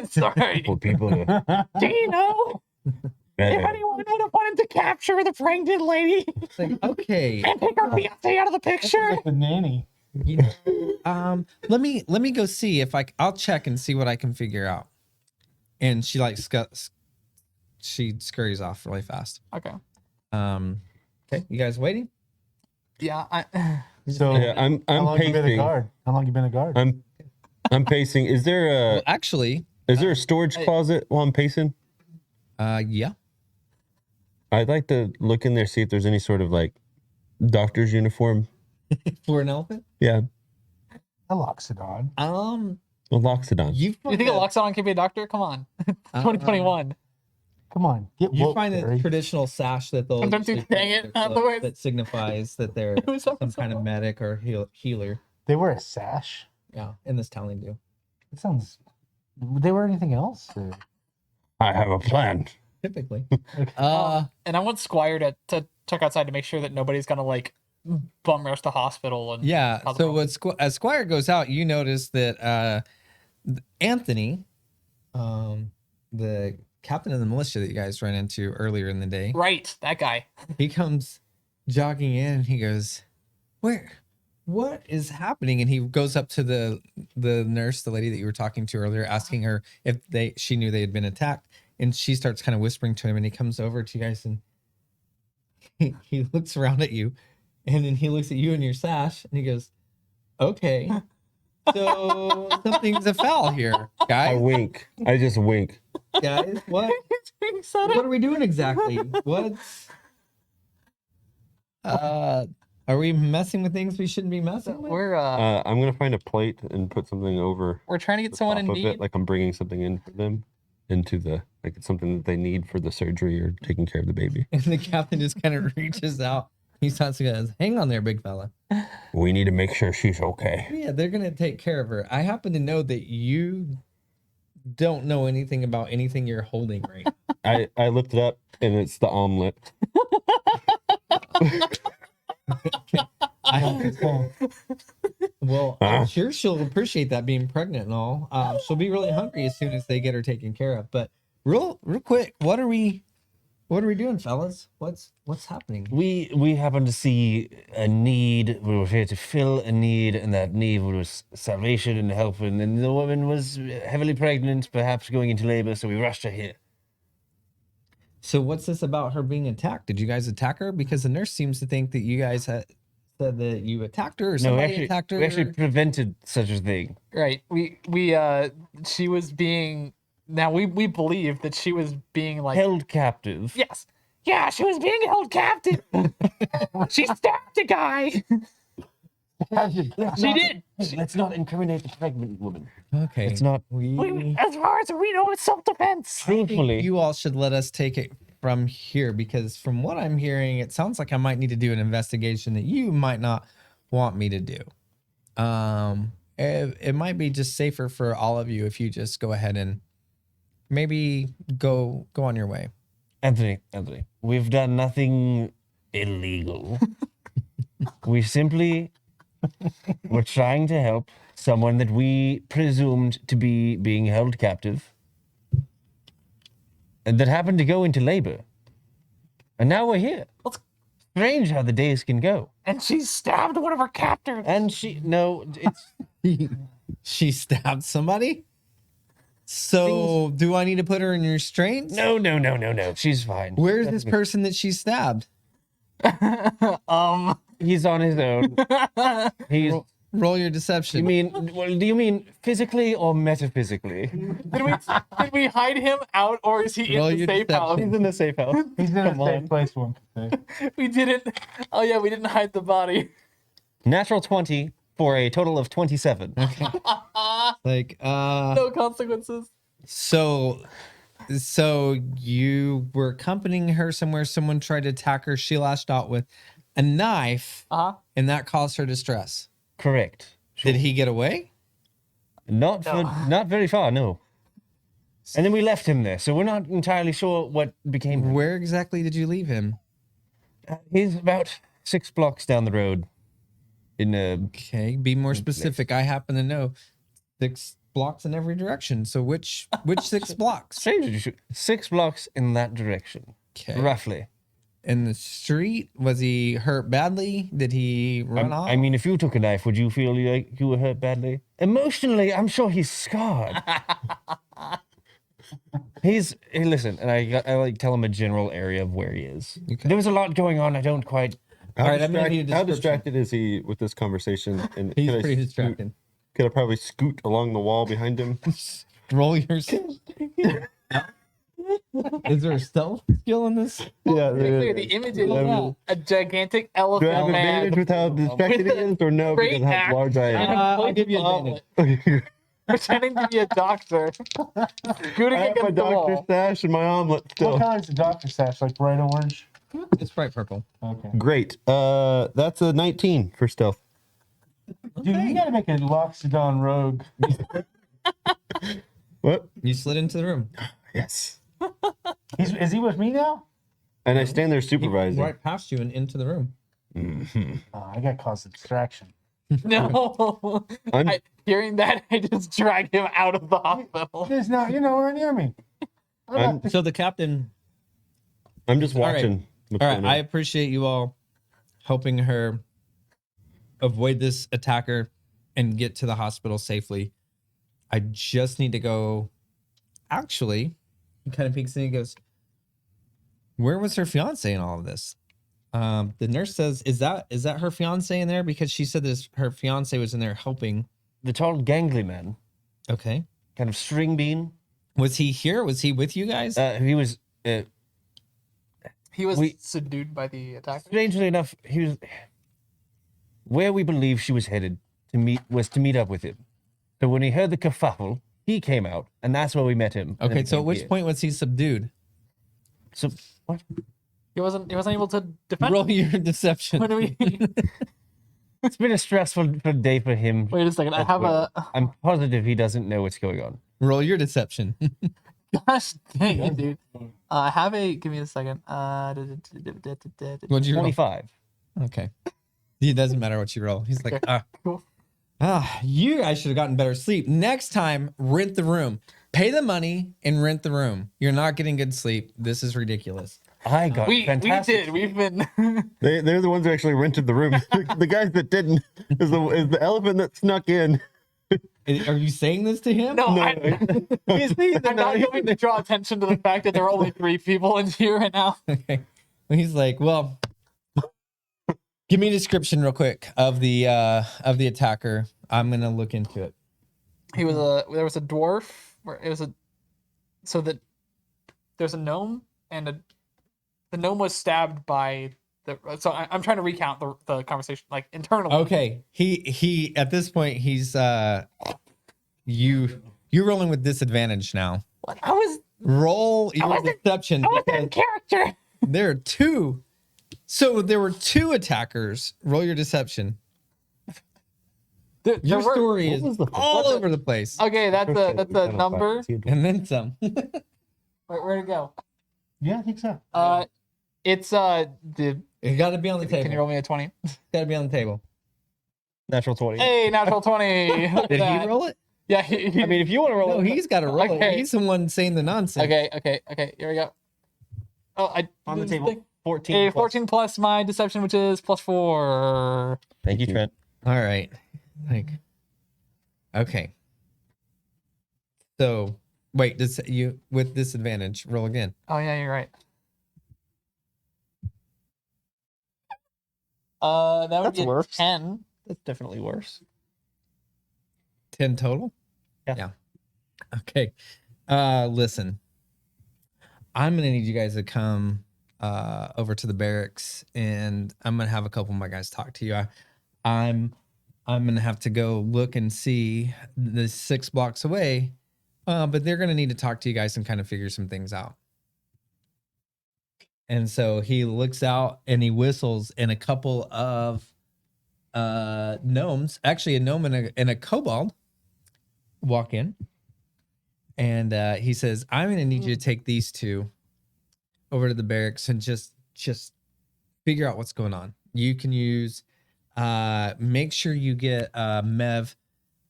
Sorry. for people to Do you know if better. anyone would have wanted to capture the pregnant lady It's like, okay, and take her fiance out of the picture? Like the nanny. you know, let me go see if I'll check and see what I can figure out. And she she scurries off really fast. Okay. Okay, you guys waiting? Yeah. So Yeah, I'm how long you been a pacing. guard? How long you been a guard? I'm pacing. Is there Well, a actually, storage closet while I'm pacing? yeah. I'd like to look in there, see if there's any sort of like doctor's uniform. For an elephant? Yeah, A loxodon. a loxodon. You You think a Loxodon can be a doctor? Come on. 2021. Come on, get You woke, find a Barry. traditional sash that they'll Don't you usually put dang on it, their not the clothes words. that signifies that they're It was some so kind of long. medic or healer. They wear a sash. Yeah, in this town they do. It sounds. Would they wear anything else? Or? I have a plan. Typically. And I want Squire to check outside to make sure that nobody's gonna like bum rush the hospital and Yeah. cause a So problem. as Squire goes out, you notice that Anthony, the captain of the militia that you guys ran into earlier in the day, Right, that guy. he comes jogging in and he goes, what is happening? And he goes up to the nurse, the lady that you were talking to earlier, asking her if she knew they had been attacked. And she starts kind of whispering to him, and he comes over to you guys and he looks around at you, and then he looks at you and your sash and he goes, okay, so something's afoul here, I guys. wink. I just wink. Guys, what are we doing exactly? What's are we messing with things we shouldn't be messing with? We're I'm gonna find a plate and put something over we're trying to get the someone top in of need. it, like I'm bringing something in for them into the like it's something that they need for the surgery or taking care of the baby. And the captain just kind of reaches out. He starts to go, hang on there, big fella. We need to make sure she's okay. Yeah, they're gonna take care of her. I happen to know that you don't know anything about anything you're holding right now. I looked it up and it's the omelet. I don't Well, I'm sure she'll appreciate that being pregnant and all. She'll be really hungry as soon as they get her taken care of. But real quick, what are we doing, fellas? What's happening? We happened to see a need. We were here to fill a need, and that need was salvation and help. And then the woman was heavily pregnant, perhaps going into labor, so we rushed her here. So what's this about her being attacked? Did you guys attack her? Because the nurse seems to think that you guys had said that you attacked her or No, somebody attacked her. we actually prevented such a thing. Right. She was being. Now we believe that she was being like. Held captive. Yes. Yeah, she was being held captive. She stabbed a guy. She did. Let's not incriminate the pregnant woman. Okay. It's not. As far as we know, it's self-defense. Truthfully, You all should let us take it from here because from what I'm hearing, it sounds like I might need to do an investigation that you might not want me to do. It might be just safer for all of you if you just go ahead and maybe go on your way. Anthony, we've done nothing illegal. We simply were trying to help someone that we presumed to be being held captive and that happened to go into labor. And now we're here. Strange how the days can go. And she stabbed one of her captors. And it's She stabbed somebody? So do I need to put her in restraints? no. She's fine. Where's this person that she stabbed? He's on his own. He's. Roll your deception. Do you mean physically or metaphysically? Did we hide him out, or is he Roll in the your safe house? deception. He's in the safe house. He's in a safe place one could say. We didn't. Oh yeah, we didn't hide the body. Natural 20 for a total of 27. Like, No consequences. so you were accompanying her somewhere. Someone tried to attack her. She lashed out with a knife, and that caused her distress. Correct. Did he get away? Not very far, no. And then we left him there, so we're not entirely sure what became of him. Where exactly did you leave him? He's about 6 blocks down the road. In a Okay, be more specific. I happen to know 6 blocks in every direction. So which 6 blocks? strange 6 blocks in that direction, Okay. roughly. In the street, was he hurt badly? Did he run off? I mean, if you took a knife, would you feel like you were hurt badly? Emotionally, I'm sure he's scarred. Listen, and I like tell him a general area of where he is. Okay. There was a lot going on. I don't quite. All right, I'm gonna need a How description. distracted is he with this conversation? And He's could I pretty scoot- distracted. Could I probably scoot along the wall behind him? Roll your. Is there a stealth skill in this? Yeah. Look at the image is a gigantic Do I have elephant advantage man with how distracted he is, or no? great Because of how axe large I and am. a I'll plate give you gauntlet, advantage. pretending to be a doctor, scooting I have my against the doctor wall. stash and my omelet What still. color is the doctor sash? Like bright orange? It's bright purple. Okay. Great. That's a 19 for stealth. Dude, you gotta make a Loxodon rogue. What? You slid into the room. Yes. Is he with me now? And I stand there He supervising. right past you and into the room. Oh, I got caused a distraction. No, I'm- hearing that, I just drag him out of the hospital. He's not, you're nowhere near me. I'm, So the captain. I'm just All right. watching. what's All right, going on. I appreciate you all helping her avoid this attacker and get to the hospital safely. I just need to go. Actually, he kind of peeks in and goes, "Where was her fiance in all of this?" The nurse says, "Is that her fiance in there?" Because she said this, her fiance was in there helping. The tall, gangly man, Okay, kind of string bean. was he here? Was he with you guys? He was. He was We- subdued by the attacker. Strangely enough, he was where we believe she was headed to meet up with him. So when he heard the kerfuffle, he came out, and that's where we met him. and Okay, then so at came which here. point was he subdued? So what? He wasn't able to defend. Roll your deception. When we It's been a stressful day for him. wait a second, I have a I'm positive he doesn't know what's going on. Roll your deception. gosh dang it, dude. I have a give me a second. What'd you roll? 25. Okay. It doesn't matter what you roll. He's like, Okay, cool. You guys should have gotten better sleep. Next time, rent the room. Pay the money and rent the room. You're not getting good sleep. This is ridiculous. I got We fantastic. did. We've been They're the ones who actually rented the room. The guys that didn't is the elephant that snuck in. Are you saying this to him? no. No, I'm not going to draw attention to the fact that there are only 3 people in here right now. Okay. And he's like, well, give me a description real quick of the attacker. I'm gonna look into it. There was a dwarf where it was a so that there's a gnome and a the gnome was stabbed by the. So I'm trying to recount the conversation like internally. Okay. He at this point he's you're rolling with disadvantage now. What? I was Roll your deception because character. there are two. So there were two attackers. Roll your deception. Your story is all over the place. Okay, that's a number. And then some. Where'd it go? Yeah, I think so. It's the. It got to be on the table. Can you roll me a 20? Got to be on the table. Natural 20. Hey, natural 20. Look at Did that. he roll it? Yeah. I mean, if you want to roll No, it, he's got to roll Okay. it. He's the one saying the nonsense. Okay. Here we go. Oh, on the table. 14. A plus. 14 plus my deception, which is +4. Thank you, Trent. All right. Okay. So wait, does you with disadvantage roll again? Oh yeah, you're right. That would That's be a worse. 10. That's definitely worse. 10 total? Yeah. Okay. Listen. I'm gonna need you guys to come over to the barracks and I'm gonna have a couple of my guys talk to you. I'm gonna have to go look and see the 6 blocks away. But they're gonna need to talk to you guys and kind of figure some things out. And so he looks out and he whistles, and a couple of gnomes, actually a gnome and a kobold, walk in. And he says, I'm going to need you to take these two over to the barracks and just figure out what's going on. You can use, make sure you get Mev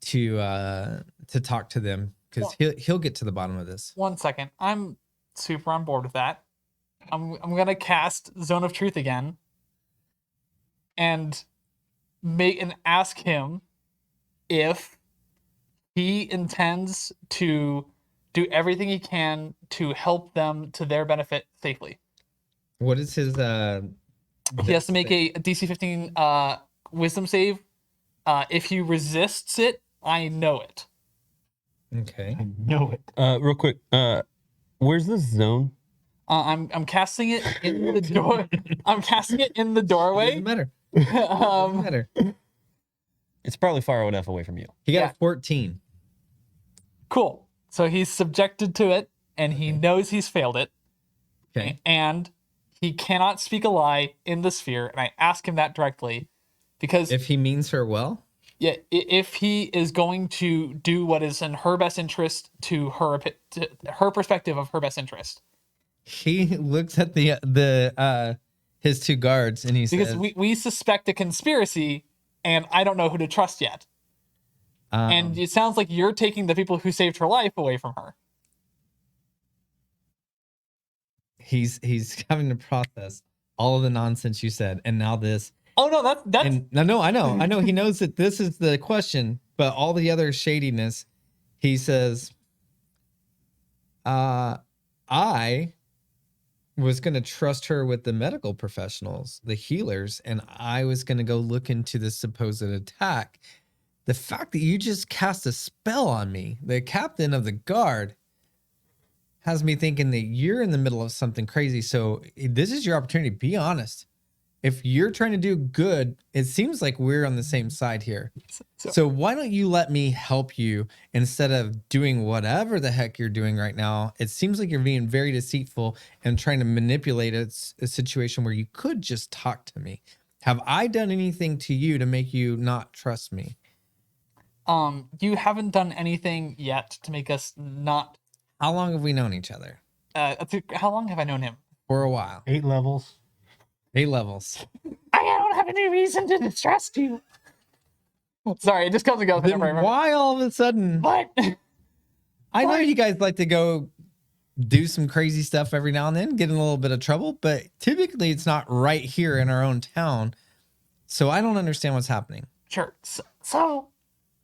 to talk to them because he'll get to the bottom of this. 1 second. I'm super on board with that. I'm gonna cast Zone of Truth again, and ask him if he intends to do everything he can to help them to their benefit safely. What is his? He has to make a DC 15 Wisdom save. If he resists it, I know it. Okay. I know it. Real quick, where's the zone? I'm casting it in the door. I'm casting it in the doorway. Doesn't matter. Doesn't matter. It's probably far enough away from you. He got Yeah. a 14. Cool. So he's subjected to it, and he knows he's failed it, Okay. and he cannot speak a lie in the sphere. And I ask him that directly, because If he means her well, if he is going to do what is in her best interest to her perspective of her best interest, he looks at the his two guards and he because says, we suspect a conspiracy, and I don't know who to trust yet. And it sounds like you're taking the people who saved her life away from her. he's having to process all of the nonsense you said, and now this. Oh no, that's And no, I know. He knows that this is the question, but all the other shadiness, he says, I was going to trust her with the medical professionals, the healers, and I was going to go look into the supposed attack. The fact that you just cast a spell on me, the captain of the guard, has me thinking that you're in the middle of something crazy. So this is your opportunity. Be honest. If you're trying to do good, it seems like we're on the same side here. So why don't you let me help you instead of doing whatever the heck you're doing right now? It seems like you're being very deceitful and trying to manipulate a situation where you could just talk to me. Have I done anything to you to make you not trust me? You haven't done anything yet to make us not. How long have we known each other? How long have I known him? For a while. 8 levels. 8 levels. I don't have any reason to distrust you. Sorry, it just comes and goes. Then why all of a sudden? But I know you guys like to go do some crazy stuff every now and then, get in a little bit of trouble, but typically it's not right here in our own town. So I don't understand what's happening. sure. So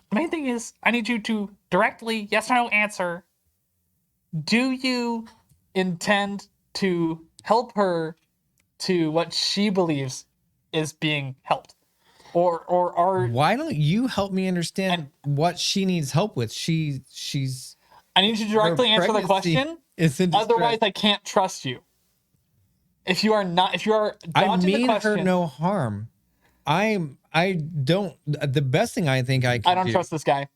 the main thing is, I need you to directly yes or no answer. Do you intend to help her to what she believes is being helped, or are Why don't you help me understand what she needs help with? She's I need you to directly her answer the pregnancy question. is in distress. Otherwise, I can't trust you. if you are I dodging the mean question, her no harm. I don't. The best thing I think I can I don't do. trust this guy.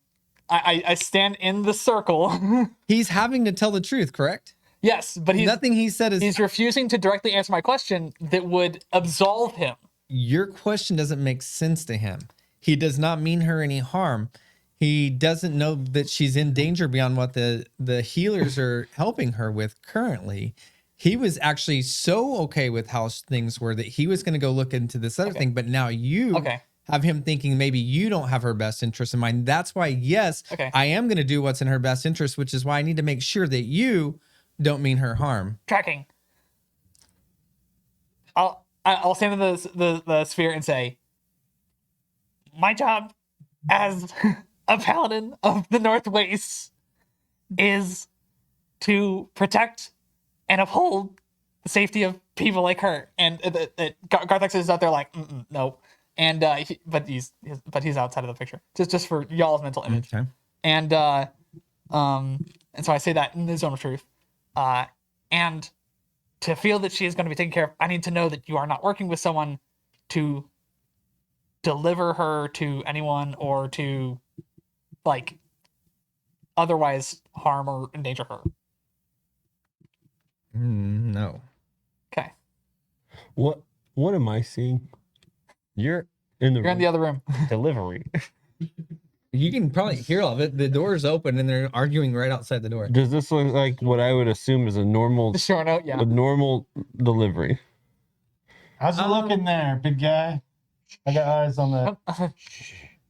I stand in the circle. He's having to tell the truth, correct? Yes, but Nothing he said is. he's refusing to directly answer my question that would absolve him. Your question doesn't make sense to him. He does not mean her any harm. He doesn't know that she's in danger beyond what the healers are helping her with currently. He was actually so okay with how things were that he was going to go look into this other thing. But now you have him thinking maybe you don't have her best interest in mind. That's why, yes, I am going to do what's in her best interest, which is why I need to make sure that you don't mean her harm. Tracking. I'll stand in the sphere and say, my job as a paladin of the North Wastes is to protect and uphold the safety of people like her. And Garthex is out there like, no. And but he's outside of the picture. Just for y'all's mental image. Okay. And so I say that in the zone of truth. And to feel that she is going to be taken care of, I need to know that you are not working with someone to deliver her to anyone or to like otherwise harm or endanger her. No. Okay. What am I seeing? You're In the You're in the other room. delivery. You can probably hear all of it. The door's open and they're arguing right outside the door. Does this look like what I would assume is a normal The short note, yeah. a normal delivery? How's it looking there, big guy? I got eyes on the.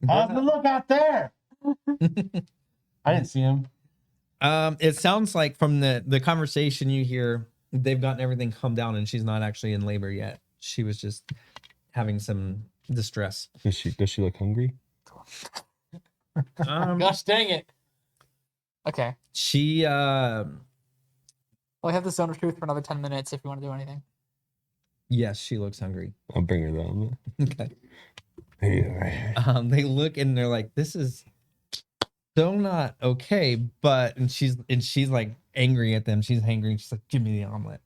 How's the look out there? I didn't see him. It sounds like from the conversation you hear, they've gotten everything calmed down and she's not actually in labor yet. She was just having some distress. Does she look hungry? Gosh dang it. Okay. She Well, we have the zone of truth for another 10 minutes if you want to do anything. yes, she looks hungry. I'll bring her down. Okay. Hey, They look and they're like, this is so not okay, but and she's like angry at them. She's angry and she's like, give me the omelet.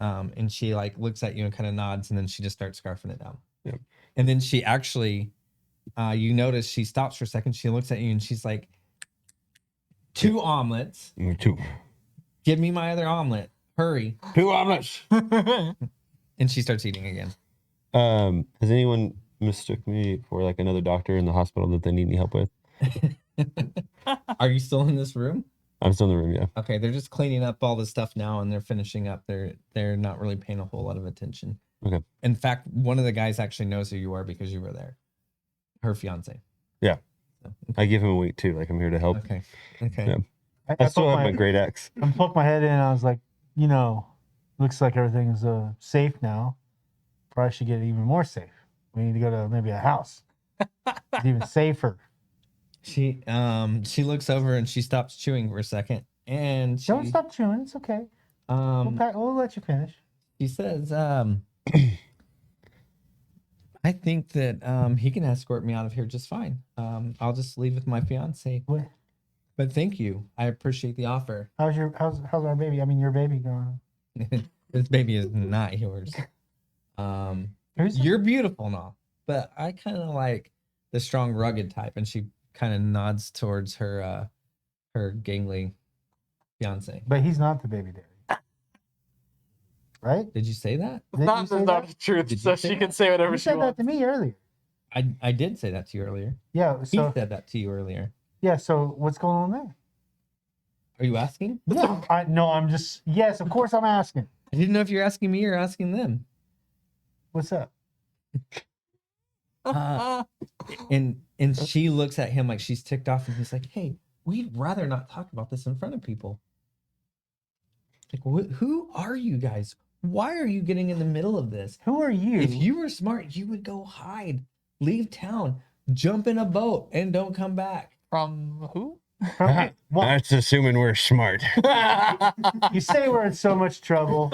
And she like looks at you and kind of nods and then she just starts scarfing it down. Yep. And then she actually you notice she stops for a second, she looks at you and she's like, 2 omelets. Me too. Give me my other omelet. Hurry. 2 omelets. And she starts eating again. Has anyone mistook me for like another doctor in the hospital that they need any help with? Are you still in this room? I'm still in the room, yeah. Okay, they're just cleaning up all the stuff now and they're finishing up. They're not really paying a whole lot of attention. Okay. In fact, one of the guys actually knows who you are because you were there. Her fiance. Yeah. So, I give him a week too, like I'm here to help. okay. Okay. Yeah. I still have my great axe. I poked my head in and I was like, looks like everything's safe now. Probably should get even more safe. We need to go to maybe a house. It's even safer. She looks over and she stops chewing for a second. And she Don't stop chewing. It's okay. We'll let you finish. she says, I think that he can escort me out of here just fine. I'll just leave with my fiance. What? But thank you. I appreciate the offer. How's our baby? I mean, your baby going? This baby is not yours. Who's it? You're beautiful and all, but I kind of like the strong, rugged type. And she kind of nods towards her gangly fiance. But he's not the baby daddy, right? Did you say that? Did you Not say the that? truth, Did so you say she that? can say whatever You she said that wants. to me earlier. I did say that to you earlier. Yeah. He So said that to you earlier. yeah. So what's going on there? Are you asking? Yeah. I'm just. Yes, of course I'm asking. I didn't know if you're asking me or asking them. What's up? And she looks at him like she's ticked off, and he's like, "Hey, we'd rather not talk about this in front of people." Like, who are you guys? Why are you getting in the middle of this? Who are you? If you were smart, you would go hide, leave town, jump in a boat, and don't come back. From who? What? That's assuming we're smart. You say we're in so much trouble.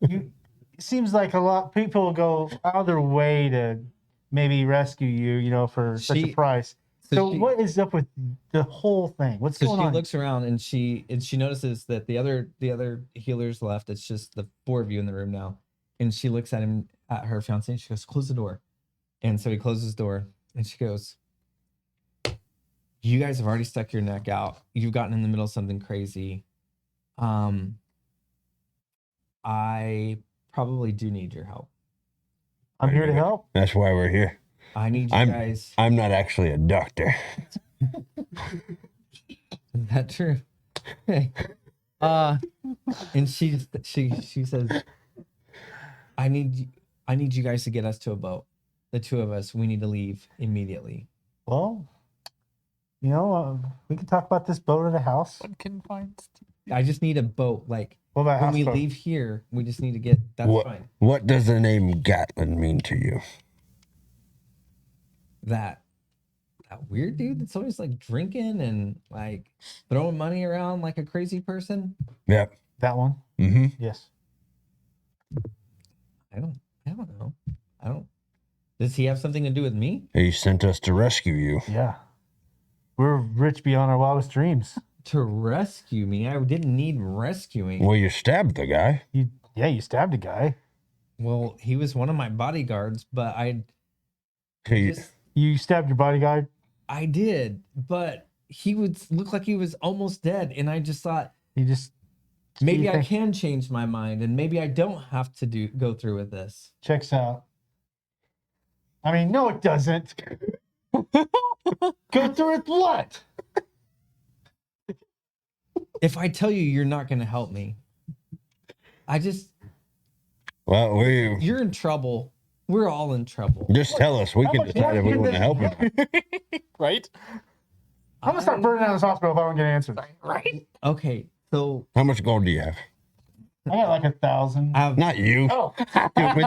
It seems like a lot people go out of their way to maybe rescue you, for such a She- price. So she, what is up with the whole thing? What's so going she on? looks around and she notices that the other healers left. It's just the 4 of you in the room now. And she looks at him, at her fiance, and she goes, "Close the door." And so he closes the door, and she goes, "You guys have already stuck your neck out. You've gotten in the middle of something crazy. I probably do need your help. I'm here to help. That's why we're here. I need you guys." I'm not actually a doctor. Is that true? Okay. And she says, I need you guys to get us to a boat. The 2 of us, we need to leave immediately. Well, we can talk about this boat at the house. One can find. I just need a boat. Like, What about when we houseboat? leave here, we just need to get. That's fine. What does the name Gatlin mean to you? That weird dude that's always like drinking and like throwing money around like a crazy person. Yep. That one? Mm-hmm. Yes. I don't know. Does he have something to do with me? He sent us to rescue you. Yeah. We're rich beyond our wildest dreams. To rescue me? I didn't need rescuing. Well, you stabbed the guy. You stabbed a guy. Well, he was one of my bodyguards, but He- You stabbed your bodyguard? I did, but he would look like he was almost dead, and I just thought You just maybe I can change my mind, and maybe I don't have to go through with this. checks out. I mean, no, it doesn't. Go through with what? If I tell you, you're not going to help me. Well, You're in trouble. We're all in trouble. just tell us. We can much decide if we more want to help him. Right? I'm gonna start burning down this hospital if I don't get answers. Right? Okay, so How much gold do you have? I got like 1,000. I have Not you. Oh, Stupid.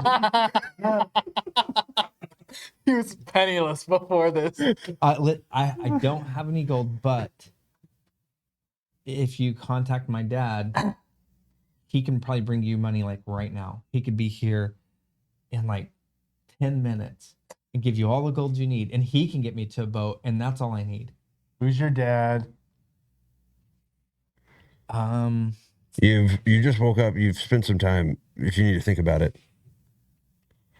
He was penniless before this. I don't have any gold, but if you contact my dad, he can probably bring you money like right now. He could be here in like 10 minutes and give you all the gold you need, and he can get me to a boat, and that's all I need. who's your dad? You just woke up. You've spent some time. If you need to think about it.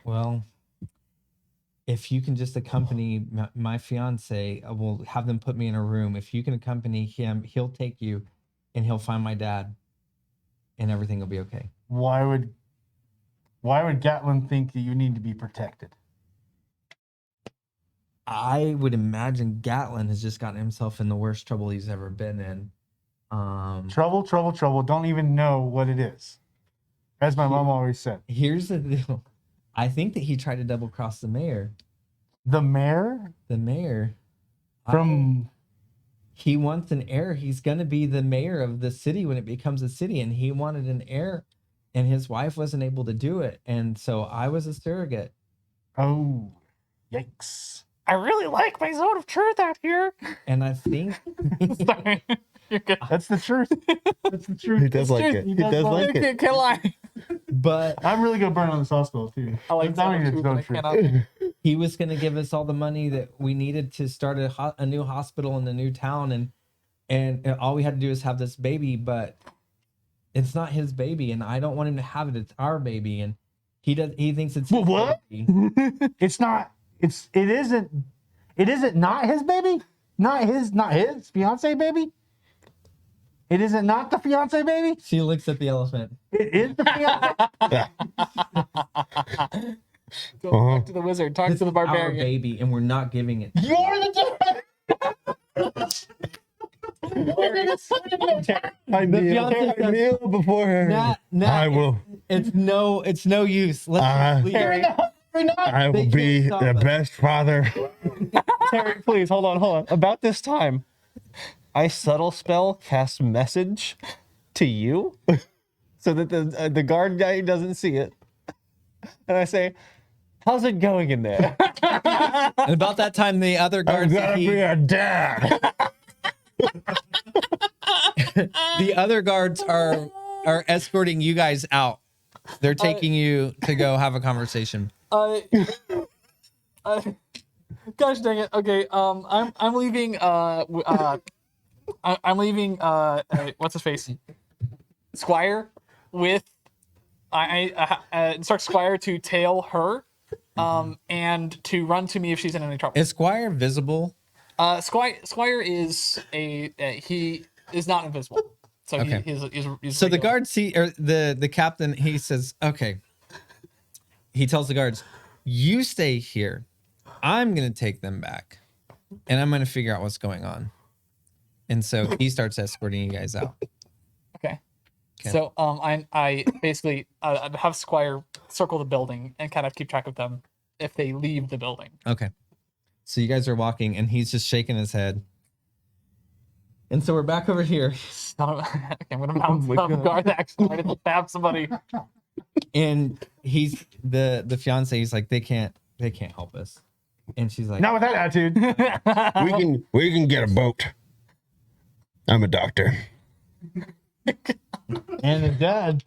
Well, if you can just accompany my fiance, we'll have them put me in a room. If you can accompany him, he'll take you and he'll find my dad and everything will be okay. Why would Gatlin think that you need to be protected? I would imagine Gatlin has just gotten himself in the worst trouble he's ever been in. Trouble. Don't even know what it is. As my mom always said. Here's the deal. I think that he tried to double cross the mayor. The mayor The mayor. from He wants an heir. He's going to be the mayor of the city when it becomes a city, and he wanted an heir, and his wife wasn't able to do it, and so I was a surrogate. oh, yikes. I really like my zone of truth out here. And I think Sorry. You're good. That's the truth. That's the truth. He does like it. He does like it. Can't lie. but I'm really gonna burn on this hospital too. I like I'm zone telling of you, truth, it's but I no truth. cannot. he was going to give us all the money that we needed to start a new hospital in a new town, and all we had to do is have this baby, but it's not his baby, and I don't want him to have it. It's our baby, and he thinks it's his What? baby. It's not. It isn't. It isn't not his baby. Not his fiance baby. It isn't not the fiance baby. She looks at the elephant. It is the fiance. Go back to the wizard. Talk This to the is our barbarian. baby, and we're not giving it. You're the I The fiance says- kneel before her. I will. It's no use. Let's just leave. I will They be can't stop the us. best father. Terry, please hold on. About this time, I subtle spell cast message to you so that the guard guy doesn't see it, and I say, "How's it going in there?" And about that time, the other I'm guards, gonna be a dad. the other guards are escorting you guys out. They're taking you to go have a conversation. Gosh dang it. Okay. I'm leaving. I'm leaving. What's his face? Squire with. I instruct Squire to tail her, and to run to me if she's in any trouble. Is Squire visible? Squire is he is not invisible. So Okay. he's So the regular. guard see or the captain, he says, okay. He tells the guards, you stay here. I'm gonna take them back. And I'm gonna figure out what's going on. And so he starts escorting you guys out. Okay. Okay. So I basically have Squire circle the building and kind of keep track of them if they leave the building. Okay. So you guys are walking and he's just shaking his head. And so we're back over here. Okay, I'm gonna bounce off guard action to stab somebody. And he's the fiance, he's like, they can't help us. And she's like, Not with that attitude. We can get a boat. I'm a doctor. And the dad.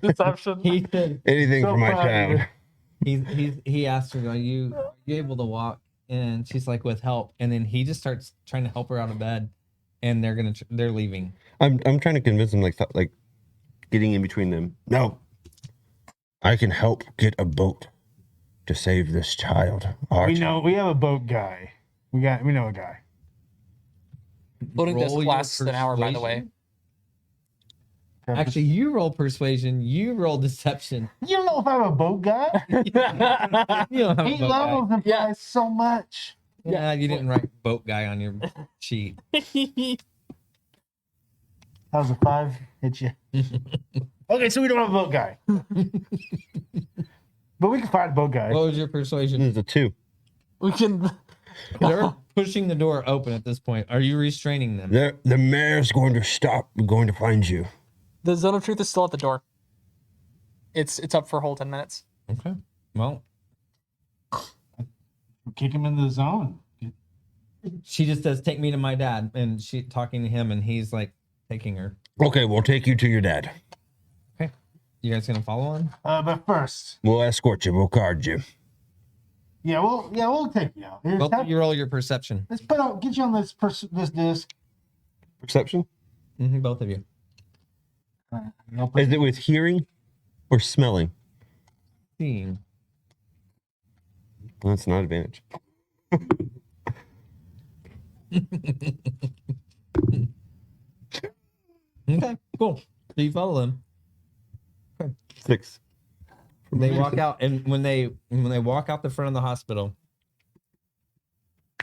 Deception. he said, Anything So for my proud of child. he asked her, are you able to walk? And she's like, with help. And then he just starts trying to help her out of bed. And they're leaving. I'm trying to convince him like getting in between them. No. I can help get a boat to save this child. We have a boat guy. We know a guy. Loading this Roll your lasts an hour, by the way. Actually, you roll persuasion. You roll deception. You don't know if I'm a boat guy? You don't have a 8 boat levels guy. implies so much. Yeah, you didn't write boat guy on your sheet. How's a 5 hit you? Okay, so we don't have a boat guy. But we can find a boat guy. What was your persuasion? There's a 2. We can. They're pushing the door open at this point. Are you restraining them? The mayor's going to stop. We're going to find you. The zone of truth is still at the door. It's up for a whole 10 minutes. Okay. Well, Kick him into the zone. she just says, "Take me to my dad," and she talking to him, and he's like taking her. Okay, we'll take you to your dad. Okay. You guys gonna follow on? But first, We'll escort you. We'll guard you. we'll take you out. Here's Both of you roll your perception. let's get you on this this disc. Perception? Both of you. Is it with hearing or smelling? Seeing. That's not an advantage. Okay. Cool. So you follow them. 6. They walk out, and when they walk out the front of the hospital,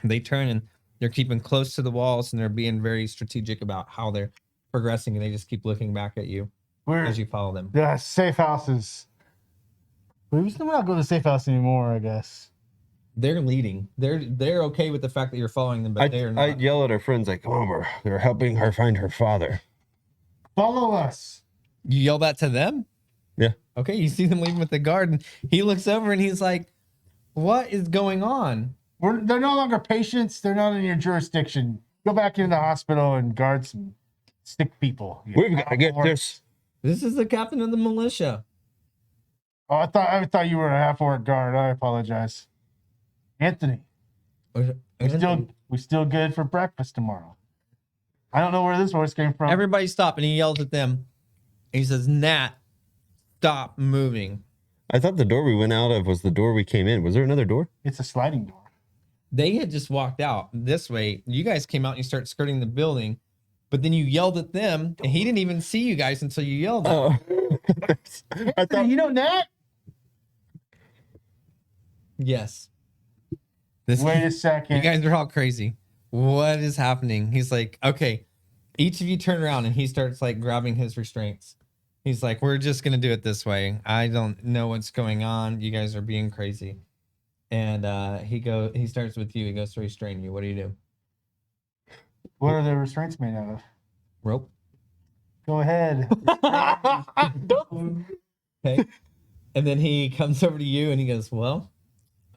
they turn and they're keeping close to the walls, and they're being very strategic about how they're progressing, and they just keep looking back at you We're as you follow them. the safe houses. We're not going to the safe house anymore, I guess. They're leading. They're okay with the fact that you're following them, but they're I not. yell at our friends like, "Come over! They're helping her find her father." Follow us. You yell that to them? Yeah. Okay, you see them leaving with the guard, and he looks over and he's like, "What is going on?" They're no longer patients. They're not in your jurisdiction. Go back into the hospital and guard some sick people. We've got to get this. This is the captain of the militia. Oh, I thought you were a half-orc guard. I apologize. Anthony, we still good for breakfast tomorrow. I don't know where this voice came from. Everybody stop, and he yells at them. He says, "Nat, stop moving." I thought the door we went out of was the door we came in. Was there another door? It's a sliding door. They had just walked out this way. You guys came out and you start skirting the building, but then you yelled at them, and he didn't even see you guys until you yelled at him. Oh, I thought You know Nat? Yes. Wait a second. You guys are all crazy. What is happening? He's like, okay, each of you turn around, and he starts like grabbing his restraints. He's like, we're just going to do it this way. I don't know what's going on. You guys are being crazy. And he starts with you. He goes to restrain you. What do you do? What are the restraints made out of? Rope. Go ahead. Okay. And then he comes over to you and he goes, well,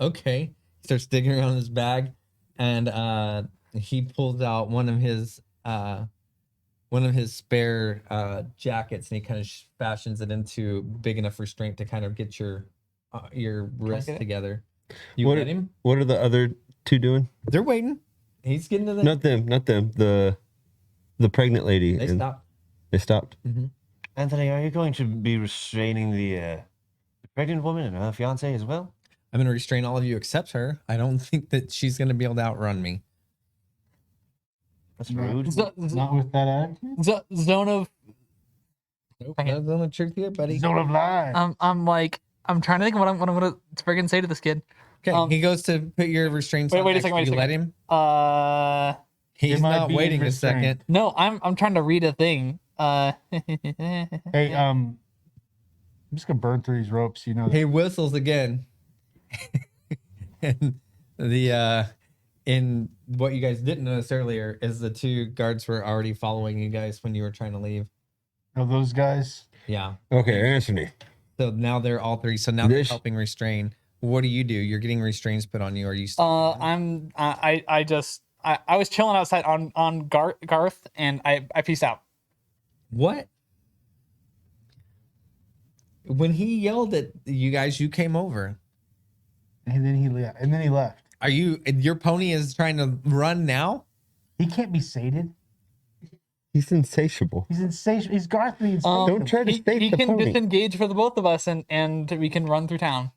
okay. He starts digging around in his bag, and he pulls out one of his spare jackets, and he kind of fashions it into big enough restraint to kind of get your wrist get it? together. You What get him? What are the other two doing? They're waiting. He's getting to the. Not them. The pregnant lady. They and stopped. They stopped. Anthony, are you going to be restraining the pregnant woman and her fiance as well? I'm going to restrain all of you except her. I don't think that she's going to be able to outrun me. That's rude. Not with that attitude. Zone of. Nope, Okay. that's the truth here, buddy. Zone of lies. I'm trying to think of what I'm gonna friggin' say to this kid. Okay, he goes to put your restraints on. Wait a second, Actually, wait a you second. let him. He's It might not be waiting a restrained. second. No, I'm trying to read a thing. Hey, I'm just gonna burn through these ropes. You know. He whistles again. And in what you guys didn't notice earlier is the two guards were already following you guys when you were trying to leave. Know those guys. Yeah. Okay, Anthony. So now they're all three. So now they're This- helping restrain. What do? You're getting restraints put on you. Are you? I was chilling outside on Garth, and I peaced out. What? When he yelled at you guys, you came over. And then he left. Are you? Your pony is trying to run now. He can't be sated. He's insatiable. He's insatiable. He's Garth the insatiable. Don't try to He state the can pony. disengage for the both of us, and we can run through town.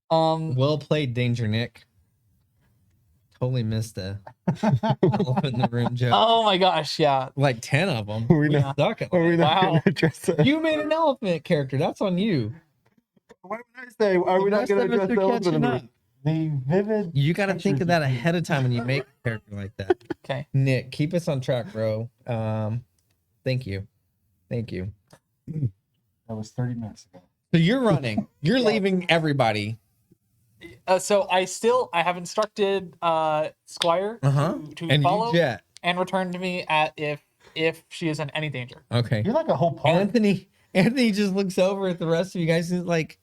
Well played, Danger Nick. Totally missed the elephant in the room joke. Oh my gosh, yeah. Like 10 of them. Are we not, Suck at are we not Wow. going to address that? You made an elephant character. That's on you. Why would I say, are we not going to address the elephant in the room? The vivid. You got to think pictures of that you paint. ahead of time when you make a character like that. Okay. Nick, keep us on track, bro. Thank you. Thank you. That was 30 minutes ago. So you're running. You're leaving everybody. So I have instructed Squire to And follow you jet. and return to me at if she is in any danger. Okay. You're like a whole party. Anthony just looks over at the rest of you guys and is like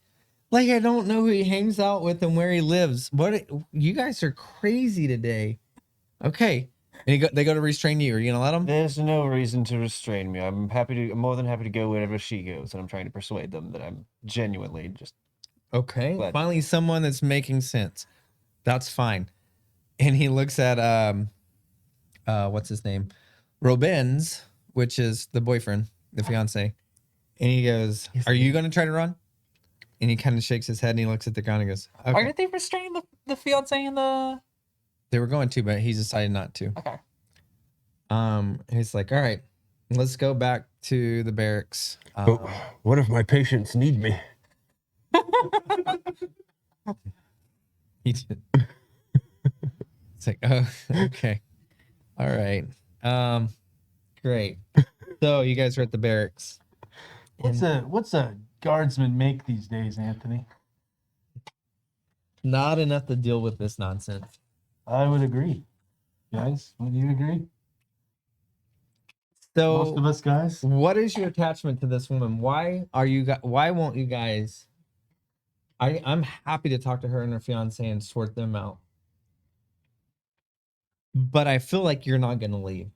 I don't know who he hangs out with and where he lives. You guys are crazy today. Okay. And they go to restrain you. Are you gonna let them? There's no reason to restrain me. I'm more than happy to go wherever she goes, and I'm trying to persuade them that I'm genuinely just. Okay. Glad. Finally someone that's making sense. That's fine. And he looks at what's his name? Robin's, which is the boyfriend, the fiance. And he goes, "Are you gonna try to run?" And he kind of shakes his head and he looks at the ground and goes, "Okay." Aren't they restraining the fiance and the? They were going to, but he decided not to. Okay. He's like, "All right, let's go back to the barracks." But what if my patients need me? He did. It's like, oh, okay, all right, great. So you guys are at the barracks. What's a guardsman make these days, Anthony? Not enough to deal with this nonsense. I would agree. Guys, would you agree? So, Most of us guys. what is your attachment to this woman? Why won't you guys? I'm happy to talk to her and her fiance and sort them out. But I feel like you're not gonna leave.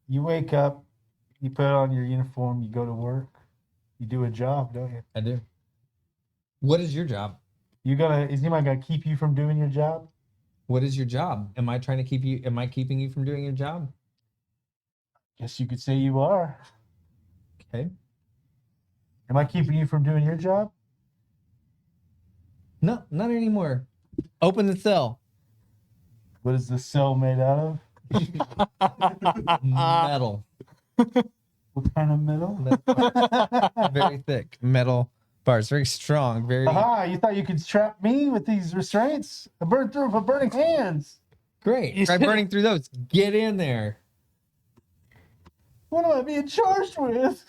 You wake up, you put on your uniform, you go to work, you do a job, don't you? I do. What is your job? Is anybody gonna keep you from doing your job? What is your job? Am I trying to keep you? Am I keeping you from doing your job? Guess you could say you are. Okay. Am I keeping you from doing your job? No, not anymore. Open the cell. What is the cell made out of? Metal. What kind of metal? Very thick. Metal bars. Very strong. Very Aha, you thought you could trap me with these restraints? I burned through with burning hands. great. Try burning through those. Get in there. What am I being charged with?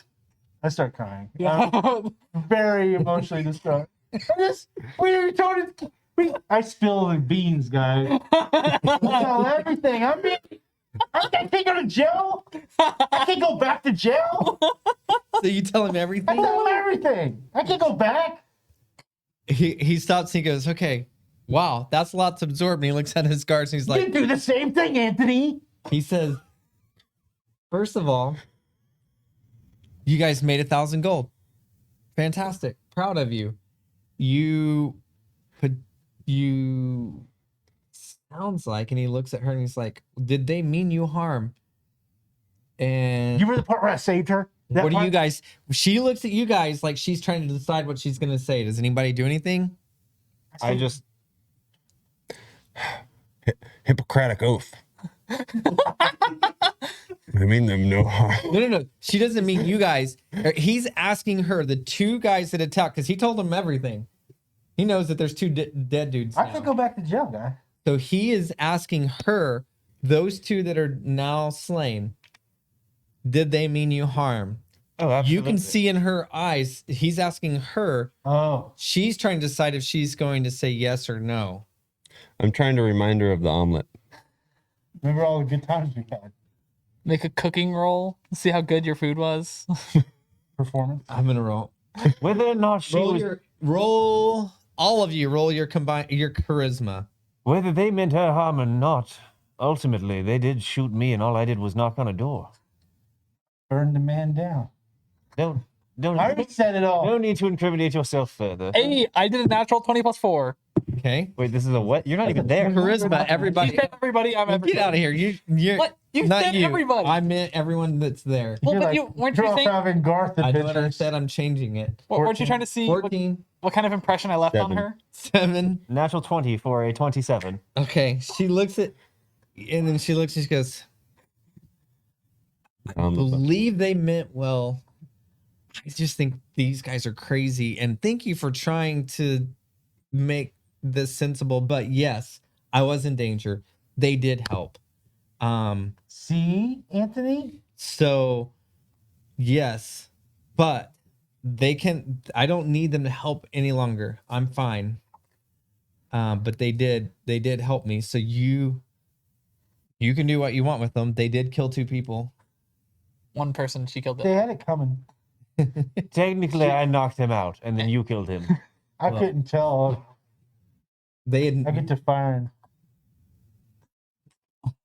I start crying. Yeah. I'm very emotionally distraught. I spill the beans, guys. I tell everything. I can't go to jail. I can't go back to jail. So you tell him I everything? tell him everything. I can't go back. He stops and he goes, okay, wow, that's a lot to absorb. And he looks at his guards and he's You like, can do the same thing, Anthony. he says, first of all, you guys made 1,000 gold. Fantastic. Proud of you. You sounds like, and he looks at her and he's like, did they mean you harm? And You were the part where I saved her. That what do you part? guys? She looks at you guys like she's trying to decide what she's gonna say. Does anybody do anything? I just Hippocratic oath. I mean them no harm. No. She doesn't mean you guys. He's asking her, the two guys that attacked, because he told them everything. He knows that there's two dead dudes. I now. could go back to jail, guy. So he is asking her, those two that are now slain, did they mean you harm? oh, absolutely. You can see in her eyes, he's asking her, Oh, she's trying to decide if she's going to say yes or no. I'm trying to remind her of the omelet. remember all the good times we had? Make a cooking roll. See how good your food was. Performance. I'm gonna roll. whether or not she was, Roll. All of you roll your charisma. whether they meant her harm or not. Ultimately, they did shoot me, and all I did was knock on a door. Burn the man down. Don't I already said it all. no need to incriminate yourself further. Hey, I did a natural 20 plus 4. Okay. Wait, this is a what? You're not even there. Charisma. You Everybody. said everybody. I'm everybody. Get out of here. You're What? You not said you. everybody. I meant everyone that's there. Well, You're but like, you weren't you're you off saying? having Garth the I know what I pictures. said. I'm changing it. Weren't you trying to see 14, what kind of impression I left on 7. her? 7. Natural 20 for a 27. Okay. She looks at, and then she looks and she goes, believe they meant well. I just think these guys are crazy. And thank you for trying to make this sensible. But yes, I was in danger. They did help. See, Anthony? So yes, but I don't need them to help any longer. I'm fine. But they did help me. So you can do what you want with them. They did kill 2 people. One person, she killed They it. had it coming. Technically, I knocked him out, and then you killed him. I Well. couldn't tell. They I had get to firing.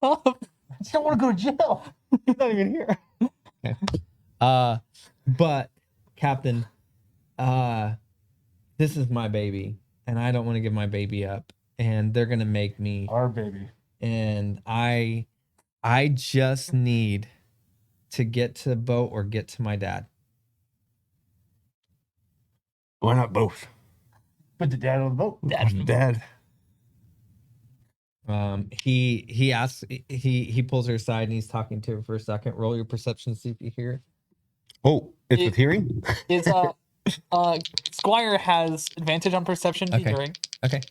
I just don't want to go to jail. He's not even here. but Captain, this is my baby, and I don't want to give my baby up. And they're gonna make me, Our baby. and I just need to get to the boat or get to my dad. Why not both? Put the dad on the boat. Dad. He asks, he pulls her aside and he's talking to her for a second. Roll your perception to see if you hear it. Oh, it's with hearing? Is Squire has advantage on perception to Okay. hearing. Okay.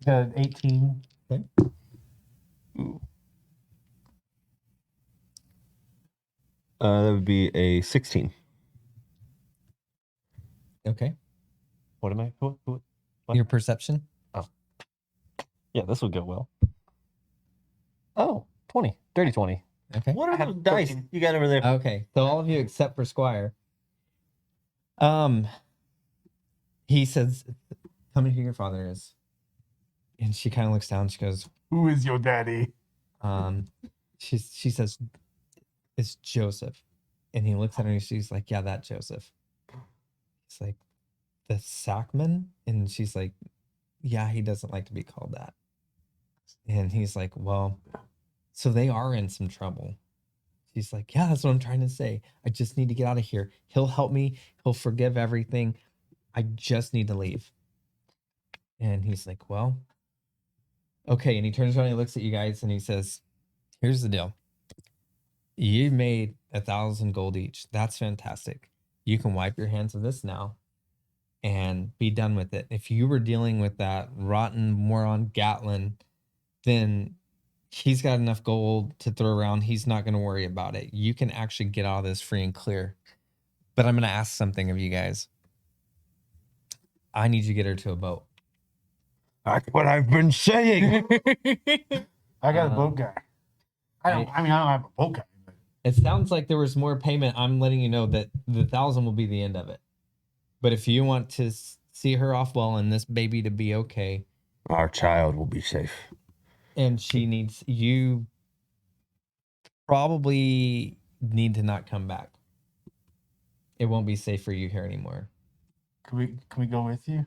Got an 18. That would be a 16. Okay. What am I? What? What? Your perception. Yeah, this will go well. Oh, 20. Dirty 20. Okay. What I are have those dice 13. you got over there? Okay. So all of you except for Squire. He says, "Tell me who your father is." And she kind of looks down. She goes, Who is your daddy? she says, "It's Joseph." And he looks at her and she's like, "Yeah, that Joseph." He's like, "The Sackman?" And she's like, "Yeah, he doesn't like to be called that." And he's like, "Well, so they are in some trouble." She's like, "Yeah, that's what I'm trying to say. I just need to get out of here. He'll help me. He'll forgive everything. I just need to leave." And he's like, "Well, okay." And he turns around and he looks at you guys and he says, "Here's the deal. You made 1,000 gold each. That's fantastic. You can wipe your hands of this now and be done with it. If you were dealing with that rotten moron Gatlin, then he's got enough gold to throw around. He's not going to worry about it. You can actually get out of this free and clear. But I'm going to ask something of you guys. I need you to get her to a boat." That's what I've been saying. I got a boat guy. I don't have a boat guy. But It sounds like there was more payment. I'm letting you know that the 1,000 will be the end of it. But if you want to see her off well and this baby to be okay, Our child will be safe. and she needs, you probably need to not come back. It won't be safe for you here anymore. can we go with you?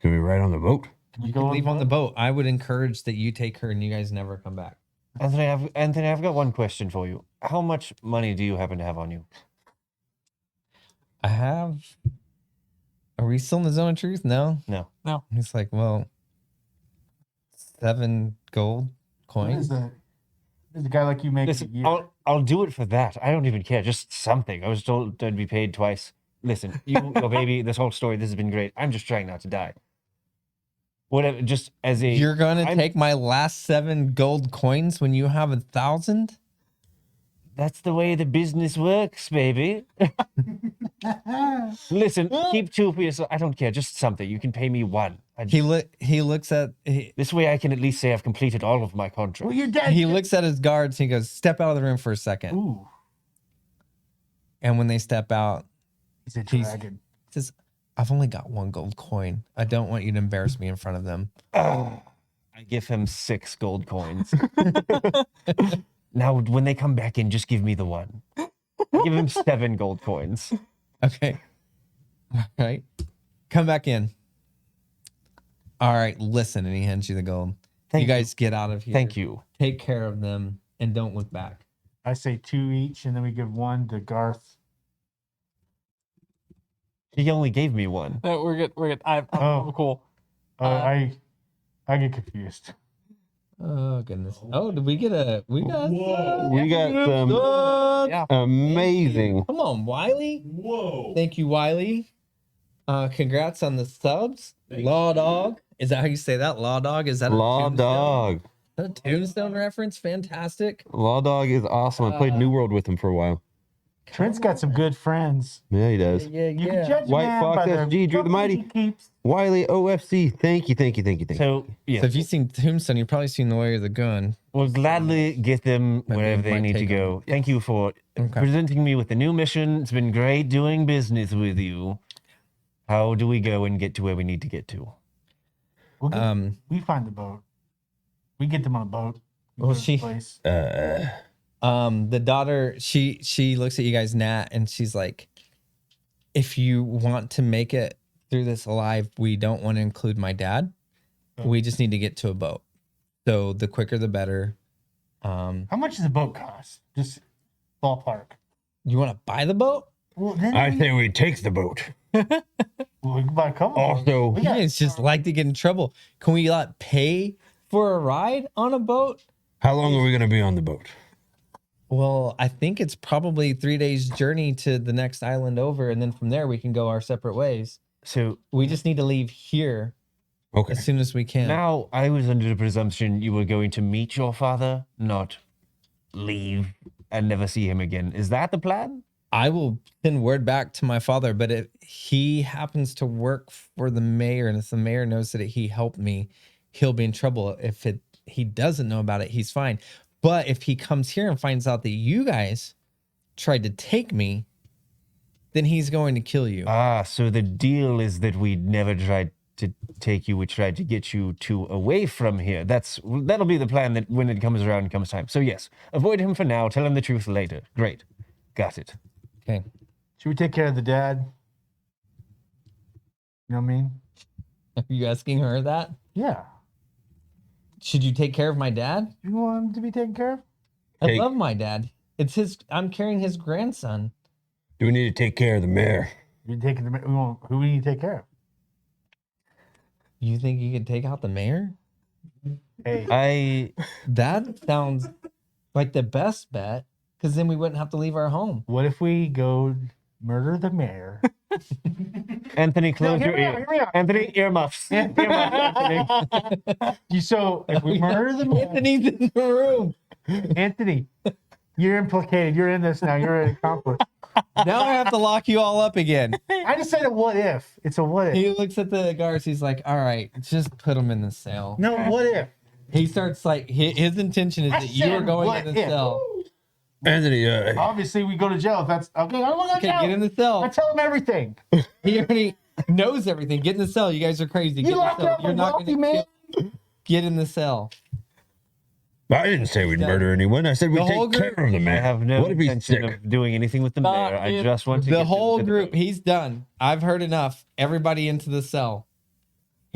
Can we ride on the boat? Can we You go can leave on the boat? boat. I would encourage that you take her and you guys never come back. Anthony, I've got one question for you. How much money do you happen to have on you? I have. Are we still in the zone of truth? No. No. He's like, well, 7 gold What is coins. that? There's a guy like you make a Listen, year. I'll do it for that. I don't even care. Just something. I was told I'd be paid twice. Listen, you, your baby, this whole story, this has been great. I'm just trying not to die. Whatever, just as a... You're going to I'm- take my last 7 gold coins when you have 1,000? That's the way the business works, baby. Listen, keep 2 for yourself. I don't care. Just something. You can pay me 1. He looks at This way I can at least say I've completed all of my contracts. Well, you're dead. he looks at his guards and he goes, "Step out of the room for a second." Ooh, And when they step out, he's a He's- dragon. he says, "I've only got 1 gold coin. I don't want you to embarrass me in front of them." I give him 6 gold coins. Now, when they come back in, just give me the 1. Give him 7 gold coins. Okay. All right. Come back in. All right, listen, and he hands you the gold. Thank you guys get out of here. Thank you. Take care of them and don't look back. I say 2 each, and then we give 1 to Garth. He only gave me 1. No, we're good. We're good. I'm cool. I get confused. Oh goodness. Oh, did we get a we got We got some Yeah. amazing. Come on, Wiley. Whoa. Thank you, Wiley. Congrats on the subs. Law Dog. Is that how you say that? Law Dog? Is that a Law Tombstone? Dog. Is that a Tombstone reference? Fantastic. Law Dog is awesome. I played New World with him for a while. Trent's got some good friends. Yeah, he does. Yeah, You can judge a White man Fox by the SG, Drew the company Mighty. he keeps. Wiley OFC. Thank you. So, yeah, So if you've seen Tombstone, you've probably seen The Way of the Gun. we'll gladly get them Might be wherever they my need to take on go. Thank you for Okay. presenting me with the new mission. It's been great doing business with you. How do we go and get to where we need to get to? We'll get, Um, we find the boat. We get them on a boat. We Well, go to she- the place. the daughter, she looks at you guys, Nat, and she's like, if you want to make it through this alive, we don't want to include my dad. We just need to get to a boat. So the quicker the better. How much does a boat cost? Just ballpark. You want to buy the boat? Well, then I say we take the boat. we can buy a couple. Also, We You got- guys just like to get in trouble. Can we not pay for a ride on a boat? how long are we going to be on the boat? Well, I think it's probably 3 days journey to the next island over, and then from there we can go our separate ways. So We just need to leave here Okay. as soon as we can. now I was under the presumption you were going to meet your father, not leave and never see him again. Is that the plan? I will send word back to my father, but if he happens to work for the mayor, and if the mayor knows that he helped me, he'll be in trouble. If he doesn't know about it, he's fine. But if he comes here and finds out that you guys tried to take me, then he's going to kill you. Ah, so the deal is that we never tried to take you. We tried to get you to away from here. That'll be the plan that when it comes around comes time. So yes, avoid him for now. Tell him the truth later. Great. Got it. Okay. Should we take care of the dad? You know what I mean? Are you asking her that? Yeah. Should you take care of my dad? You want him to be taken care of? I Take- love my dad. It's his. I'm carrying his grandson. Do we need to take care of the mayor? You taking the who we need to take care of? You think you could take out the mayor? Hey, That sounds like the best bet, because then we wouldn't have to leave our home. what if we go murder the mayor? Anthony, close hear your me out, ear. hear me out. Anthony, earmuffs. Earmuffs, Anthony. So if we murder the mayor, Anthony's in the room. Anthony, you're implicated. You're in this now. You're an accomplice. Now I have to lock you all up again. I just said a what if. It's a what if. He looks at the guards. He's like, "All right, just put him in the cell." No, what if? He starts like his intention is I that you are said going what in the if. cell. Anthony, Obviously, we go to jail if that's okay. I don't want to Okay, go to get in jail. the cell. I tell him everything. He already knows everything. Get in the cell. You guys are crazy. Get You in the locked cell. up a You're not wealthy going man. to get in the cell. I didn't say we'd murder anyone. I said we'd The whole take care group- of the I mayor. have no What if he's intention sick? of doing anything with the mayor. I just want to The get whole to group. He's done. I've heard enough. Everybody into the cell.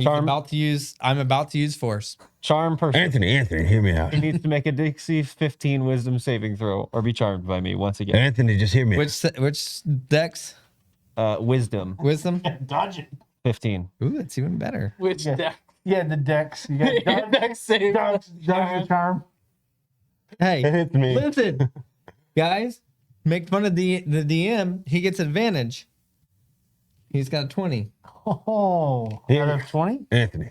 Charm. I'm about to use force. Charm person. Anthony, hear me out. He needs to make a DC 15 Wisdom saving throw or be charmed by me once again. Anthony, just hear me. Which dex? Wisdom Wisdom? Dodge it. 15. Ooh, that's even better. Which Yeah. deck? Yeah, the dex. You got dodge, Dex save. dodge the charm. Hey, It's me. listen, guys, make fun of the DM. He gets advantage. He's got a 20. Oh, Here. out of 20? Anthony.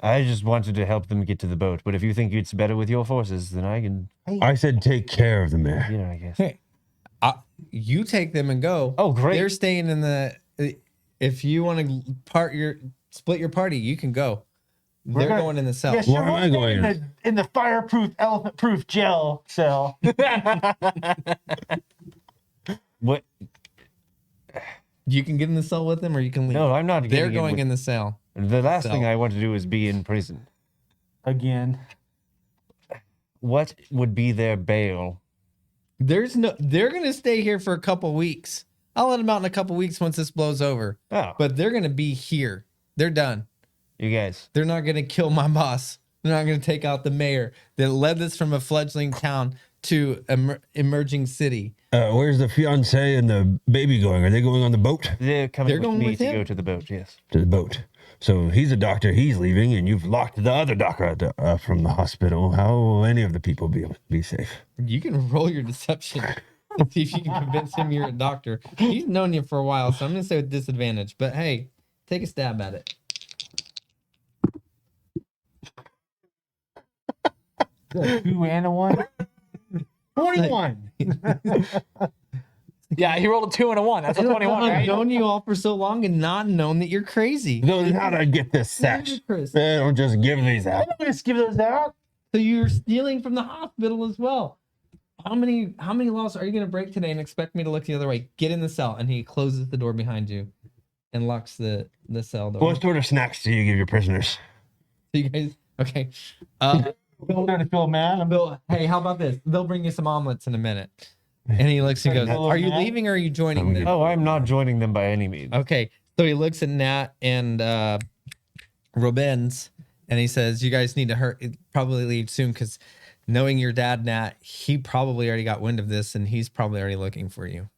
I just wanted to help them get to the boat, but if you think it's better with your forces, then I can, I said take care of the mayor. I guess. Hey, you take them and go. Oh, great. They're staying in the. If you want to split your party, you can go. They're gonna- going in the cell. Yeah, sure. Where am I we'll going? stay in the fireproof, elephant-proof gel cell. What? You can get in the cell with them, or you can leave. No, I'm not. They're getting going with- in the cell. The last cell. thing I want to do is be in prison. Again. What would be their bail? They're gonna stay here for a couple weeks. I'll let them out in a couple weeks once this blows over. Oh, But they're gonna be here. They're done. you guys. They're not gonna kill my boss. They're not gonna take out the mayor that led this from a fledgling town to emerging city. Where's the fiance and the baby going? Are they going on the boat? They're coming They're with going me with to him? go to the boat. Yes. To the boat. So he's a doctor, he's leaving, and you've locked the other doctor from the hospital. How will any of the people be safe? You can roll your deception and see if you can convince him you're a doctor. He's known you for a while, so I'm gonna say with disadvantage. But hey, take a stab at it. Good. 2 and a 1. 21. Yeah, he rolled a 2 and a 1. That's a 21, I've right? known you all for so long and not known that you're crazy. So how'd I get this sesh? Ludicrous. They don't just give these out. I'm going to give those out. So you're stealing from the hospital as well. How many laws are you going to break today and expect me to look the other way? Get in the cell. And he closes the door behind you and locks the cell door. What sort of snacks do you give your prisoners? So you guys, okay. Bill starting to feel mad. Bill, hey, how about this? They'll bring you some omelets in a minute. And he looks and goes, are you leaving or are you joining them? Oh, I'm not joining them by any means. Okay. So he looks at Nat and Robens and he says, you guys need to probably leave soon because knowing your dad, Nat, he probably already got wind of this and he's probably already looking for you.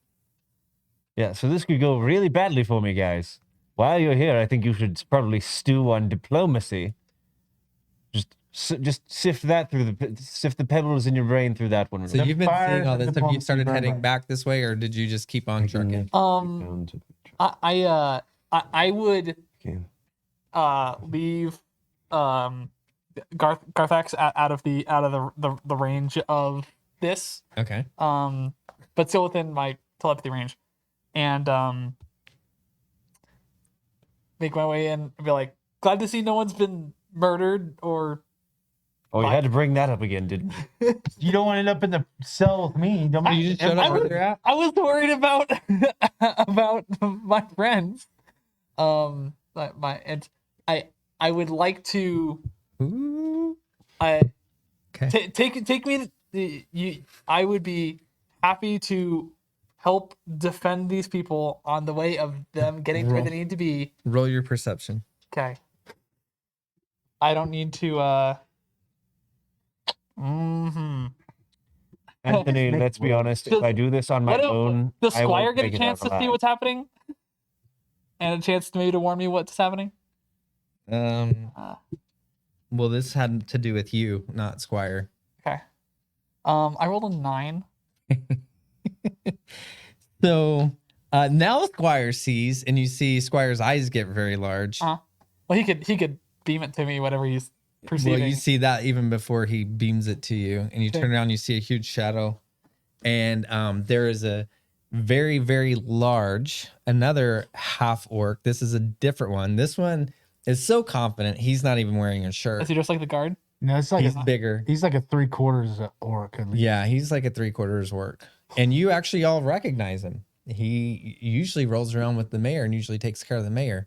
Yeah, so this could go really badly for me, guys. While you're here, I think you should probably stew on diplomacy. Just sift the pebbles in your brain through that one. So you've been fires seeing all of this. Have you diplomacy started burn heading bright. back this way or did you just keep on trucking? I would leave Garthax out of the range of this, Okay. but still within my telepathy range, and make my way in and be like, glad to see no one's been murdered or. Oh, you had to bring that up again, didn't you? You don't want to end up in the cell with me. Don't You just showed up where they're at? I was worried about about my friends. I would like to. Ooh. I Okay. take me. I would be happy to help defend these people on the way of them getting to where they need to be. Roll your perception. Okay. I don't need to. Anthony, let's be honest. If I do this on my own, Does I Squire won't get a make it chance out to see alive. what's happening? And a chance to maybe to warn me what's happening? Well, this had to do with you, not Squire. Okay. I rolled a 9. So now Squire sees, and you see Squire's eyes get very large. Well, he could beam it to me, whatever he's perceiving. Well, you see that even before he beams it to you, and you turn around, you see a huge shadow, and there is a very, very large another half orc. This is a different one. This one is so confident he's not even wearing a shirt. Is he just like the guard? No, it's like He's bigger. He's like a 3/4 orc. At least. Yeah, he's like a 3/4 orc, and you actually all recognize him. He usually rolls around with the mayor and usually takes care of the mayor.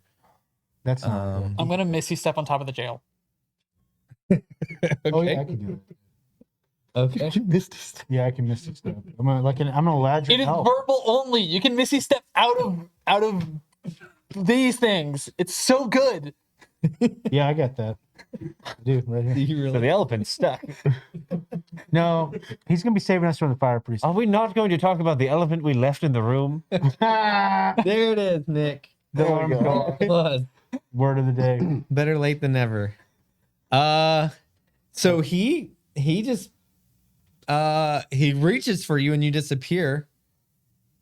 That's not. good. I'm gonna Misty step on top of the jail. Oh yeah, I can do it. Okay. Yeah, I can miss this stuff. I'm an Eladrin It is elf. verbal only. You can Misty step out of these things. It's so good. Yeah, I got that. Dude, right here. You So really? the elephant's stuck. No, he's gonna be saving us from the fire pretty soon. Are we not going to talk about the elephant we left in the room? There it is, Nick. The alarm's going off. Was. Word of the day. Better late than never. So he just he reaches for you and you disappear.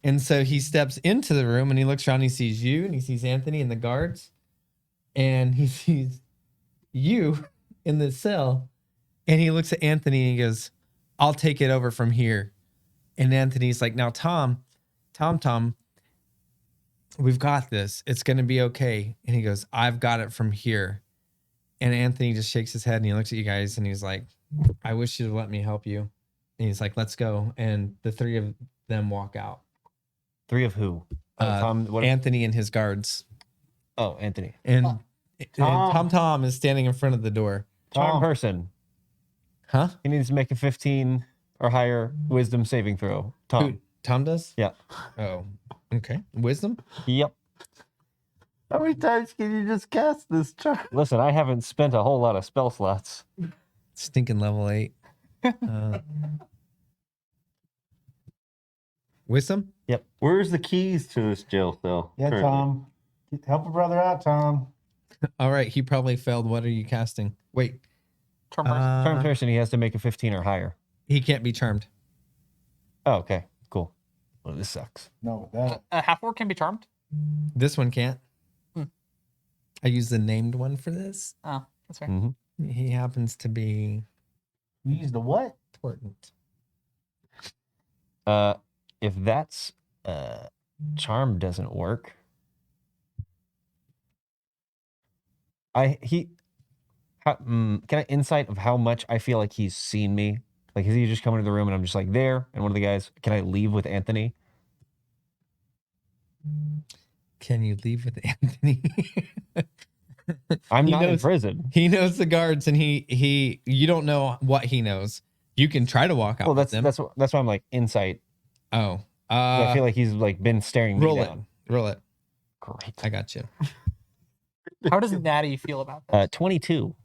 And so he steps into the room and he looks around, he sees you and he sees Anthony and the guards. And he sees you in the cell. And he looks at Anthony and he goes, I'll take it over from here. And Anthony's like, now Tom, we've got this. It's going to be okay. And he goes, I've got it from here. And Anthony just shakes his head and he looks at you guys and he's like, I wish you'd let me help you. And he's like, let's go. And the three of them walk out. Three of who? Tom. What? Anthony and his guards. Oh, Anthony. And Tom. Tom is standing in front of the door. Charm Tom. person. Huh? He needs to make a 15 or higher wisdom saving throw. Tom. Who? Tom does? Yeah. Oh, okay. Wisdom? Yep. How many times can you just cast this charm? Listen, I haven't spent a whole lot of spell slots. Stinking level 8. Wisdom? Yep. Where's the keys to this jail cell? Yeah, currently? Tom. Help a brother out, Tom. All right. He probably failed. What are you casting? Wait. Charm person. Charm person, he has to make a 15 or higher. He can't be charmed. Oh, okay. Cool. Well, this sucks. No, that. A half orc can be charmed. This one can't. Hmm. I use the named one for this. Oh, that's fair. Hmm. He happens to be You use the what? important. If that's charm doesn't work, can I insight of how much I feel like he's seen me? Like, is he just coming to the room and I'm just like there? And one of the guys, can I leave with Anthony? Can you leave with Anthony? I'm He not in knows- prison. He knows the guards, and you don't know what he knows. You can try to walk out. Well, with that's them. why I'm like insight. Oh, I feel like he's like been staring me roll it. down. Roll it. Great. I got you. How does Natty feel about this? 22.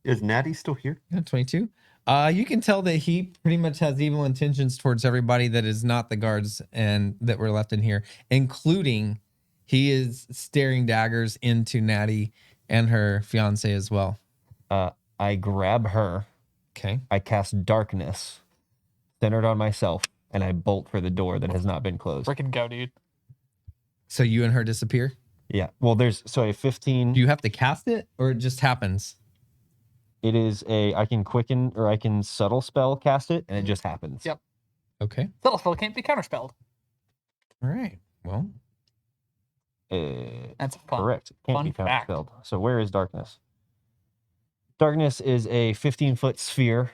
Is Natty still here? Yeah, 22. You can tell that he pretty much has evil intentions towards everybody that is not the guards and that were left in here, including he is staring daggers into Natty and her fiance as well. I grab her. Okay. I cast darkness centered on myself, and I bolt for the door that has not been closed. Freaking go, dude. So you and her disappear? Yeah. Well, so a 15. Do you have to cast it or it just happens? It is I can quicken or I can subtle spell cast it, and it just happens. Yep. Okay. Subtle spell can't be counterspelled. All right. Well, That's fun. Correct. It can't Fun be fact. counterspelled. So where is darkness? Darkness is a 15-foot sphere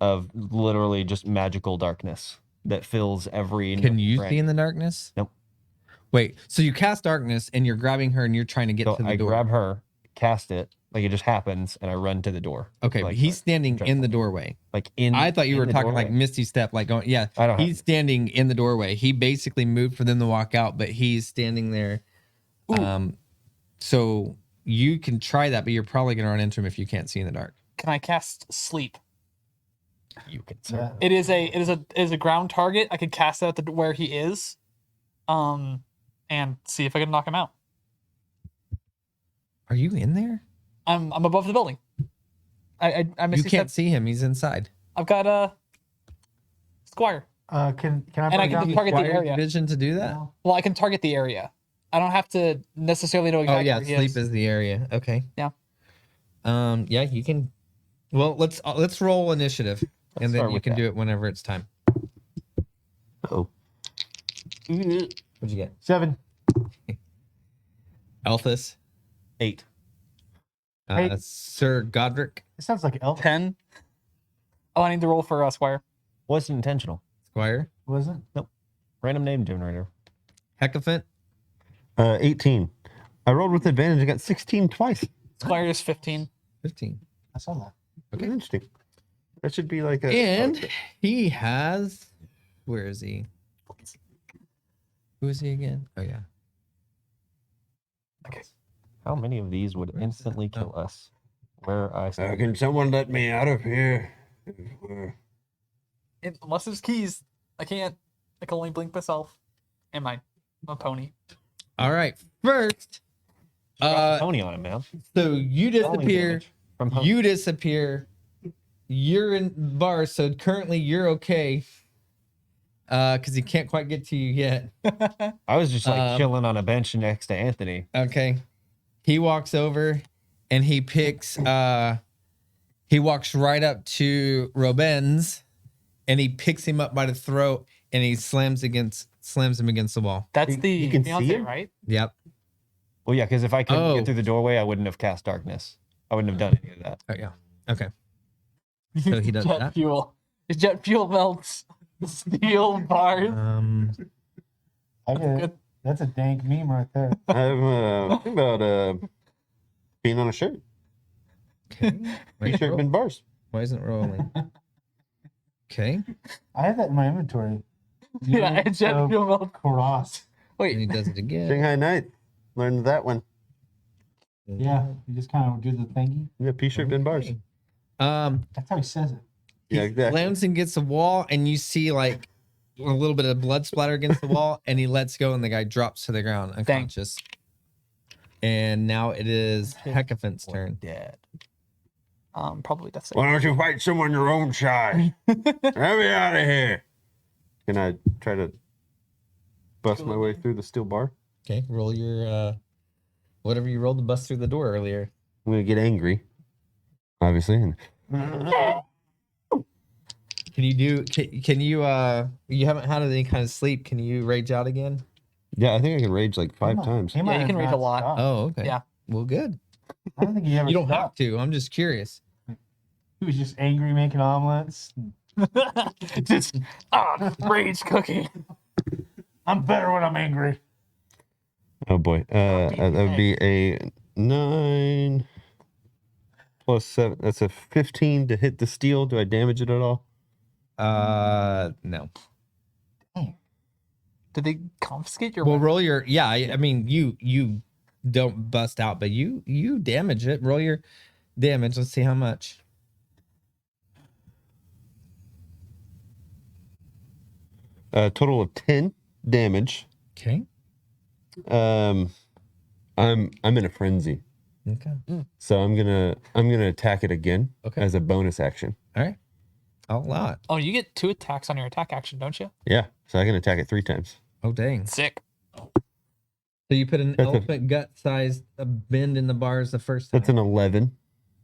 of literally just magical darkness that fills every. can you nook see in and the darkness? Nope. Wait, so you cast darkness and you're grabbing her and you're trying to get So to the I door. grab her, cast it, like it just happens, and I run to the door. Okay, Like, but he's standing in the doorway. like in. I thought you in were the talking like doorway. Misty Step, like going, yeah. I don't have He's standing in the doorway. He basically moved for them to walk out, but he's standing there. Ooh. So you can try that, but you're probably going to run into him if you can't see in the dark. Can I cast sleep? You can. Yeah. It is a ground target. I could cast it at where he is, and see if I can knock him out. Are you in there? I'm above the building. I You Misty can't Step. see him. He's inside. I've got a Squire. Can I And I break can down target the Requires area. vision to do that? No. Well, I can target the area. I don't have to necessarily know Oh exactly yeah, where he sleep is. is the area. Okay. Yeah. Yeah, you can. Well, let's roll initiative, and then start you with can that. do it whenever it's time. Oh, What'd you get? 7. Alphys, 8. Hey. Sir Godric, It sounds like elf. 10. Oh, I need to roll for Squire. Wasn't intentional. Squire, Wasn't? Random name generator. Hecaphant, 18. I rolled with advantage. I got 16 twice. Squire is 15. 15. I saw that. Okay, interesting. That should be like a. And he has. Where is he? Who is he again? Oh yeah. How many of these would instantly kill us? Where I stand. Can someone let me out of here? Unless there's keys, I can't. I can only blink myself and my pony. All right. First, Pony on it, man. so you Falling disappear. damage from pony. You disappear. You're in bars, so currently you're okay. Because he can't quite get to you yet. I was just like chilling on a bench next to Anthony. Okay. He walks over and he picks he walks right up to Robens and he picks him up by the throat and he slams him against the wall. That's You the can see fiance, him? right? Yep. Well, yeah, because if I couldn't Oh. get through the doorway, I wouldn't have cast darkness. I wouldn't have done any of that. Oh yeah. Okay. So he does jet that. fuel. His jet fuel melts the steel bars. That's a dank meme right there. I'm thinking about being on a shirt. T-shirt and bars. Why isn't it rolling? Okay. I have that in my inventory. Yeah, jet fuel melt. Cross. And he Wait, does it again. Shanghai Night. Learned that one. Yeah, you just kind of do the thingy. Yeah, T-shirt and bars. That's how he says it. Yeah, exactly. Slams against the wall, and you see like a little bit of blood splatter against the wall, and he lets go, and the guy drops to the ground unconscious. And now it is Hecaphant's turn. Dead. probably death save. Why don't you fight someone your own size? Let me out of here. Can I try to bust my way through the steel bar? Okay, roll your whatever you rolled to bust through the door earlier. I'm gonna get angry, obviously. And Can you do? Can you? You haven't had any kind of sleep. Can you rage out again? yeah, I think I can rage like 5 times. He might you have can rage a not lot. stopped. Oh, okay. Yeah. Well, good. I don't think he ever You don't stopped. have to. I'm just curious. He was just angry making omelets. Just rage cooking. I'm better when I'm angry. Oh boy, that would be a 9 plus 7. That's a 15 to hit the steel. Do I damage it at all? No. Did they confiscate your Well, weapon? roll your. Yeah, I mean, you don't bust out, but you damage it. Roll your damage. Let's see how much. Total of 10 damage. Okay. I'm in a frenzy, Okay. so I'm gonna attack it again Okay. as a bonus action. All right. A lot. Oh, you get 2 attacks on your attack action, don't you? Yeah, so I can attack it 3 times. Oh dang. Sick. So you put an That's a- elephant gut-sized bend in the bars the first time. That's an 11.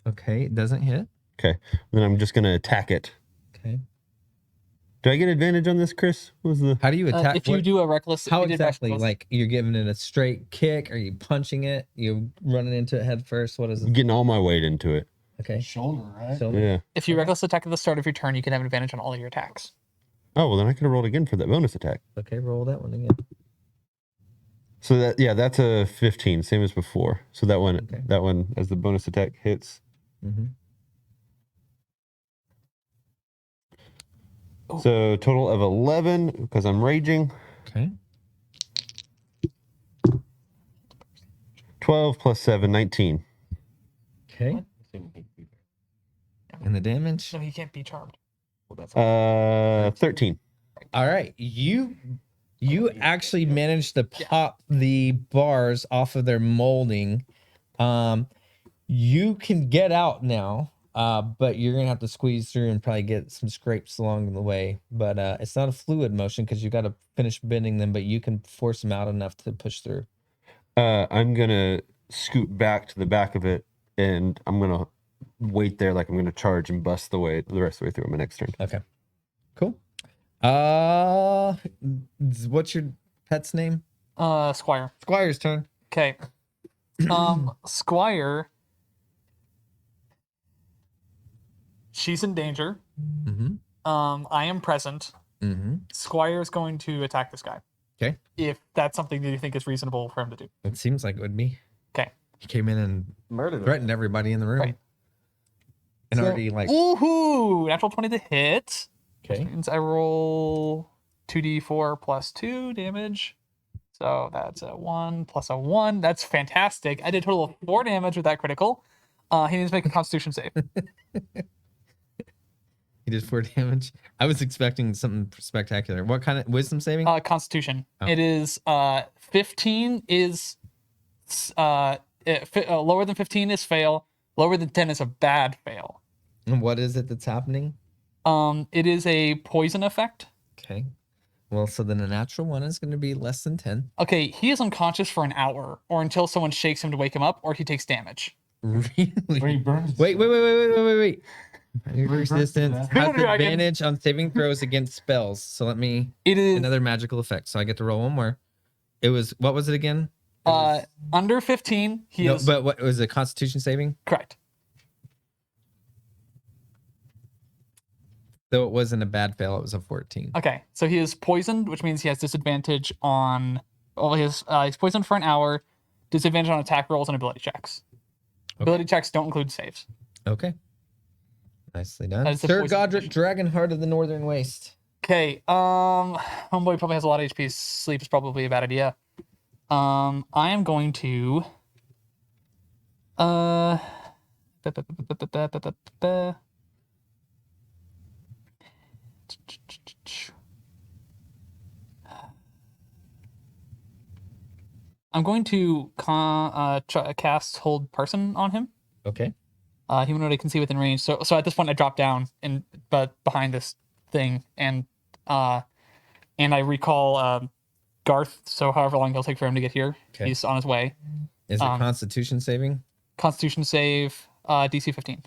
Okay. It doesn't hit. Okay, then I'm just gonna attack it. Okay. Do I get advantage on this, Chris? What was the? How do you attack? If you what- do a reckless, How if you did exactly? reckless- Like you're giving it a straight kick? Are you punching it? You running into it head first? What is it? Getting all my weight into it. Okay. Shoulder, right? So Yeah. if you reckless attack at the start of your turn, you can have advantage on all of your attacks. Oh well, then I could have rolled again for that bonus attack. okay, roll that one again. So that's a 15, same as before. So that one, Okay. as the bonus attack hits. Mm-hmm. Oh. So total of 11 because I'm raging. Okay. 12 plus 7, 19. Okay. And the damage. No, you can't be charmed. 13. All right, you actually managed to pop the bars off of their molding. You can get out now, but you're gonna have to squeeze through and probably get some scrapes along the way. But it's not a fluid motion because you got to finish bending them, but you can force them out enough to push through. I'm gonna scoot back to the back of it, and I'm gonna wait there like I'm gonna charge and bust the rest of the way through on my next turn. Okay, cool. What's your pet's name? Squire. Squire's turn. Okay. Squire. She's in danger. Mm-hmm. I am present. Mm-hmm. Squire is going to attack this guy. Okay. If that's something that you think is reasonable for him to do. It seems like it would be. Okay. He came in and Murdered him. threatened everybody in the room. Right. And So- already like Woohoo! Natural 20 to hit. okay. Means I roll 2d4 plus 2 damage. So that's a 1 plus a 1. That's fantastic. I did a total of 4 damage with that critical. He needs to make a Constitution save. He did 4 damage. I was expecting something spectacular. What kind of wisdom saving? Constitution. Oh. It is 15 is lower than 15 is fail. Lower than 10 is a bad fail. And what is it that's happening? It is a poison effect. Okay. Well, so then a natural one is going to be less than 10. Okay, he is unconscious for an hour, or until someone shakes him to wake him up, or he takes damage. Really? Where he burns. Wait. Your Burns resistance to death. has Dragon. advantage on saving throws against spells. So let me It is another magical effect. So I get to roll one more. It was what was it again? It was- under 15. He no, is but what was it? Constitution saving? correct. Though it wasn't a bad fail, it was a 14. Okay, so he is poisoned, which means he has disadvantage on. Well, he's poisoned for an hour, disadvantage on attack rolls and ability checks. Ability checks don't include saves. Okay. Nicely done. That is the Sir poison Godric, Dragonheart of the Northern Waste. Okay, homeboy probably has a lot of HP. Sleep is probably a bad idea. I am going to. I'm going to cast Hold Person on him. Okay. Humanoid I can see within range. So at this point I drop down but behind this thing and I recall Garth. So however long it'll take for him to get here, Okay. he's on his way. Is it Constitution saving? Constitution save, DC 15.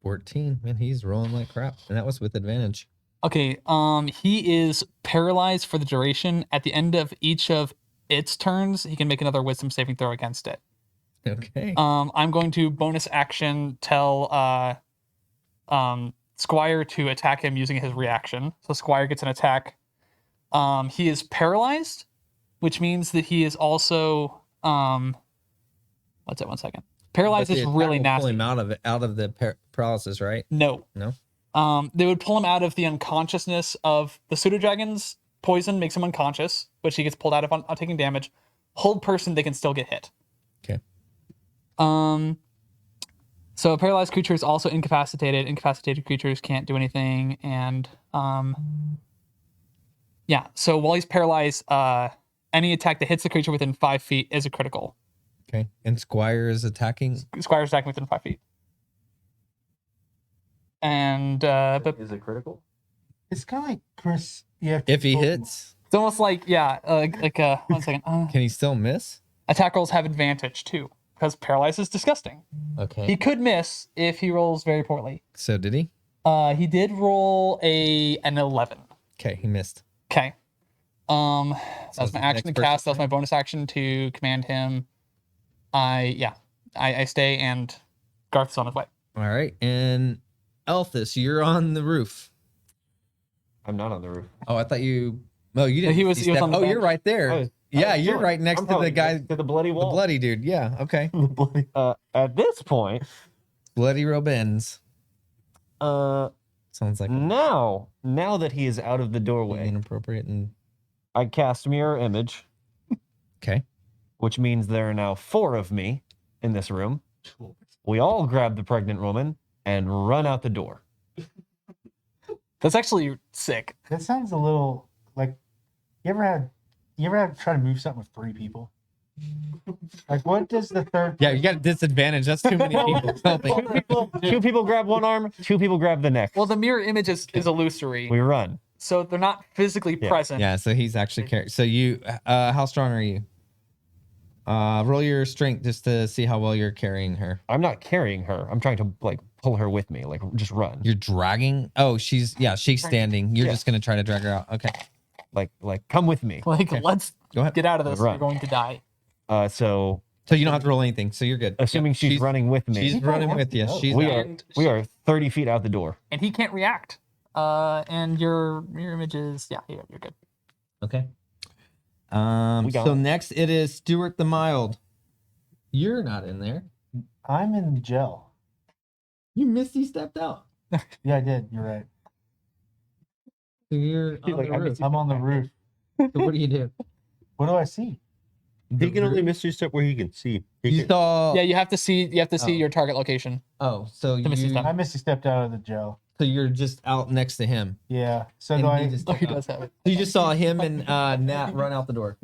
14. Man, he's rolling like crap. And that was with advantage. Okay, he is paralyzed for the duration. At the end of each of its turns, he can make another wisdom saving throw against it. Okay. I'm going to bonus action tell Squire to attack him using his reaction. So Squire gets an attack. He is paralyzed, which means that he is also what's that? 1 second. Paralyzed But the is attack really will nasty. Pull him out of the paralysis, right? No. No. They would pull him out of the unconsciousness of the pseudo dragon's poison makes him unconscious, which he gets pulled out of on taking damage. Hold person, they can still get hit. Okay. So a paralyzed creature is also incapacitated. Incapacitated creatures can't do anything, and yeah. So while he's paralyzed, any attack that hits the creature within 5 feet is a critical. Okay. And Squire is attacking. Squire's attacking within 5 feet. And but Is it critical? It's kind of like Chris. Yeah. If he hits, it's almost like 1 second. can he still miss? Attack rolls have advantage too, because paralyzed is disgusting. Okay. He could miss if he rolls very poorly. So did he? He did roll an 11. Okay, he missed. Okay. That So was my the action to next cast. That person- was my bonus action to command him. I stay and Garth's on his way. All right. And Elthus, you're on the roof. I'm not on the roof. Oh, I thought you. Oh, you didn't. He was- you he was stepped- on the Oh, you're bench. right there. I was Yeah, you're chilling. right next I'm to the probably guy, next to the bloody the wall. bloody dude. Yeah. Okay. At this point, Bloody Robins. Sounds like now that he is out of the doorway, inappropriate and I cast Mirror Image, okay. which means there are now 4 of me in this room. We all grab the pregnant woman and run out the door. That's actually sick. That sounds a little like you ever had try to move something with 3 people? Like what does the third? Yeah, you got a disadvantage. That's too many people. Helping. Two people grab one arm, 2 people grab the neck. Well, the mirror image is illusory, We run. so they're not physically Yeah. present. Yeah, so he's actually carrying. So you, how strong are you? Roll your strength just to see how well you're carrying her. I'm not carrying her. I'm trying to like pull her with me, like just run. You're dragging. Oh, she's standing. You're Yeah. just gonna try to drag her out. Okay, Like come with me. Like, let's go ahead. get out of this. Run. You're going to die. So So you don't have to roll anything. So you're good. assuming Yep, she's running with me, She's running with you. She's we out. are we are 30 feet out the door. And he can't react. And your image is you're good. Okay. We got So it. next it is Stuart the Mild. You're not in there. I'm in gel. You misty stepped out. Yeah, I did. You're right. So you're on Like, the I'm roof. I'm on the roof. So what do you do? What do I see? He can only mystery step where he can see. He You can, saw. Yeah, you have to see Oh. your target location. Oh, so To Misty you. Step. I missed stepped out of the gel. So you're just out next to him. Yeah. So And do he I? just Oh, took he off. does have it. So you just saw him and Nat run out the door.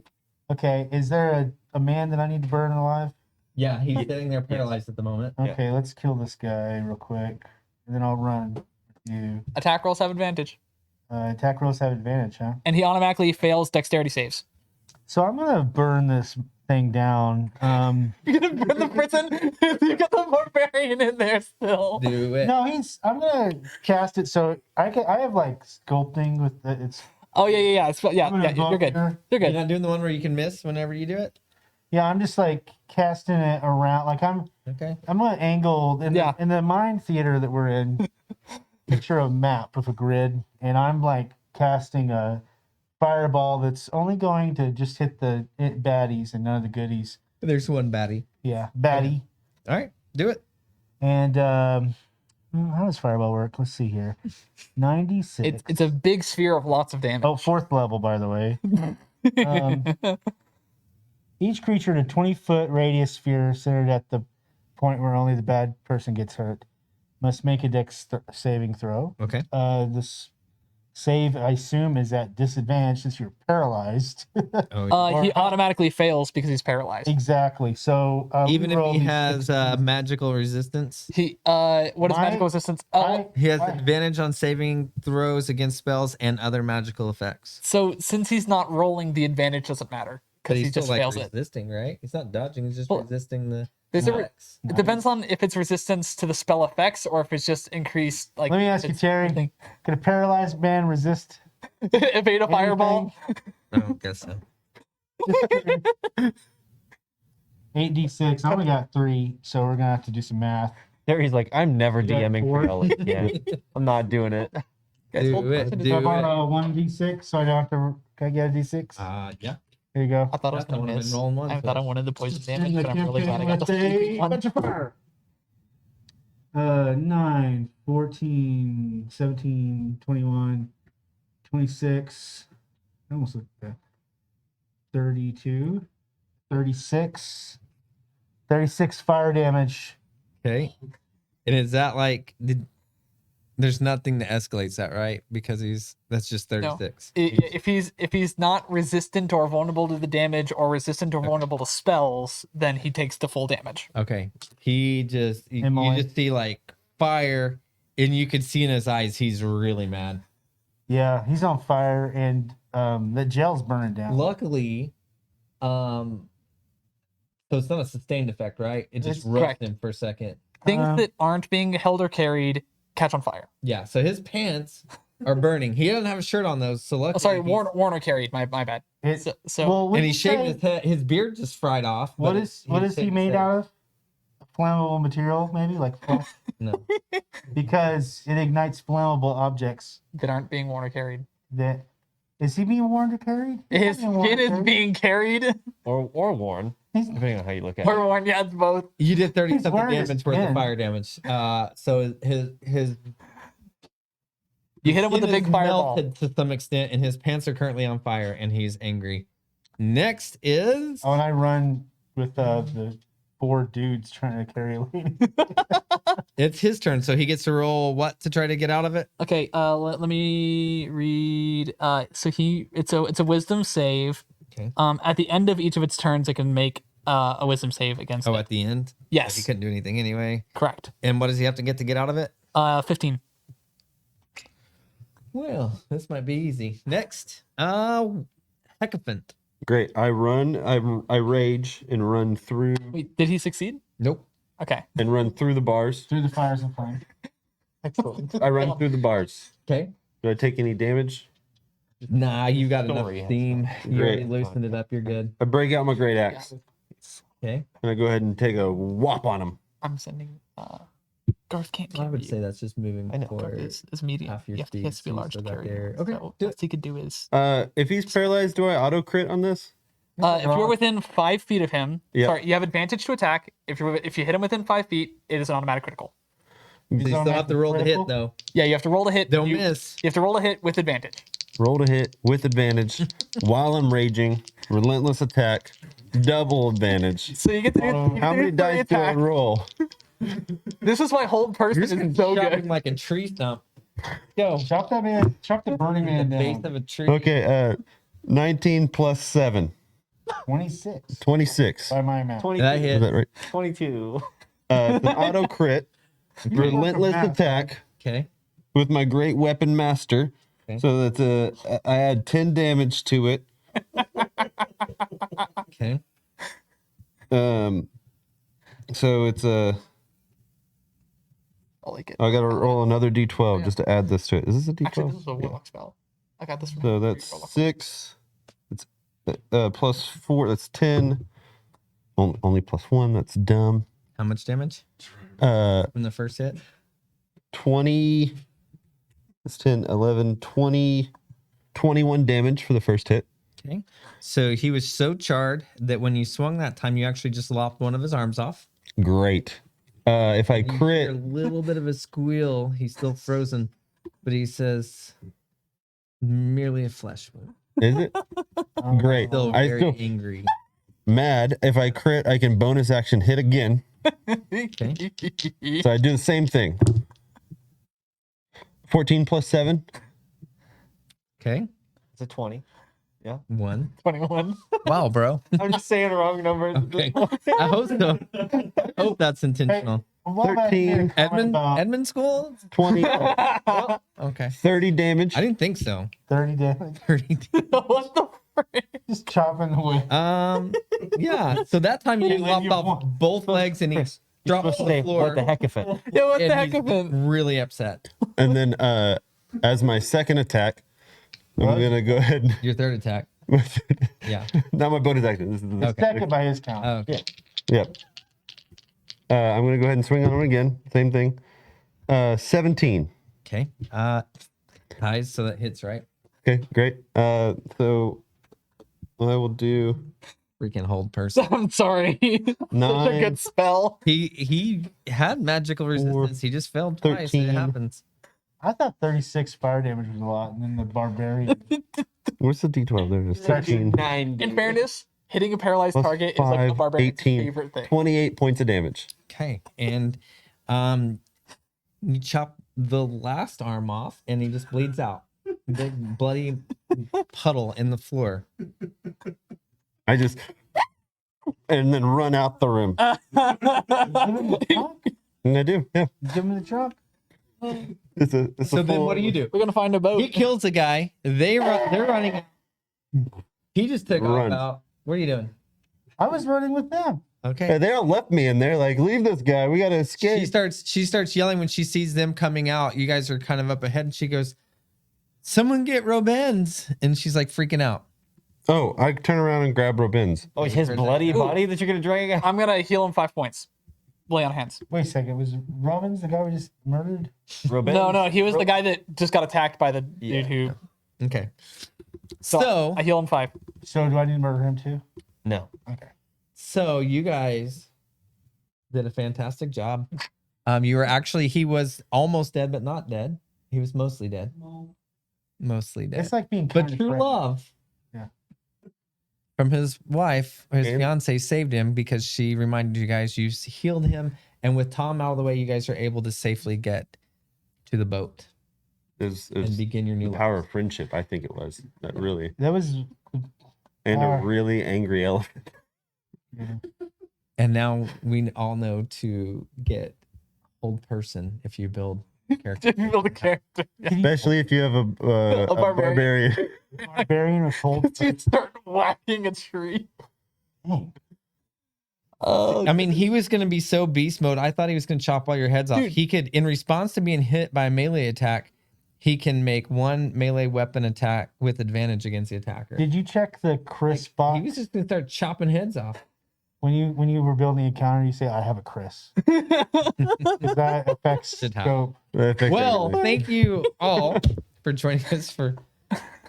Okay. Is there a man that I need to burn alive? Yeah, he's sitting there paralyzed at the moment. Okay, let's kill this guy real quick, and then I'll run with you. Attack rolls have advantage, Attack rolls have advantage, huh? and he automatically fails dexterity saves. So I'm gonna burn this thing down. You're gonna burn the prison. You got the barbarian in there still. Do it. No, I'm gonna cast it so I have like sculpting with it's. Oh yeah. I'm gonna go You're up good. here. You're You're good. not doing the one where you can miss whenever you do it? Yeah, I'm just like casting it around. Like I'm Okay. gonna angle in Yeah. in the mind theater that we're in. Picture a map with a grid, and I'm like casting a fireball that's only going to just hit the baddies and none of the goodies. There's one baddie. Yeah, baddie. All right, do it. And how does fireball work? Let's see here. 96. It's a big sphere of lots of damage. Oh, 4th level, by the way. Each creature in a 20-foot radius sphere centered at the point where only the bad person gets hurt must make a dex saving throw. Okay. This save, I assume, is at disadvantage since you're paralyzed. Oh, He automatically fails because he's paralyzed. Exactly. So even if roll he these has 16. magical resistance, He what is My- magical resistance? he has I- advantage on saving throws against spells and other magical effects. So since he's not rolling, the advantage doesn't matter But because he's he still just like fails it. resisting, right? He's not dodging. He's just Well, resisting the. There's a attacks. it depends on if it's resistance to the spell effects or if it's just increased. Like Let me ask you, it's Terry. anything. Could a paralyzed man resist? Evade a fireball. I don't guess so. 8d6. I only got 3, so we're gonna have to do some math. Terry's like, I'm never You got DMing four? for y'all again. I'm not doing it. Guys, hold Do it. on. Do I it. borrow 1d6, so I don't have to. Can I get a d6? Yeah. Here you go. I thought I was That's gonna what I've miss. been rolling ones I thought I with. wanted the poison damage, And the but I'm really glad I got the campaign one. with a fire. 9, 14, 17, 21, 26. I almost looked at that. 32, 36. 36 fire damage. Okay. And is that like there's nothing that escalates that, right? Because that's just 36. If he's not resistant or vulnerable to the damage or resistant or vulnerable to spells, then he takes the full damage. Okay. You Emily. just see like fire, and you could see in his eyes he's really mad. Yeah, he's on fire, and the gel's burning down. Luckily, so it's not a sustained effect, right? It just It's roasts correct. him for a second. Things that aren't being held or carried catch on fire. Yeah, so his pants are burning. He doesn't have a shirt on those, so luckily. Oh, sorry, he's- Warner carried. My bad. It- So well, would And he you shaved say- his head. His beard just fried off. What but is he made out of? Flammable material, maybe like No. because it ignites flammable objects. that aren't being worn or carried. That is he being warned or carried? His He's not being warned skin or is carried. being carried Or worn, He's- depending on how you look at it. or worn. Yeah, it's both. You did 30 He's something wearing his damage worth of skin. fire damage. So his You hit him with a skin big is fireball. melted to some extent, and his pants are currently on fire, and he's angry. Next is Oh, and I run with the 4 dudes trying to carry a lady. it's his turn, so he gets to roll what to try to get out of it. Okay, let me read. So it's a wisdom save. Okay. At the end of each of its turns, it can make a wisdom save against Oh, it. at the end. Yes. He couldn't do anything anyway. Correct. And what does he have to get out of it? 15. Well, this might be easy. Next, Hecaphant. Great. I run. I rage and run through Wait, did he succeed? Nope. Okay. and run through the bars. Through the fires and flame. Excellent. I run through the bars. Okay. Do I take any damage? Nah, you got enough Story has steam. You already Great. loosened it up. You're good. I break out my great axe Okay. and I go ahead and take a whop on him. I'm sending. Garth can't I carry would you. say that's just moving I know. Garth forward. is medium. half your He has to speed, be so you large to still got carry. there. You. Okay, So do what he could do is, If he's paralyzed, do I auto crit on this? if you're within 5 feet of him, Yeah. sorry, you have advantage to attack. If you hit him within 5 feet, it is an automatic critical. You still have to roll the hit critical? though. Yeah, you have to roll to hit. Don't you, miss. You have to roll a hit with advantage. Roll to hit with advantage while I'm raging. Relentless attack. Double advantage. So you get to do, you get How to many do three dice do I attacks. roll? This is my whole person You're just gonna is so chop him good. like a tree stump. Go. Chop that man. Chop the burning The man base down. of a tree. Okay, 19 plus 7. 26 26. by my math. 22. That Is hit. that right? 22. It's an auto crit. Relentless math, attack Okay. with my great weapon master. Okay. So that's I add 10 damage to it. Okay. So it's a. I like it. I gotta roll another d12 just to add this to it. Is this a d12? Actually, this is a Yeah. warlock spell. I got this from So that's Warlock. 6. It's plus 4. That's 10. Only plus 1. That's dumb. How much damage 20. from the first hit? That's 10, 11, 20, 21 damage for the first hit. Okay. So he was so charred that when you swung that time, you actually just lopped one of his arms off. Great. If I You hear a crit, little bit of a squeal. He's still frozen, but he says, "Merely a flesh wound." is it? Great. Still I very still angry. mad. If I crit, I can bonus action hit again. Okay. So I do the same thing. 14 plus 7. Okay. It's a 20. 1. 21. Wow, bro. I'm just saying the wrong numbers. Okay. I hope so. I hope that's intentional. Well, that 13. made a comment Edmund about Edmund school? 20. Okay. 30 damage. I didn't think so. 30 damage. 30. What the frick? Just chopping away. Yeah. So that time you Hey, Lynn, lopped you off won. both legs and he Chris, dropped Supposed to to the say, floor. what the heck of it? Yeah, what and the heck he's of it? really upset. And then as my second attack, I'm What? going to go ahead Your third attack. with Yeah. not my bonus action. This is the Okay. Second by his count. Okay. Yep. I'm going to go ahead and swing on him again. Same thing. 17. Okay. Ties, so that hits, right? Okay, great. So I will do Freaking hold person. I'm sorry. Such a 9. good spell. He had magical resistance. He just failed twice. 13. It happens. I thought 36 fire damage was a lot, and then the barbarian. What's the d12 there? Just 13 9. In fairness, hitting a paralyzed plus target is like a 5, barbarian's 18, favorite thing. 28 points of damage. Okay. And you chop the last arm off and he just bleeds out. Big bloody puddle in the floor. I just and then run out the room. Give him the chop. And I do, yeah. Give him the chop. It's a So then what do you do? We're gonna find a boat. He kills a guy. They're running. He just took Run. off out. What are you doing? I was running with them. Okay. They all left me in there. Like, leave this guy. We gotta escape. She starts yelling when she sees them coming out. You guys are kind of up ahead, and she goes, "Someone get Robens!" And she's like freaking out. Oh, I turn around and grab Robins. Oh, his bloody body that you're going to drag out? I'm gonna heal him 5 points. Lay on hands. Wait a second. Was Romans the guy we just murdered? No, he was the guy that just got attacked by the dude who. Okay. So, So I heal him 5. So do I need to murder him too? No. Okay. So you guys did a fantastic job. You were actually he was almost dead, but not dead. He was mostly dead. Mostly dead. It's like being But kind true love. Yeah. From his wife, his And- fiance saved him because she reminded you guys you healed him, and with Tom out of the way, you guys are able to safely get to the boat Is and begin your new the life. power of friendship, I think it was. That really. That was. And a Power. really angry elephant. And now we all know to get old person if you build character. If you build a character, Especially if you have a barbarian. barbarian. Barbarian with cold. you start whacking a tree. Dang. I mean, he was going to be so beast mode. I thought he was going to chop all your heads off. Dude. He could, in response to being hit by a melee attack, he can make one melee weapon attack with advantage against the attacker. Did you check the Chris box? He was just going to start chopping heads off. when you were building a counter, you say, "I have a Chris." Because that affects Should happen. scope. Well, thank you all for joining us for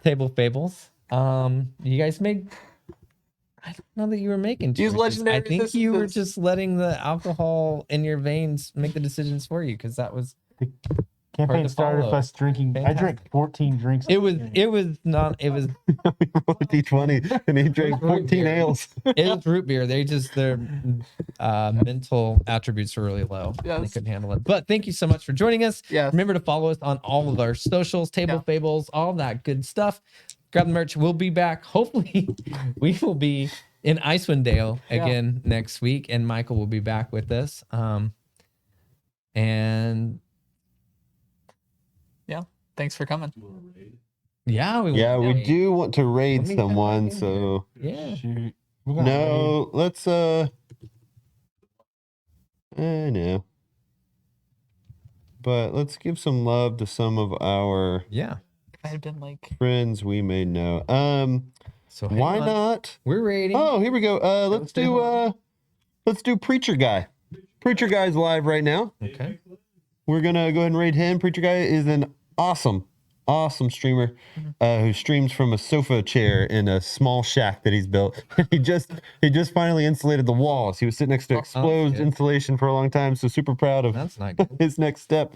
Table Fables. You guys made. I don't know that you were making Use choices. legendary I think you were resistance. just letting the alcohol in your veins make the decisions for you because that was Campaign to started with follow. us drinking. I Fantastic. drank 14 drinks. It was not. It was We rolled a d20 and he drank 14 ales. it was root beer. Their mental attributes were really low. Yes. They couldn't handle it. But thank you so much for joining us. Yes. Remember to follow us on all of our socials, Table Fables, all that good stuff. Grab the merch. We'll be back. Hopefully, we will be in Icewind Dale again next week, and Michael will be back with us. And Yeah. Thanks for coming. yeah, We do want to raid Let me someone, jump in so Yeah. Shoot. We're gonna raid. no, let's I know. But let's give some love to some of our Yeah. If I had been like, friends we may know. So hang Why on. not? We're rating. Oh, here we go. Let's do Preacher Guy. Preacher Guy's live right now. Okay. We're gonna go ahead and raid him. Preacher Guy is an awesome streamer who streams from a sofa chair in a small shack that he's built. he just finally insulated the walls. He was sitting next to exposed good. insulation for a long time, so super proud of That's not good. his next step.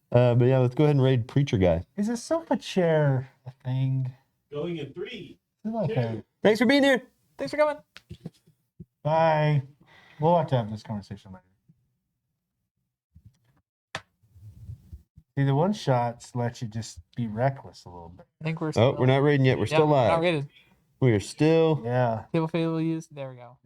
But yeah, let's go ahead and raid Preacher Guy. Is a sofa chair a thing? Going in 3. Is it like a, Thanks for being here. thanks for coming. bye. We'll have to have this conversation later. See, the one shots let you just be reckless a little bit. I think we're. Oh, we're not raiding yet. We're still Not live. rated. We are still Yeah. Table Fable used. There we go.